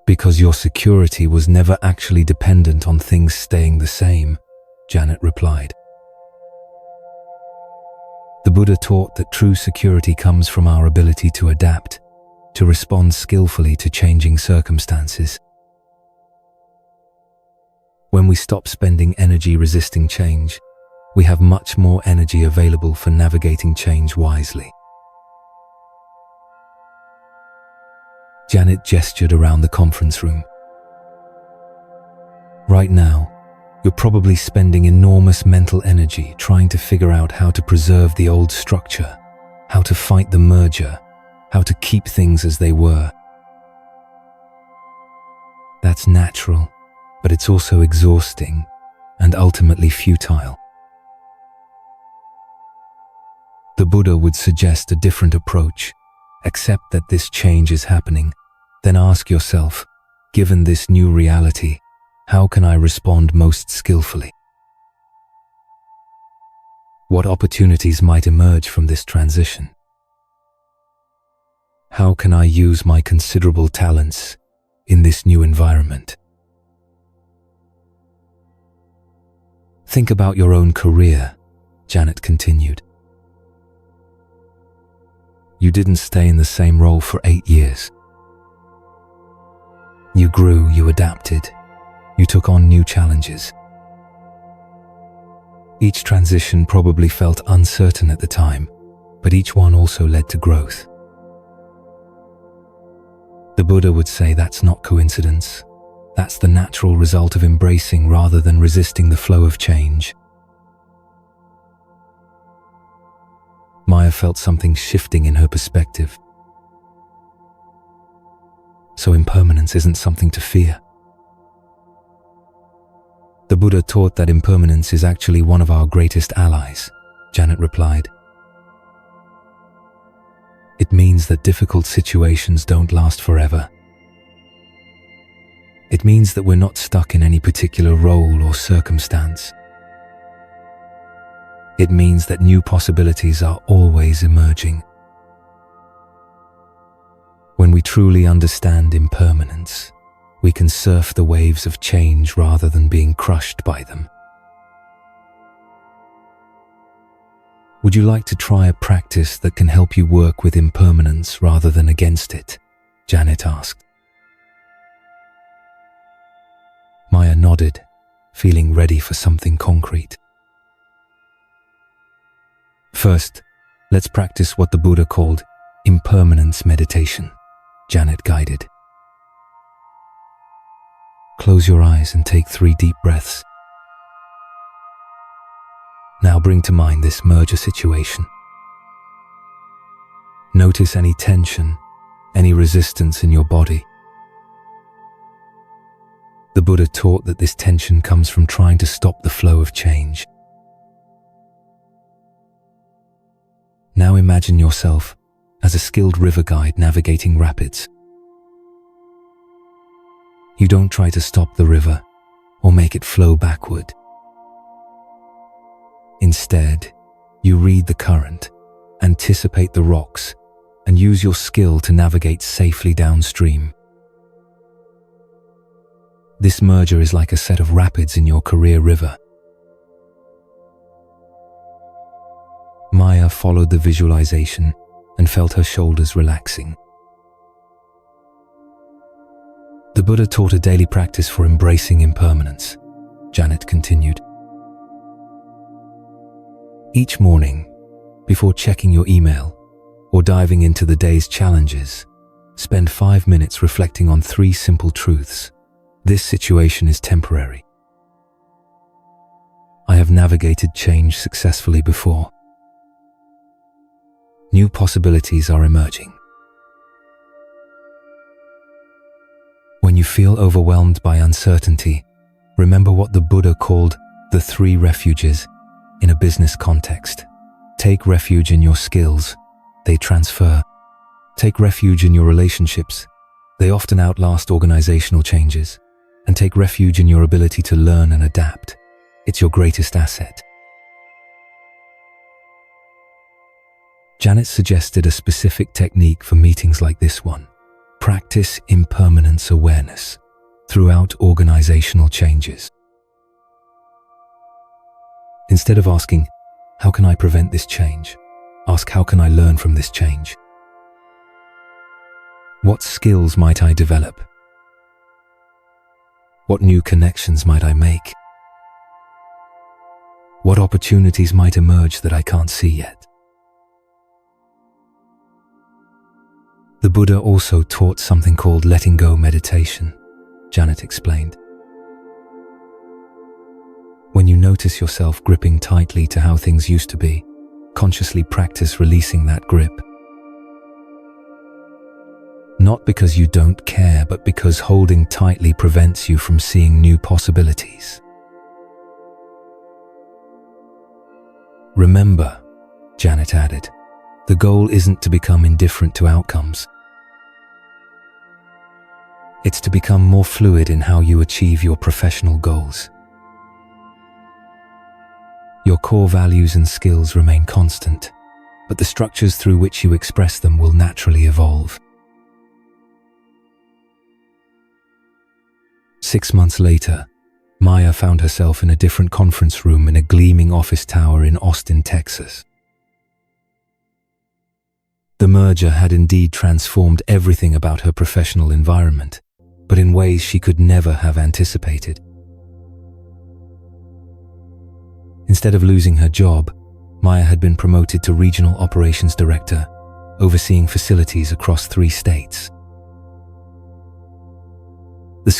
Because your security was never actually dependent on things staying the same, Janet replied. The Buddha taught that true security comes from our ability to adapt, to respond skillfully to changing circumstances. When we stop spending energy resisting change, we have much more energy available for navigating change wisely. Janet gestured around the conference room. Right now, you're probably spending enormous mental energy trying to figure out how to preserve the old structure, how to fight the merger, how to keep things as they were. That's natural, but it's also exhausting and ultimately futile. The Buddha would suggest a different approach. Accept that this change is happening, then ask yourself, given this new reality, how can I respond most skillfully? What opportunities might emerge from this transition? How can I use my considerable talents in this new environment? Think about your own career, Janet continued. You didn't stay in the same role for 8 years. You grew, you adapted, you took on new challenges. Each transition probably felt uncertain at the time, but each one also led to growth. The Buddha would say that's not coincidence. That's the natural result of embracing rather than resisting the flow of change. Maya felt something shifting in her perspective. So impermanence isn't something to fear. The Buddha taught that impermanence is actually one of our greatest allies, Janet replied. It means that difficult situations don't last forever. It means that we're not stuck in any particular role or circumstance. It means that new possibilities are always emerging. When we truly understand impermanence, we can surf the waves of change rather than being crushed by them. Would you like to try a practice that can help you work with impermanence rather than against it? Janet asked. Maya nodded, feeling ready for something concrete. First, let's practice what the Buddha called impermanence meditation, Janet guided. Close your eyes and take 3 deep breaths. Now bring to mind this merger situation. Notice any tension, any resistance in your body. The Buddha taught that this tension comes from trying to stop the flow of change. Now imagine yourself as a skilled river guide navigating rapids. You don't try to stop the river or make it flow backward. Instead, you read the current, anticipate the rocks, and use your skill to navigate safely downstream. This merger is like a set of rapids in your career river. Maya followed the visualization and felt her shoulders relaxing. The Buddha taught a daily practice for embracing impermanence, Janet continued. Each morning, before checking your email or diving into the day's challenges, spend 5 minutes reflecting on 3 simple truths. This situation is temporary. I have navigated change successfully before. New possibilities are emerging. When you feel overwhelmed by uncertainty, remember what the Buddha called the 3 refuges in a business context. Take refuge in your skills. They transfer. Take refuge in your relationships. They often outlast organizational changes. And take refuge in your ability to learn and adapt. It's your greatest asset. Janet suggested a specific technique for meetings like this one. Practice impermanence awareness throughout organizational changes. Instead of asking, how can I prevent this change? Ask, how can I learn from this change? What skills might I develop? What new connections might I make? What opportunities might emerge that I can't see yet? The Buddha also taught something called letting go meditation, Janet explained. When you notice yourself gripping tightly to how things used to be, consciously practice releasing that grip. Not because you don't care, but because holding tightly prevents you from seeing new possibilities. Remember, Janet added, the goal isn't to become indifferent to outcomes. It's to become more fluid in how you achieve your professional goals. Your core values and skills remain constant, but the structures through which you express them will naturally evolve. 6 months later, Maya found herself in a different conference room in a gleaming office tower in Austin, Texas. The merger had indeed transformed everything about her professional environment, but in ways she could never have anticipated. Instead of losing her job, Maya had been promoted to Regional Operations Director, overseeing facilities across 3 states.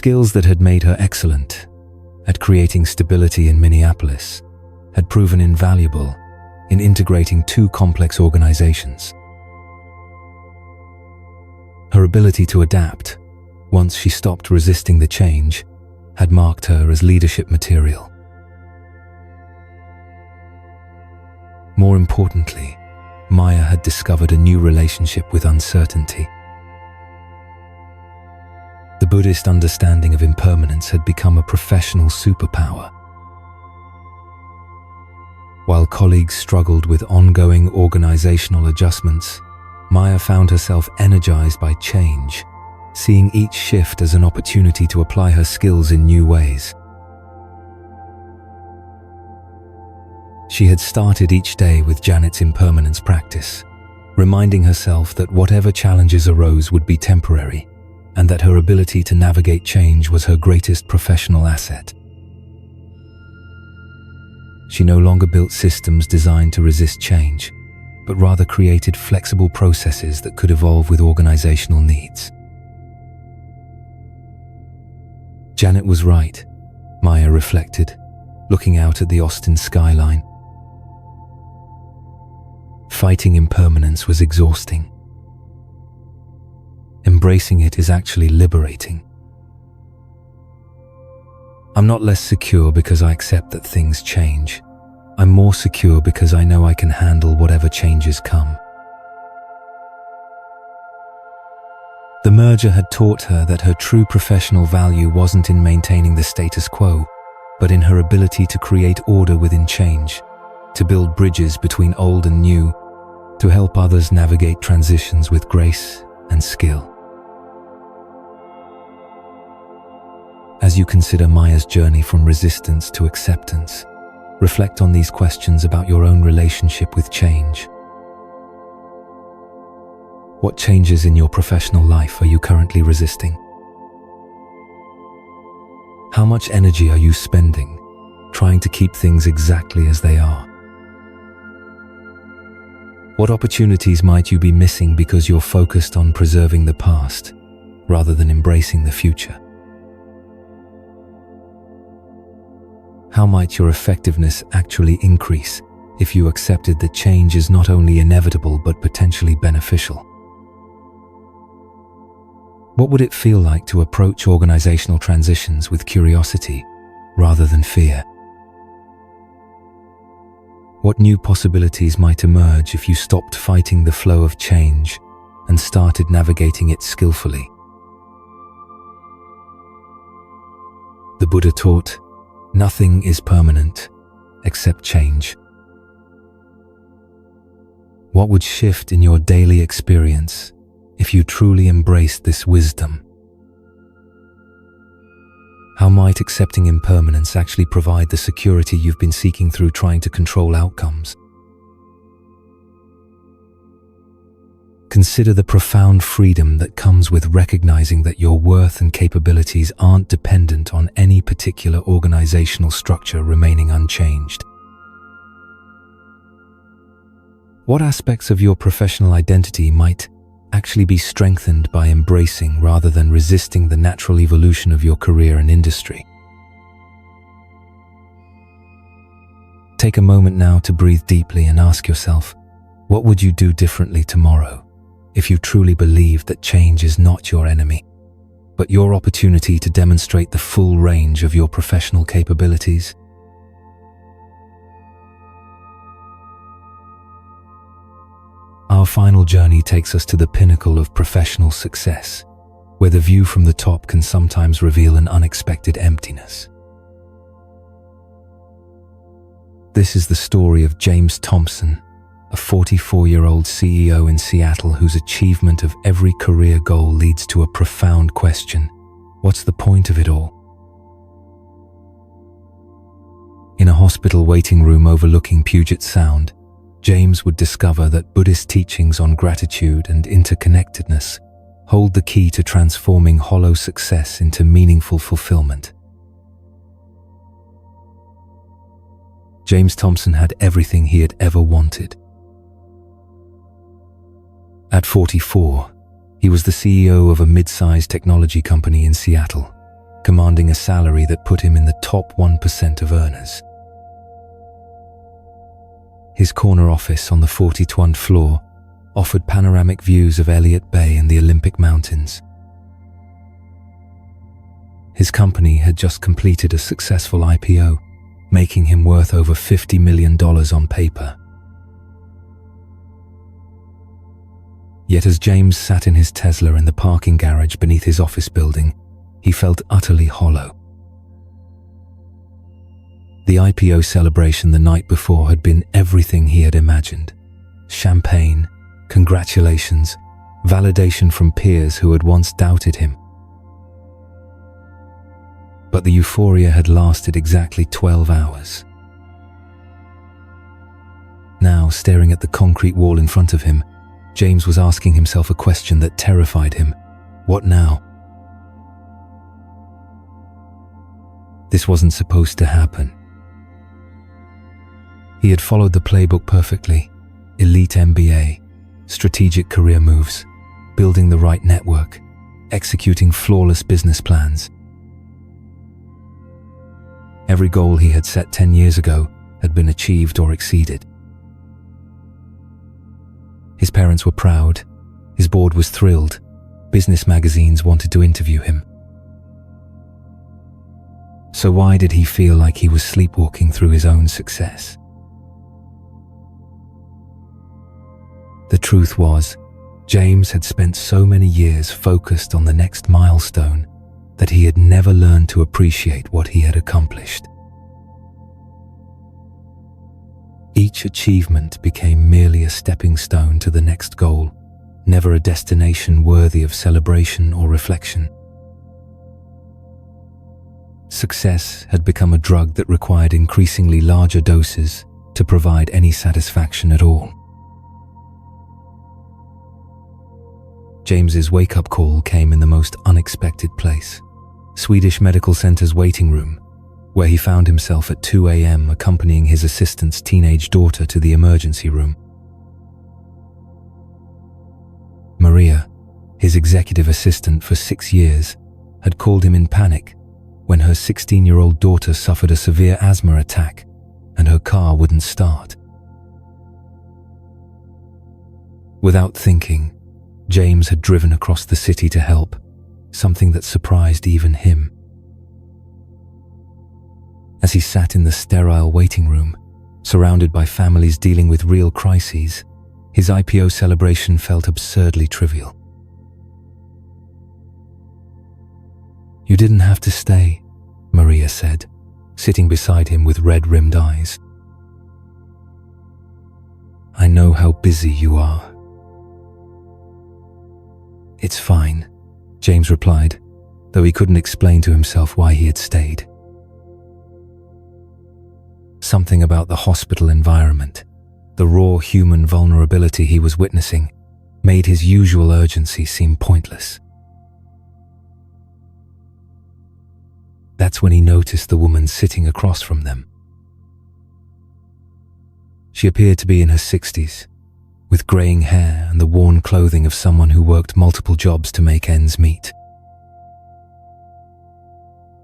skills that had made her excellent at creating stability in Minneapolis had proven invaluable in integrating two complex organizations. Her ability to adapt, once she stopped resisting the change, had marked her as leadership material. More importantly, Maya had discovered a new relationship with uncertainty. The Buddhist understanding of impermanence had become a professional superpower. While colleagues struggled with ongoing organizational adjustments, Maya found herself energized by change, seeing each shift as an opportunity to apply her skills in new ways. She had started each day with Janet's impermanence practice, reminding herself that whatever challenges arose would be temporary, and that her ability to navigate change was her greatest professional asset. She no longer built systems designed to resist change, but rather created flexible processes that could evolve with organizational needs. Janet was right, Maya reflected, looking out at the Austin skyline. Fighting impermanence was exhausting. Embracing it is actually liberating. I'm not less secure because I accept that things change. I'm more secure because I know I can handle whatever changes come. The merger had taught her that her true professional value wasn't in maintaining the status quo, but in her ability to create order within change, to build bridges between old and new, to help others navigate transitions with grace and skill. As you consider Maya's journey from resistance to acceptance, reflect on these questions about your own relationship with change. What changes in your professional life are you currently resisting? How much energy are you spending trying to keep things exactly as they are? What opportunities might you be missing because you're focused on preserving the past rather than embracing the future? How might your effectiveness actually increase if you accepted that change is not only inevitable but potentially beneficial? What would it feel like to approach organizational transitions with curiosity rather than fear? What new possibilities might emerge if you stopped fighting the flow of change and started navigating it skillfully? The Buddha taught, nothing is permanent except change. What would shift in your daily experience if you truly embraced this wisdom? How might accepting impermanence actually provide the security you've been seeking through trying to control outcomes? Consider the profound freedom that comes with recognizing that your worth and capabilities aren't dependent on any particular organizational structure remaining unchanged. What aspects of your professional identity might actually be strengthened by embracing rather than resisting the natural evolution of your career and industry? Take a moment now to breathe deeply and ask yourself, what would you do differently tomorrow if you truly believed that change is not your enemy, but your opportunity to demonstrate the full range of your professional capabilities? Our final journey takes us to the pinnacle of professional success, where the view from the top can sometimes reveal an unexpected emptiness. This is the story of James Thompson, a 44-year-old CEO in Seattle whose achievement of every career goal leads to a profound question: what's the point of it all? In a hospital waiting room overlooking Puget Sound, James would discover that Buddhist teachings on gratitude and interconnectedness hold the key to transforming hollow success into meaningful fulfillment. James Thompson had everything he had ever wanted. At 44, he was the CEO of a mid-sized technology company in Seattle, commanding a salary that put him in the top 1% of earners. His corner office on the 42nd floor offered panoramic views of Elliott Bay and the Olympic Mountains. His company had just completed a successful IPO, making him worth over $50 million on paper. Yet as James sat in his Tesla in the parking garage beneath his office building, he felt utterly hollow. The IPO celebration the night before had been everything he had imagined. Champagne, congratulations, validation from peers who had once doubted him. But the euphoria had lasted exactly 12 hours. Now, staring at the concrete wall in front of him, James was asking himself a question that terrified him. What now? This wasn't supposed to happen. He had followed the playbook perfectly. Elite MBA, strategic career moves, building the right network, executing flawless business plans. Every goal he had set 10 years ago had been achieved or exceeded. His parents were proud, his board was thrilled, business magazines wanted to interview him. So why did he feel like he was sleepwalking through his own success? The truth was, James had spent so many years focused on the next milestone that he had never learned to appreciate what he had accomplished. Each achievement became merely a stepping stone to the next goal, never a destination worthy of celebration or reflection. Success had become a drug that required increasingly larger doses to provide any satisfaction at all. James's wake-up call came in the most unexpected place. Swedish Medical Center's waiting room, where he found himself at 2 a.m. accompanying his assistant's teenage daughter to the emergency room. Maria, his executive assistant for 6 years, had called him in panic when her 16-year-old daughter suffered a severe asthma attack and her car wouldn't start. Without thinking, James had driven across the city to help, something that surprised even him. As he sat in the sterile waiting room, surrounded by families dealing with real crises, his IPO celebration felt absurdly trivial. "You didn't have to stay," Maria said, sitting beside him with red-rimmed eyes. "I know how busy you are." "It's fine," James replied, though he couldn't explain to himself why he had stayed. Something about the hospital environment, the raw human vulnerability he was witnessing, made his usual urgency seem pointless. That's when he noticed the woman sitting across from them. She appeared to be in her 60s, with graying hair and the worn clothing of someone who worked multiple jobs to make ends meet.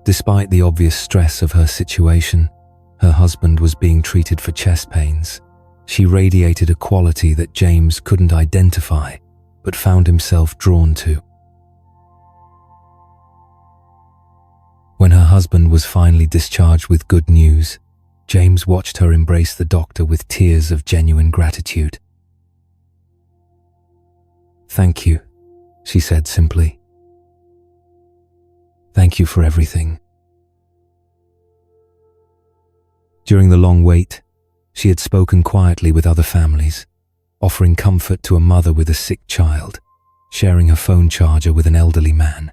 Despite the obvious stress of her situation, her husband was being treated for chest pains. She radiated a quality that James couldn't identify, but found himself drawn to. When her husband was finally discharged with good news, James watched her embrace the doctor with tears of genuine gratitude. "Thank you," she said simply. "Thank you for everything." During the long wait, she had spoken quietly with other families, offering comfort to a mother with a sick child, sharing her phone charger with an elderly man.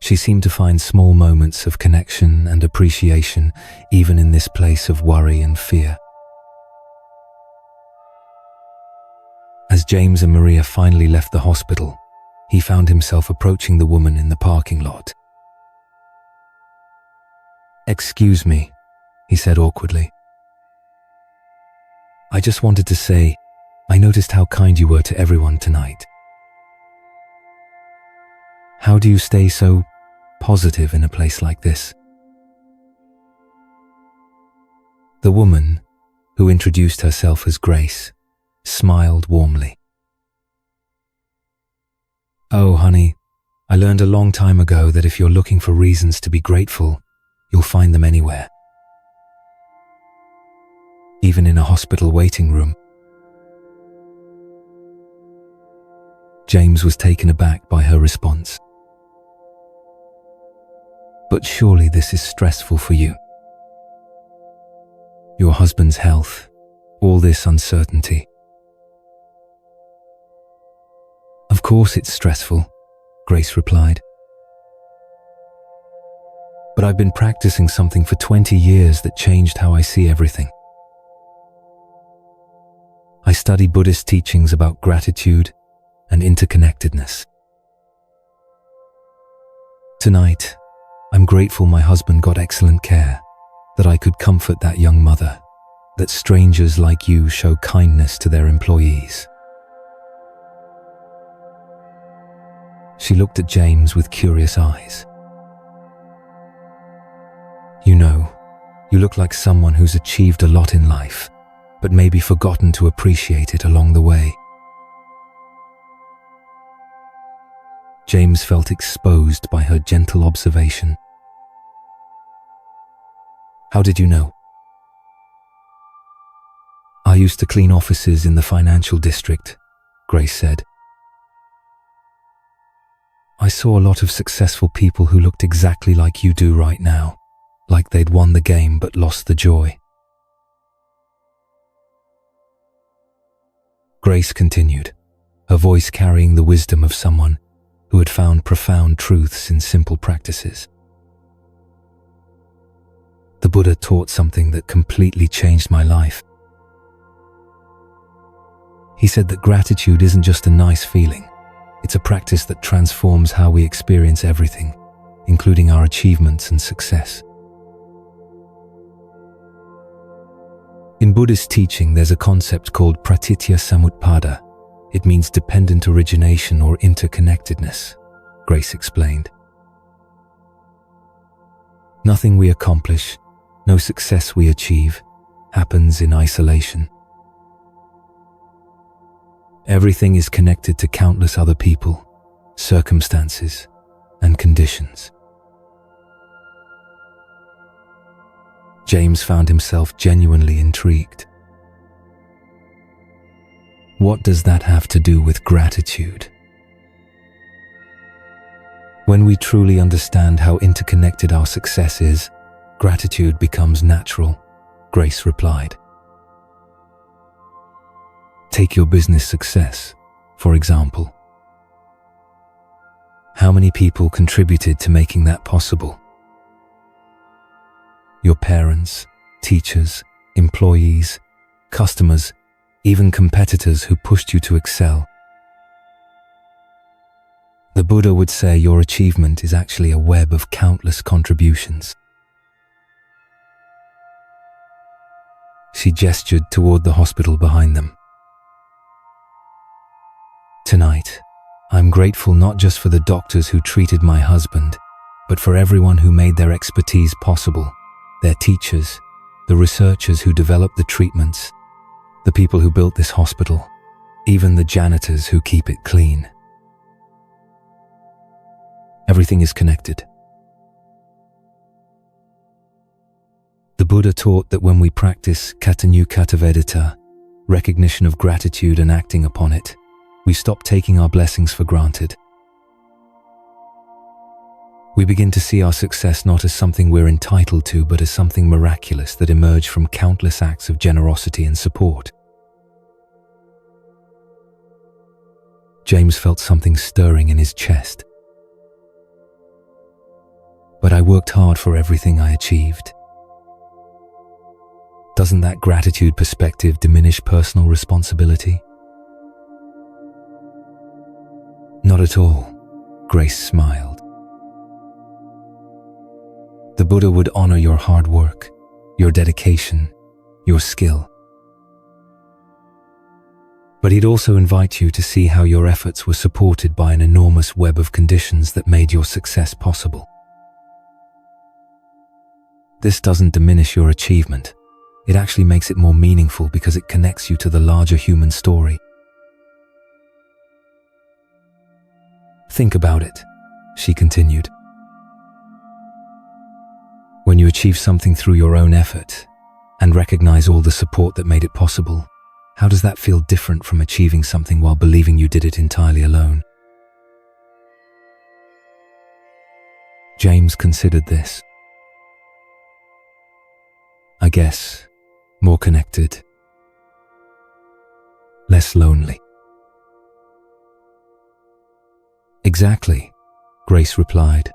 She seemed to find small moments of connection and appreciation even in this place of worry and fear. As James and Maria finally left the hospital, he found himself approaching the woman in the parking lot. "Excuse me," he said awkwardly. "I just wanted to say, I noticed how kind you were to everyone tonight." How do you stay so positive in a place like this? The woman, who introduced herself as Grace, smiled warmly. Oh, honey, I learned a long time ago that if you're looking for reasons to be grateful, you'll find them anywhere. Even in a hospital waiting room. James was taken aback by her response. But surely this is stressful for you. Your husband's health, all this uncertainty. Of course it's stressful, Grace replied. But I've been practicing something for 20 years that changed how I see everything. I study Buddhist teachings about gratitude and interconnectedness. Tonight, I'm grateful my husband got excellent care, that I could comfort that young mother, that strangers like you show kindness to their employees. She looked at James with curious eyes. You know, you look like someone who's achieved a lot in life, but maybe forgotten to appreciate it along the way. James felt exposed by her gentle observation. How did you know? I used to clean offices in the financial district, Grace said. I saw a lot of successful people who looked exactly like you do right now, like they'd won the game but lost the joy. Grace continued, her voice carrying the wisdom of someone who had found profound truths in simple practices. The Buddha taught something that completely changed my life. He said that gratitude isn't just a nice feeling. It's a practice that transforms how we experience everything, including our achievements and success. In Buddhist teaching, there's a concept called pratitya samutpada. It means dependent origination or interconnectedness, Grace explained. Nothing we accomplish, no success we achieve, happens in isolation. Everything is connected to countless other people, circumstances, and conditions. James found himself genuinely intrigued. What does that have to do with gratitude? When we truly understand how interconnected our success is, gratitude becomes natural, Grace replied. Take your business success, for example. How many people contributed to making that possible? Your parents, teachers, employees, customers, even competitors who pushed you to excel. The Buddha would say your achievement is actually a web of countless contributions. She gestured toward the hospital behind them. Tonight, I'm grateful not just for the doctors who treated my husband, but for everyone who made their expertise possible, their teachers, the researchers who developed the treatments, the people who built this hospital, even the janitors who keep it clean. Everything is connected. The Buddha taught that when we practice katanyukatavedita, recognition of gratitude and acting upon it, we stop taking our blessings for granted. We begin to see our success not as something we're entitled to, but as something miraculous that emerged from countless acts of generosity and support. James felt something stirring in his chest. But I worked hard for everything I achieved. Doesn't that gratitude perspective diminish personal responsibility? Not at all, Grace smiled. The Buddha would honor your hard work, your dedication, your skill. But he'd also invite you to see how your efforts were supported by an enormous web of conditions that made your success possible. This doesn't diminish your achievement. It actually makes it more meaningful because it connects you to the larger human story. Think about it, she continued. When you achieve something through your own effort and recognize all the support that made it possible, how does that feel different from achieving something while believing you did it entirely alone? James considered this. I guess, more connected, less lonely. Exactly, Grace replied.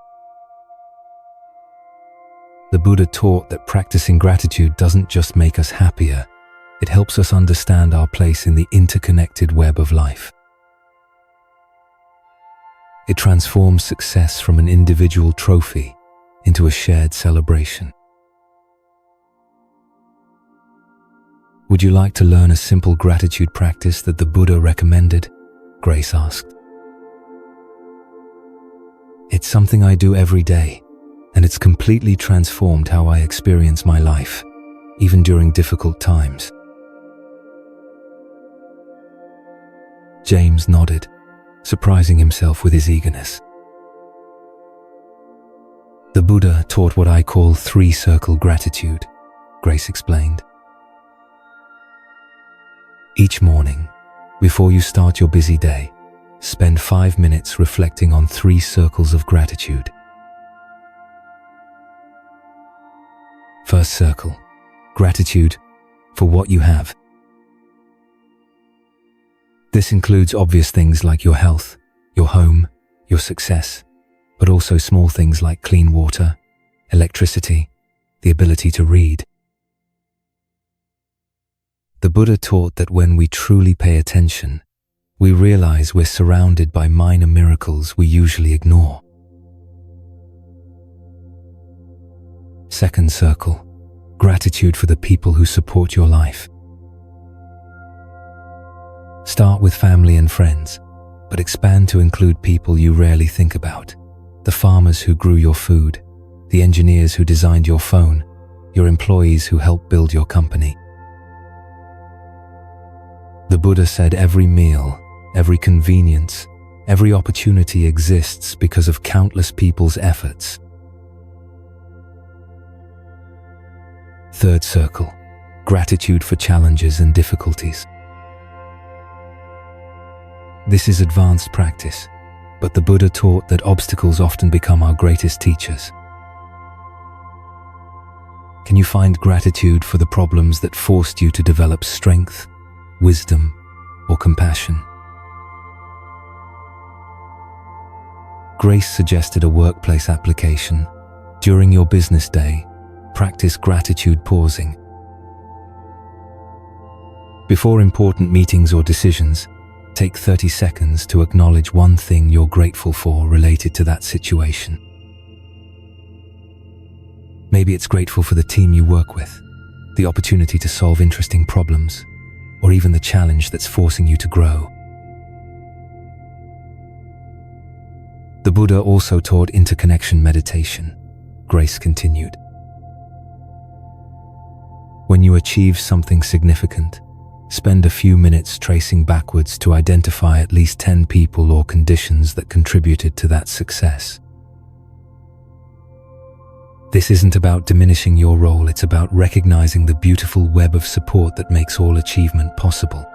The Buddha taught that practicing gratitude doesn't just make us happier, it helps us understand our place in the interconnected web of life. It transforms success from an individual trophy into a shared celebration. Would you like to learn a simple gratitude practice that the Buddha recommended? Grace asked. It's something I do every day, and it's completely transformed how I experience my life, even during difficult times. James nodded, surprising himself with his eagerness. The Buddha taught what I call three-circle gratitude, Grace explained. Each morning, before you start your busy day, spend 5 minutes reflecting on 3 circles of gratitude. First circle, gratitude for what you have. This includes obvious things like your health, your home, your success, but also small things like clean water, electricity, the ability to read. The Buddha taught that when we truly pay attention, we realize we're surrounded by minor miracles we usually ignore. Second circle, gratitude for the people who support your life. Start with family and friends, but expand to include people you rarely think about. The farmers who grew your food, the engineers who designed your phone, your employees who helped build your company. The Buddha said every meal, every convenience, every opportunity exists because of countless people's efforts. Third circle, gratitude for challenges and difficulties. This is advanced practice, but the Buddha taught that obstacles often become our greatest teachers. Can you find gratitude for the problems that forced you to develop strength, wisdom, or compassion? Grace suggested a workplace application. During your business day, practice gratitude pausing. Before important meetings or decisions, take 30 seconds to acknowledge one thing you're grateful for related to that situation. Maybe it's grateful for the team you work with, the opportunity to solve interesting problems, or even the challenge that's forcing you to grow. The Buddha also taught interconnection meditation, Grace continued. When you achieve something significant, spend a few minutes tracing backwards to identify at least 10 people or conditions that contributed to that success. This isn't about diminishing your role, it's about recognizing the beautiful web of support that makes all achievement possible.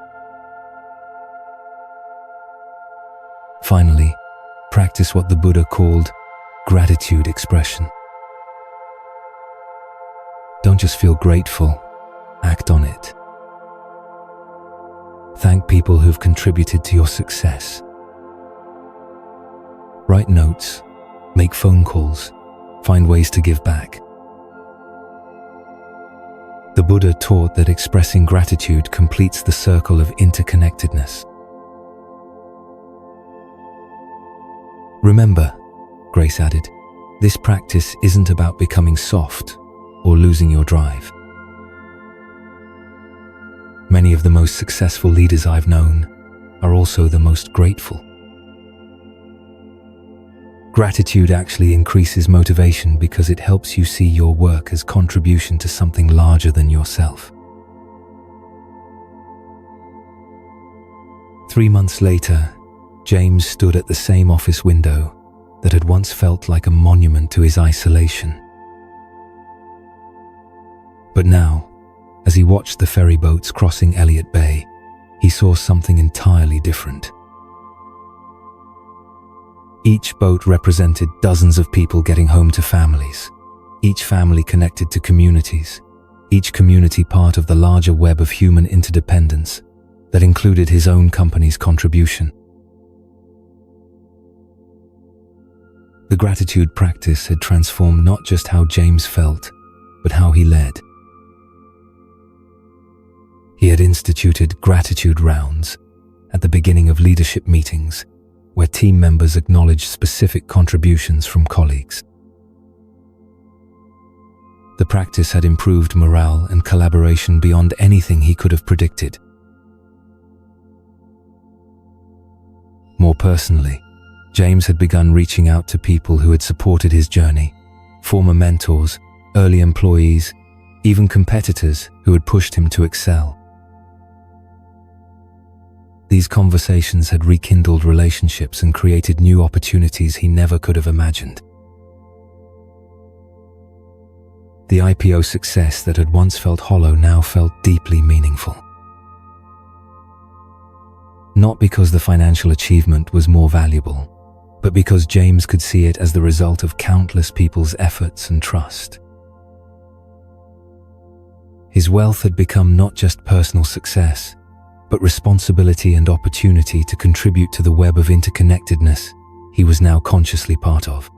Finally, practice what the Buddha called gratitude expression. Don't just feel grateful, act on it. Thank people who've contributed to your success. Write notes, make phone calls, find ways to give back. The Buddha taught that expressing gratitude completes the circle of interconnectedness. Remember, Grace added, this practice isn't about becoming soft or losing your drive. Many of the most successful leaders I've known are also the most grateful. Gratitude actually increases motivation because it helps you see your work as contribution to something larger than yourself. 3 months later, James stood at the same office window that had once felt like a monument to his isolation. But now, as he watched the ferry boats crossing Elliott Bay, he saw something entirely different. Each boat represented dozens of people getting home to families, each family connected to communities, each community part of the larger web of human interdependence that included his own company's contribution. The gratitude practice had transformed not just how James felt, but how he led. He had instituted gratitude rounds at the beginning of leadership meetings, where team members acknowledged specific contributions from colleagues. The practice had improved morale and collaboration beyond anything he could have predicted. More personally, James had begun reaching out to people who had supported his journey, former mentors, early employees, even competitors who had pushed him to excel. These conversations had rekindled relationships and created new opportunities he never could have imagined. The IPO success that had once felt hollow now felt deeply meaningful. Not because the financial achievement was more valuable, but because James could see it as the result of countless people's efforts and trust. His wealth had become not just personal success, but responsibility and opportunity to contribute to the web of interconnectedness he was now consciously part of.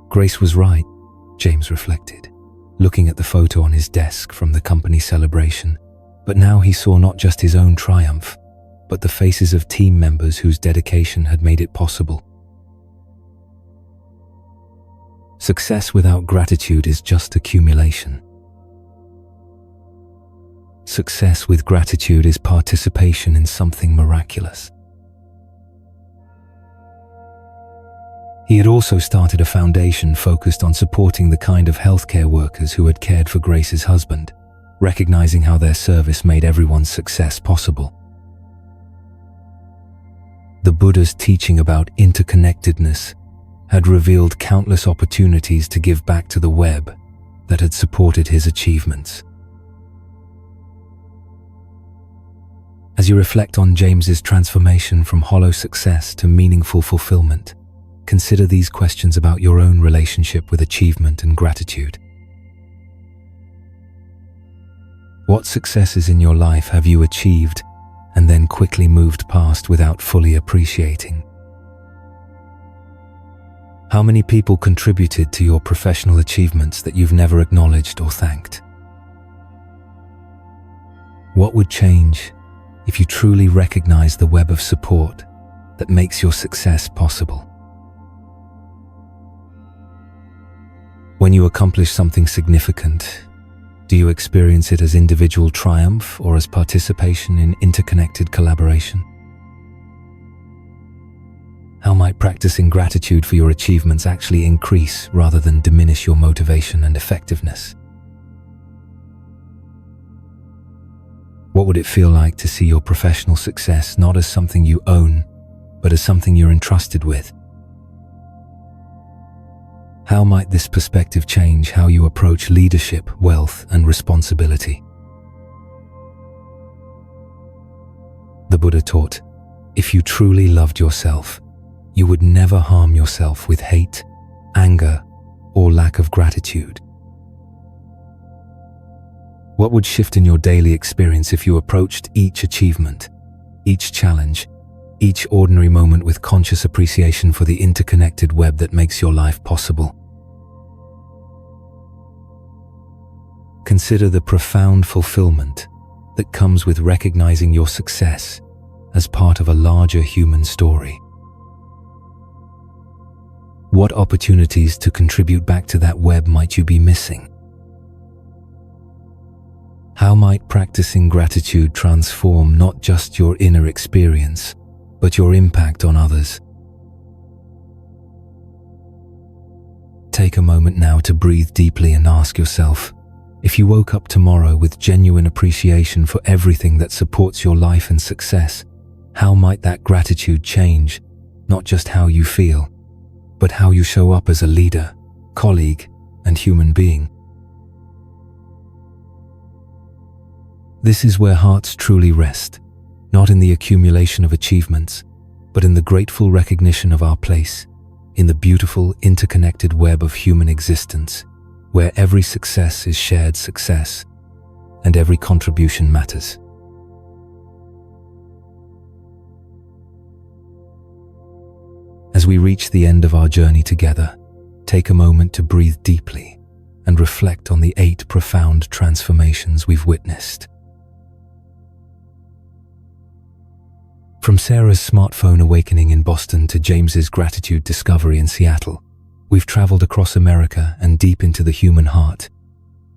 Grace was right, James reflected, looking at the photo on his desk from the company celebration. But now he saw not just his own triumph, but the faces of team members whose dedication had made it possible. Success without gratitude is just accumulation. Success with gratitude is participation in something miraculous. He had also started a foundation focused on supporting the kind of healthcare workers who had cared for Grace's husband, recognizing how their service made everyone's success possible. The Buddha's teaching about interconnectedness had revealed countless opportunities to give back to the web that had supported his achievements. As you reflect on James's transformation from hollow success to meaningful fulfillment, consider these questions about your own relationship with achievement and gratitude. What successes in your life have you achieved and then quickly moved past without fully appreciating? How many people contributed to your professional achievements that you've never acknowledged or thanked? What would change if you truly recognize the web of support that makes your success possible? When you accomplish something significant, do you experience it as individual triumph or as participation in interconnected collaboration? How might practicing gratitude for your achievements actually increase rather than diminish your motivation and effectiveness? What would it feel like to see your professional success not as something you own, but as something you're entrusted with? How might this perspective change how you approach leadership, wealth, and responsibility? The Buddha taught, if you truly loved yourself, you would never harm yourself with hate, anger, or lack of gratitude. What would shift in your daily experience if you approached each achievement, each challenge, each ordinary moment with conscious appreciation for the interconnected web that makes your life possible? Consider the profound fulfillment that comes with recognizing your success as part of a larger human story. What opportunities to contribute back to that web might you be missing? How might practicing gratitude transform not just your inner experience, but your impact on others? Take a moment now to breathe deeply and ask yourself, if you woke up tomorrow with genuine appreciation for everything that supports your life and success, how might that gratitude change not just how you feel, but how you show up as a leader, colleague, and human being? This is where hearts truly rest, not in the accumulation of achievements, but in the grateful recognition of our place in the beautiful, interconnected web of human existence, where every success is shared success, and every contribution matters. As we reach the end of our journey together, take a moment to breathe deeply and reflect on the 8 profound transformations we've witnessed. From Sarah's smartphone awakening in Boston to James's gratitude discovery in Seattle, we've traveled across America and deep into the human heart,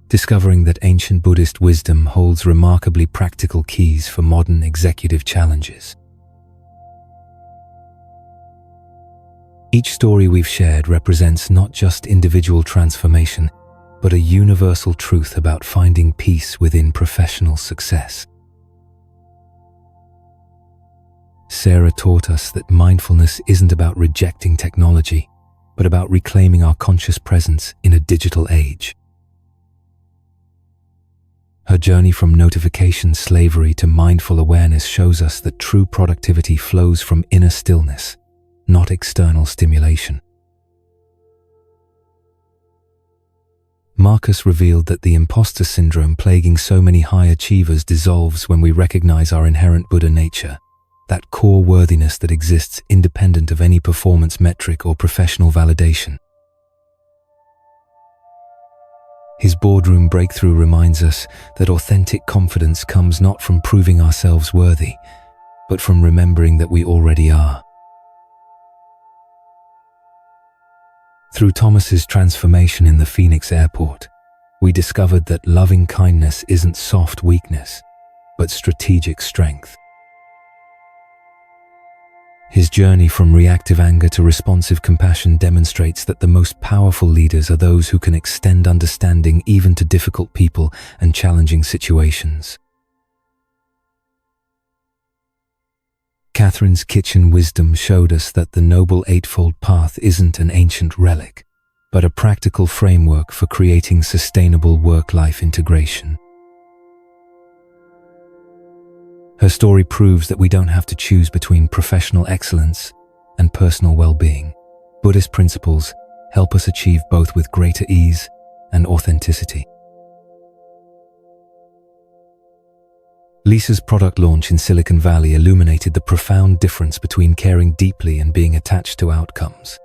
discovering that ancient Buddhist wisdom holds remarkably practical keys for modern executive challenges. Each story we've shared represents not just individual transformation, but a universal truth about finding peace within professional success. Sarah taught us that mindfulness isn't about rejecting technology, but about reclaiming our conscious presence in a digital age. Her journey from notification slavery to mindful awareness shows us that true productivity flows from inner stillness, not external stimulation. Marcus revealed that the imposter syndrome plaguing so many high achievers dissolves when we recognize our inherent Buddha nature, that core worthiness that exists independent of any performance metric or professional validation. His boardroom breakthrough reminds us that authentic confidence comes not from proving ourselves worthy, but from remembering that we already are. Through Thomas's transformation in the Phoenix airport, we discovered that loving kindness isn't soft weakness, but strategic strength. His journey from reactive anger to responsive compassion demonstrates that the most powerful leaders are those who can extend understanding even to difficult people and challenging situations. Catherine's kitchen wisdom showed us that the Noble Eightfold Path isn't an ancient relic, but a practical framework for creating sustainable work-life integration. Her story proves that we don't have to choose between professional excellence and personal well-being. Buddhist principles help us achieve both with greater ease and authenticity. Lisa's product launch in Silicon Valley illuminated the profound difference between caring deeply and being attached to outcomes.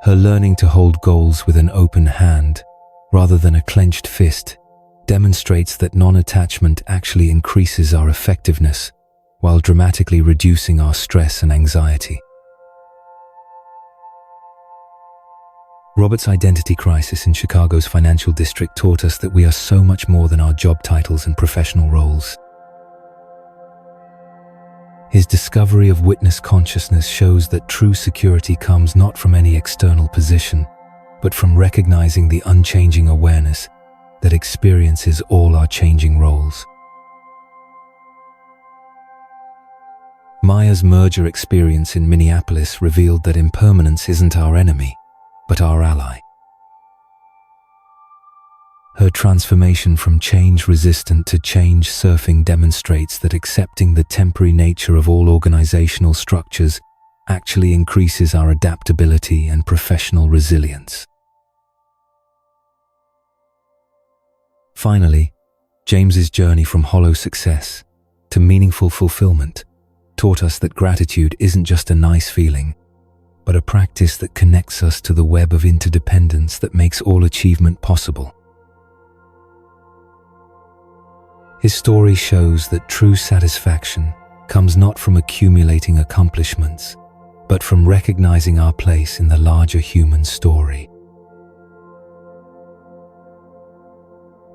Her learning to hold goals with an open hand rather than a clenched fist demonstrates that non-attachment actually increases our effectiveness while dramatically reducing our stress and anxiety. Robert's identity crisis in Chicago's financial district taught us that we are so much more than our job titles and professional roles. His discovery of witness consciousness shows that true security comes not from any external position, but from recognizing the unchanging awareness that experiences all our changing roles. Maya's merger experience in Minneapolis revealed that impermanence isn't our enemy, but our ally. Her transformation from change-resistant to change-surfing demonstrates that accepting the temporary nature of all organizational structures actually increases our adaptability and professional resilience. Finally, James's journey from hollow success to meaningful fulfillment taught us that gratitude isn't just a nice feeling, but a practice that connects us to the web of interdependence that makes all achievement possible. His story shows that true satisfaction comes not from accumulating accomplishments, but from recognizing our place in the larger human story.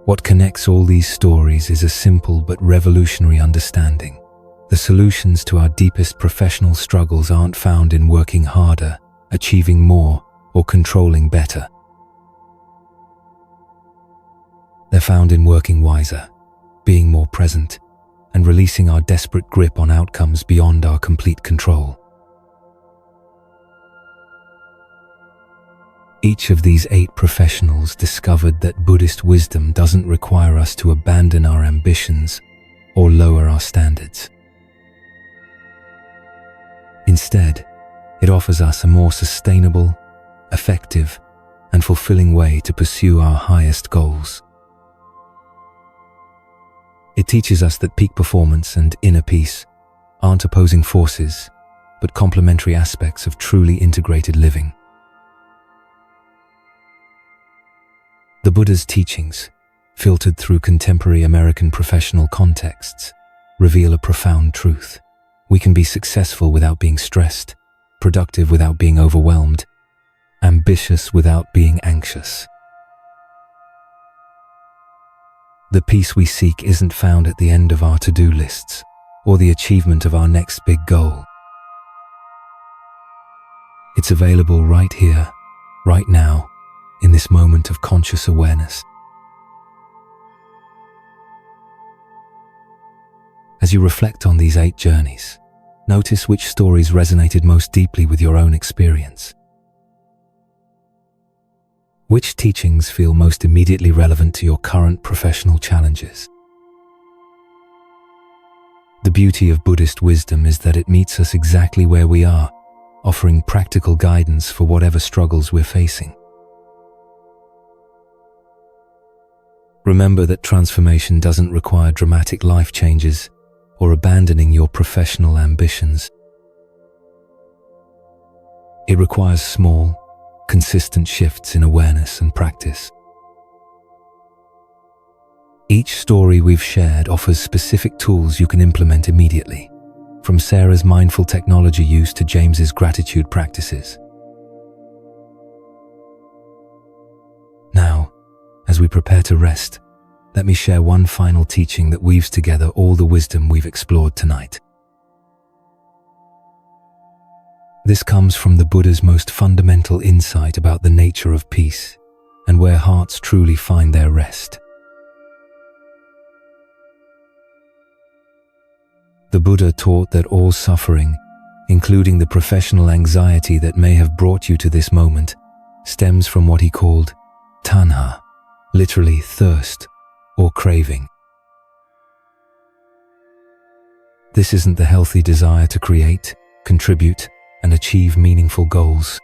What connects all these stories is a simple but revolutionary understanding. The solutions to our deepest professional struggles aren't found in working harder, achieving more, or controlling better. They're found in working wiser, being more present, and releasing our desperate grip on outcomes beyond our complete control. Each of these 8 professionals discovered that Buddhist wisdom doesn't require us to abandon our ambitions or lower our standards. Instead, it offers us a more sustainable, effective, and fulfilling way to pursue our highest goals. It teaches us that peak performance and inner peace aren't opposing forces, but complementary aspects of truly integrated living. The Buddha's teachings, filtered through contemporary American professional contexts, reveal a profound truth. We can be successful without being stressed, productive without being overwhelmed, ambitious without being anxious. The peace we seek isn't found at the end of our to-do lists or the achievement of our next big goal. It's available right here, right now, in this moment of conscious awareness. As you reflect on these 8 journeys, notice which stories resonated most deeply with your own experience. Which teachings feel most immediately relevant to your current professional challenges? The beauty of Buddhist wisdom is that it meets us exactly where we are, offering practical guidance for whatever struggles we're facing. Remember that transformation doesn't require dramatic life changes or abandoning your professional ambitions. It requires small, consistent shifts in awareness and practice. Each story we've shared offers specific tools you can implement immediately, from Sarah's mindful technology use to James's gratitude practices. Now, as we prepare to rest, let me share one final teaching that weaves together all the wisdom we've explored tonight. This comes from the Buddha's most fundamental insight about the nature of peace and where hearts truly find their rest. The Buddha taught that all suffering, including the professional anxiety that may have brought you to this moment, stems from what he called tanha, literally thirst or craving. This isn't the healthy desire to create, contribute, and achieve meaningful goals.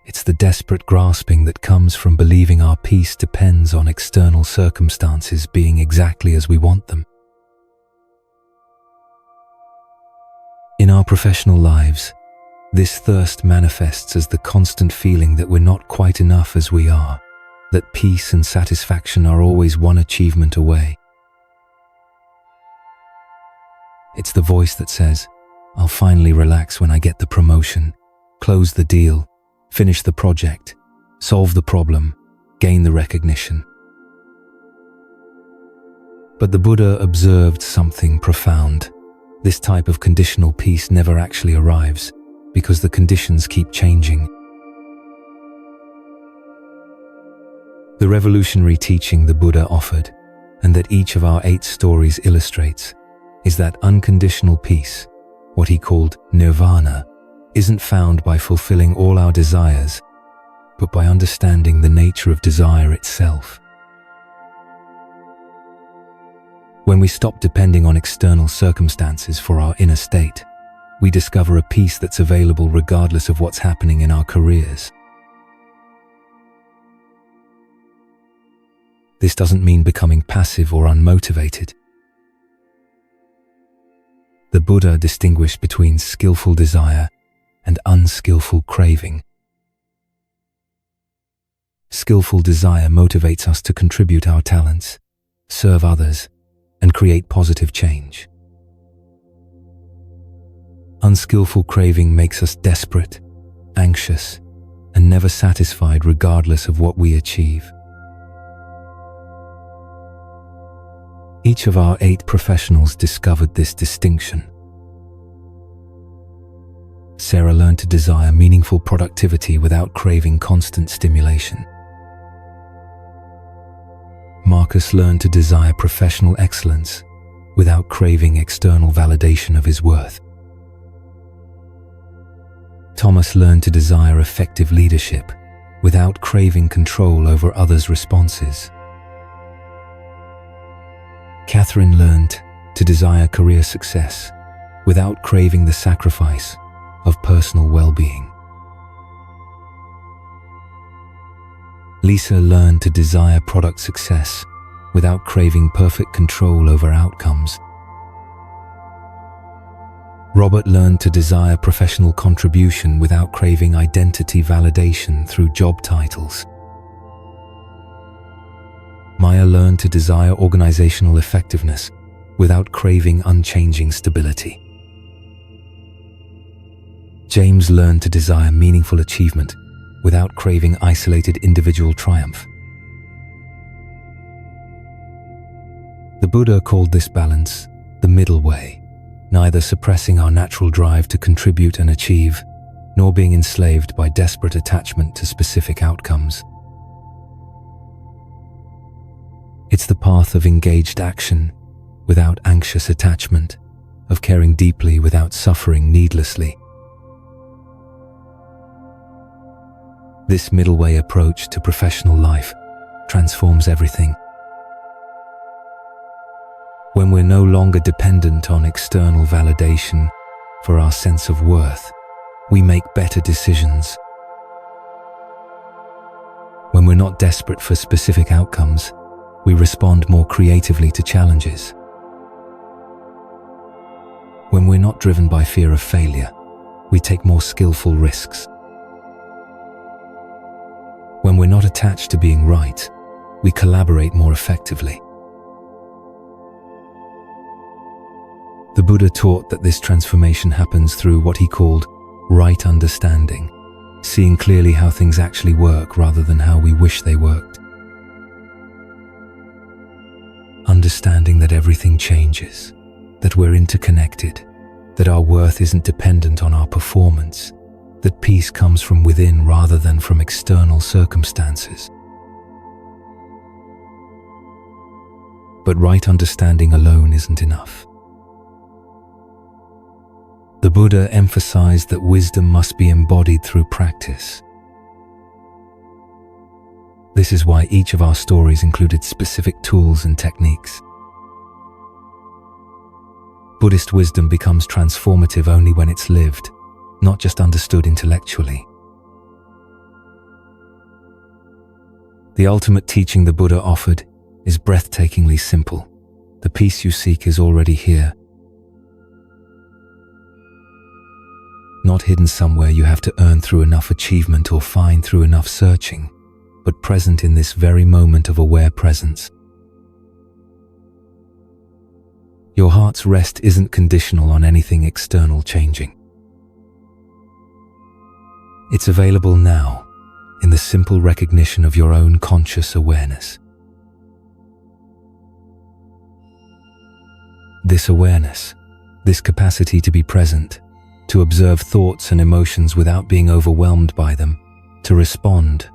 It's the desperate grasping that comes from believing our peace depends on external circumstances being exactly as we want them. In our professional lives, this thirst manifests as the constant feeling that we're not quite enough as we are, that peace and satisfaction are always one achievement away. It's the voice that says, "I'll finally relax when I get the promotion, close the deal, finish the project, solve the problem, gain the recognition." But the Buddha observed something profound. This type of conditional peace never actually arrives because the conditions keep changing. The revolutionary teaching the Buddha offered, and that each of our 8 stories illustrates, is that unconditional peace, what he called nirvana, isn't found by fulfilling all our desires, but by understanding the nature of desire itself. When we stop depending on external circumstances for our inner state, we discover a peace that's available regardless of what's happening in our careers. This doesn't mean becoming passive or unmotivated. The Buddha distinguished between skillful desire and unskillful craving. Skillful desire motivates us to contribute our talents, serve others, and create positive change. Unskillful craving makes us desperate, anxious, and never satisfied regardless of what we achieve. Each of our 8 professionals discovered this distinction. Sarah learned to desire meaningful productivity without craving constant stimulation. Marcus learned to desire professional excellence without craving external validation of his worth. Thomas learned to desire effective leadership without craving control over others' responses. Catherine learned to desire career success without craving the sacrifice of personal well-being. Lisa learned to desire product success without craving perfect control over outcomes. Robert learned to desire professional contribution without craving identity validation through job titles. Maya learned to desire organizational effectiveness without craving unchanging stability. James learned to desire meaningful achievement without craving isolated individual triumph. The Buddha called this balance the middle way, neither suppressing our natural drive to contribute and achieve, nor being enslaved by desperate attachment to specific outcomes. It's the path of engaged action without anxious attachment, of caring deeply without suffering needlessly. This middle way approach to professional life transforms everything. When we're no longer dependent on external validation for our sense of worth, we make better decisions. When we're not desperate for specific outcomes, we respond more creatively to challenges. When we're not driven by fear of failure, we take more skillful risks. When we're not attached to being right, we collaborate more effectively. The Buddha taught that this transformation happens through what he called right understanding, seeing clearly how things actually work rather than how we wish they worked. Understanding that everything changes, that we're interconnected, that our worth isn't dependent on our performance, that peace comes from within rather than from external circumstances. But right understanding alone isn't enough. The Buddha emphasized that wisdom must be embodied through practice. This is why each of our stories included specific tools and techniques. Buddhist wisdom becomes transformative only when it's lived, not just understood intellectually. The ultimate teaching the Buddha offered is breathtakingly simple. The peace you seek is already here. Not hidden somewhere you have to earn through enough achievement or find through enough searching, but present in this very moment of aware presence. Your heart's rest isn't conditional on anything external changing. It's available now, in the simple recognition of your own conscious awareness. This awareness, this capacity to be present, to observe thoughts and emotions without being overwhelmed by them, to respond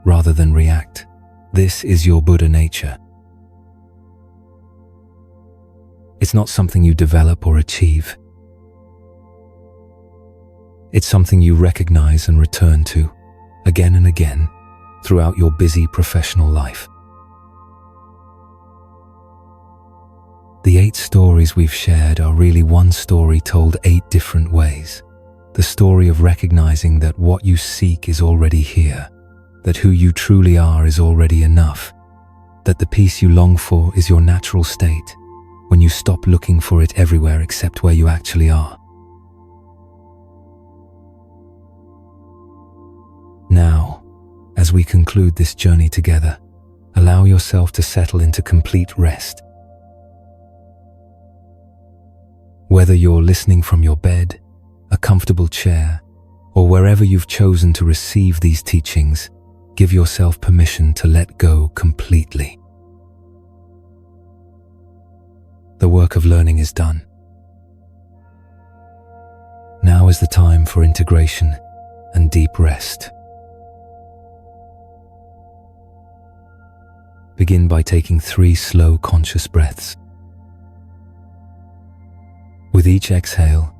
rather than react. This is your Buddha nature. It's not something you develop or achieve. It's something you recognize and return to, again and again, throughout your busy professional life. The 8 stories we've shared are really one story told 8 different ways. The story of recognizing that what you seek is already here, that who you truly are is already enough, that the peace you long for is your natural state when you stop looking for it everywhere except where you actually are. Now, as we conclude this journey together, allow yourself to settle into complete rest. Whether you're listening from your bed, a comfortable chair, or wherever you've chosen to receive these teachings, give yourself permission to let go completely. The work of learning is done. Now is the time for integration and deep rest. Begin by taking 3 slow, conscious breaths. With each exhale,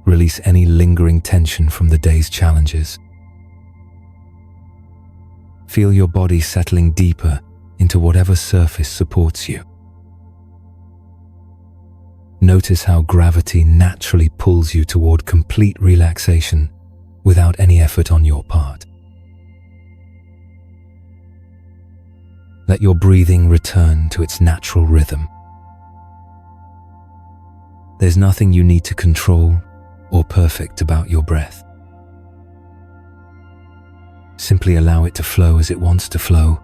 release any lingering tension from the day's challenges. Feel your body settling deeper into whatever surface supports you. Notice how gravity naturally pulls you toward complete relaxation without any effort on your part. Let your breathing return to its natural rhythm. There's nothing you need to control or perfect about your breath. Simply allow it to flow as it wants to flow,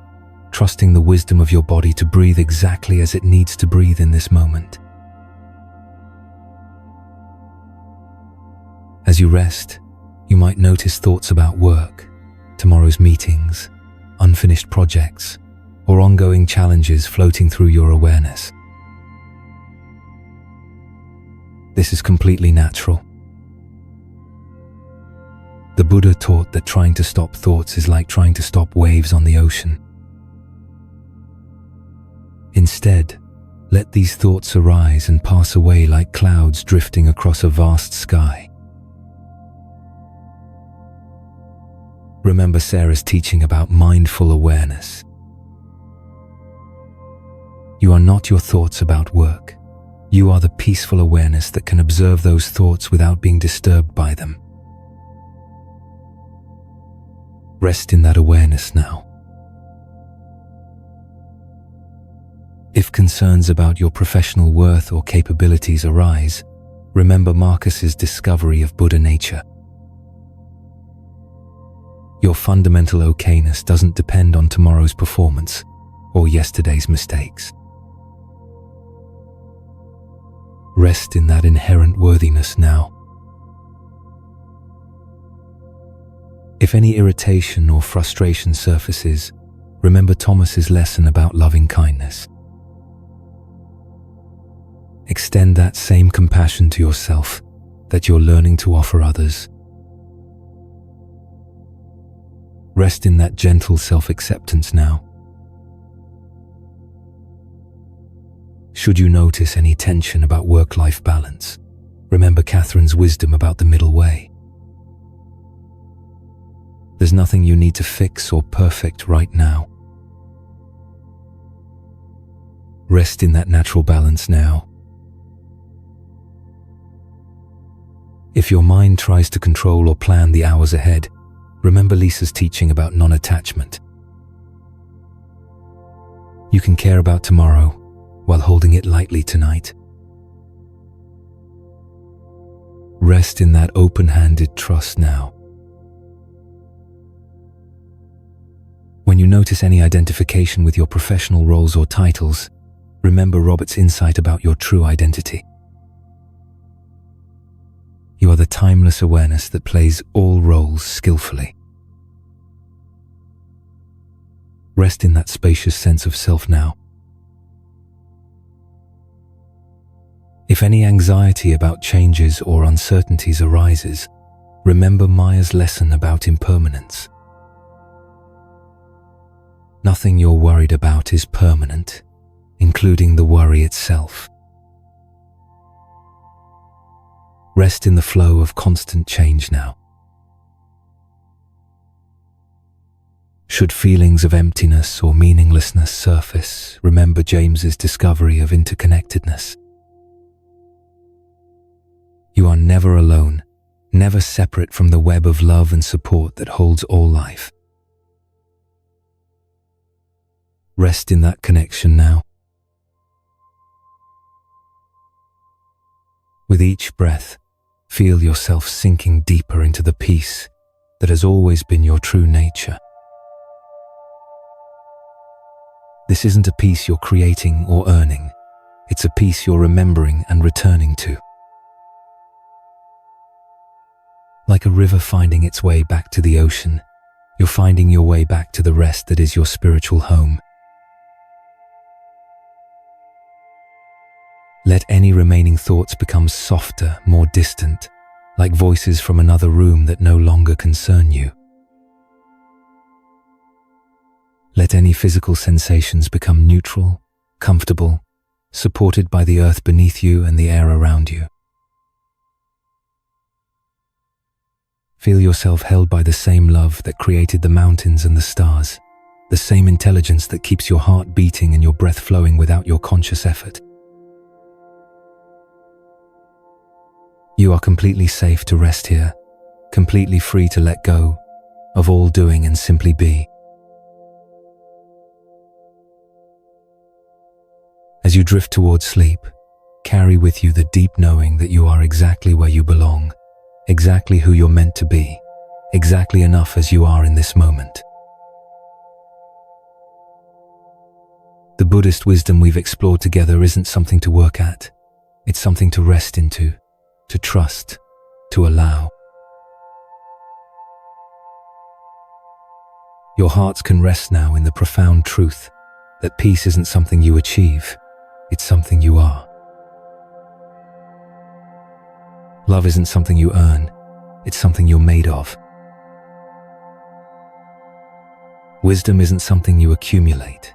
trusting the wisdom of your body to breathe exactly as it needs to breathe in this moment. As you rest, you might notice thoughts about work, tomorrow's meetings, unfinished projects, or ongoing challenges floating through your awareness. This is completely natural. The Buddha taught that trying to stop thoughts is like trying to stop waves on the ocean. Instead, let these thoughts arise and pass away like clouds drifting across a vast sky. Remember Sarah's teaching about mindful awareness. You are not your thoughts about work. You are the peaceful awareness that can observe those thoughts without being disturbed by them. Rest in that awareness now. If concerns about your professional worth or capabilities arise, remember Marcus's discovery of Buddha nature. Your fundamental okayness doesn't depend on tomorrow's performance or yesterday's mistakes. Rest in that inherent worthiness now. If any irritation or frustration surfaces, remember Thomas's lesson about loving kindness. Extend that same compassion to yourself that you're learning to offer others. Rest in that gentle self-acceptance now. Should you notice any tension about work-life balance, remember Catherine's wisdom about the middle way. There's nothing you need to fix or perfect right now. Rest in that natural balance now. If your mind tries to control or plan the hours ahead, remember Lisa's teaching about non-attachment. You can care about tomorrow while holding it lightly tonight. Rest in that open-handed trust now. When you notice any identification with your professional roles or titles, remember Robert's insight about your true identity. You are the timeless awareness that plays all roles skillfully. Rest in that spacious sense of self now. If any anxiety about changes or uncertainties arises, remember Maya's lesson about impermanence. Nothing you're worried about is permanent, including the worry itself. Rest in the flow of constant change now. Should feelings of emptiness or meaninglessness surface, remember James's discovery of interconnectedness. You are never alone, never separate from the web of love and support that holds all life. Rest in that connection now. With each breath, feel yourself sinking deeper into the peace that has always been your true nature. This isn't a peace you're creating or earning. It's a peace you're remembering and returning to. Like a river finding its way back to the ocean, you're finding your way back to the rest that is your spiritual home. Let any remaining thoughts become softer, more distant, like voices from another room that no longer concern you. Let any physical sensations become neutral, comfortable, supported by the earth beneath you and the air around you. Feel yourself held by the same love that created the mountains and the stars, the same intelligence that keeps your heart beating and your breath flowing without your conscious effort. You are completely safe to rest here, completely free to let go of all doing and simply be. As you drift towards sleep, carry with you the deep knowing that you are exactly where you belong, exactly who you're meant to be, exactly enough as you are in this moment. The Buddhist wisdom we've explored together isn't something to work at. It's something to rest into, to trust, to allow. Your hearts can rest now in the profound truth that peace isn't something you achieve, it's something you are. Love isn't something you earn, it's something you're made of. Wisdom isn't something you accumulate,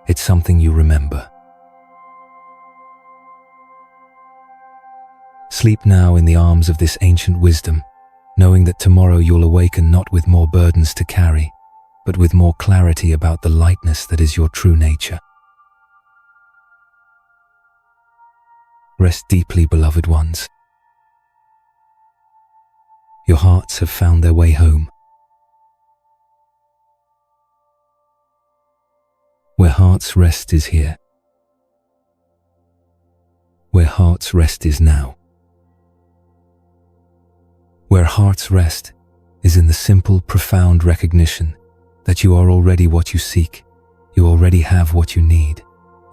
it's something you remember. Sleep now in the arms of this ancient wisdom, knowing that tomorrow you'll awaken not with more burdens to carry, but with more clarity about the lightness that is your true nature. Rest deeply, beloved ones. Your hearts have found their way home. Where heart's rest is here. Where heart's rest is now. Where heart's rest is in the simple, profound recognition that you are already what you seek, you already have what you need,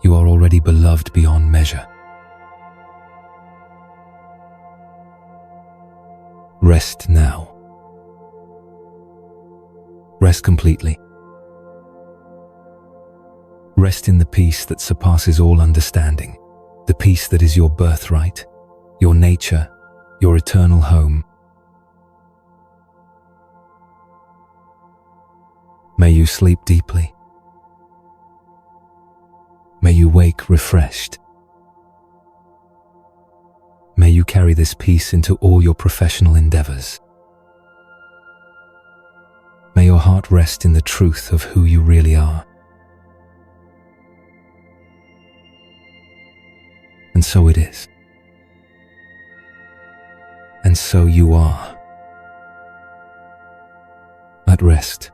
you are already beloved beyond measure. Rest now. Rest completely. Rest in the peace that surpasses all understanding, the peace that is your birthright, your nature, your eternal home. May you sleep deeply. May you wake refreshed. May you carry this peace into all your professional endeavors. May your heart rest in the truth of who you really are. And so it is. And so you are. At rest.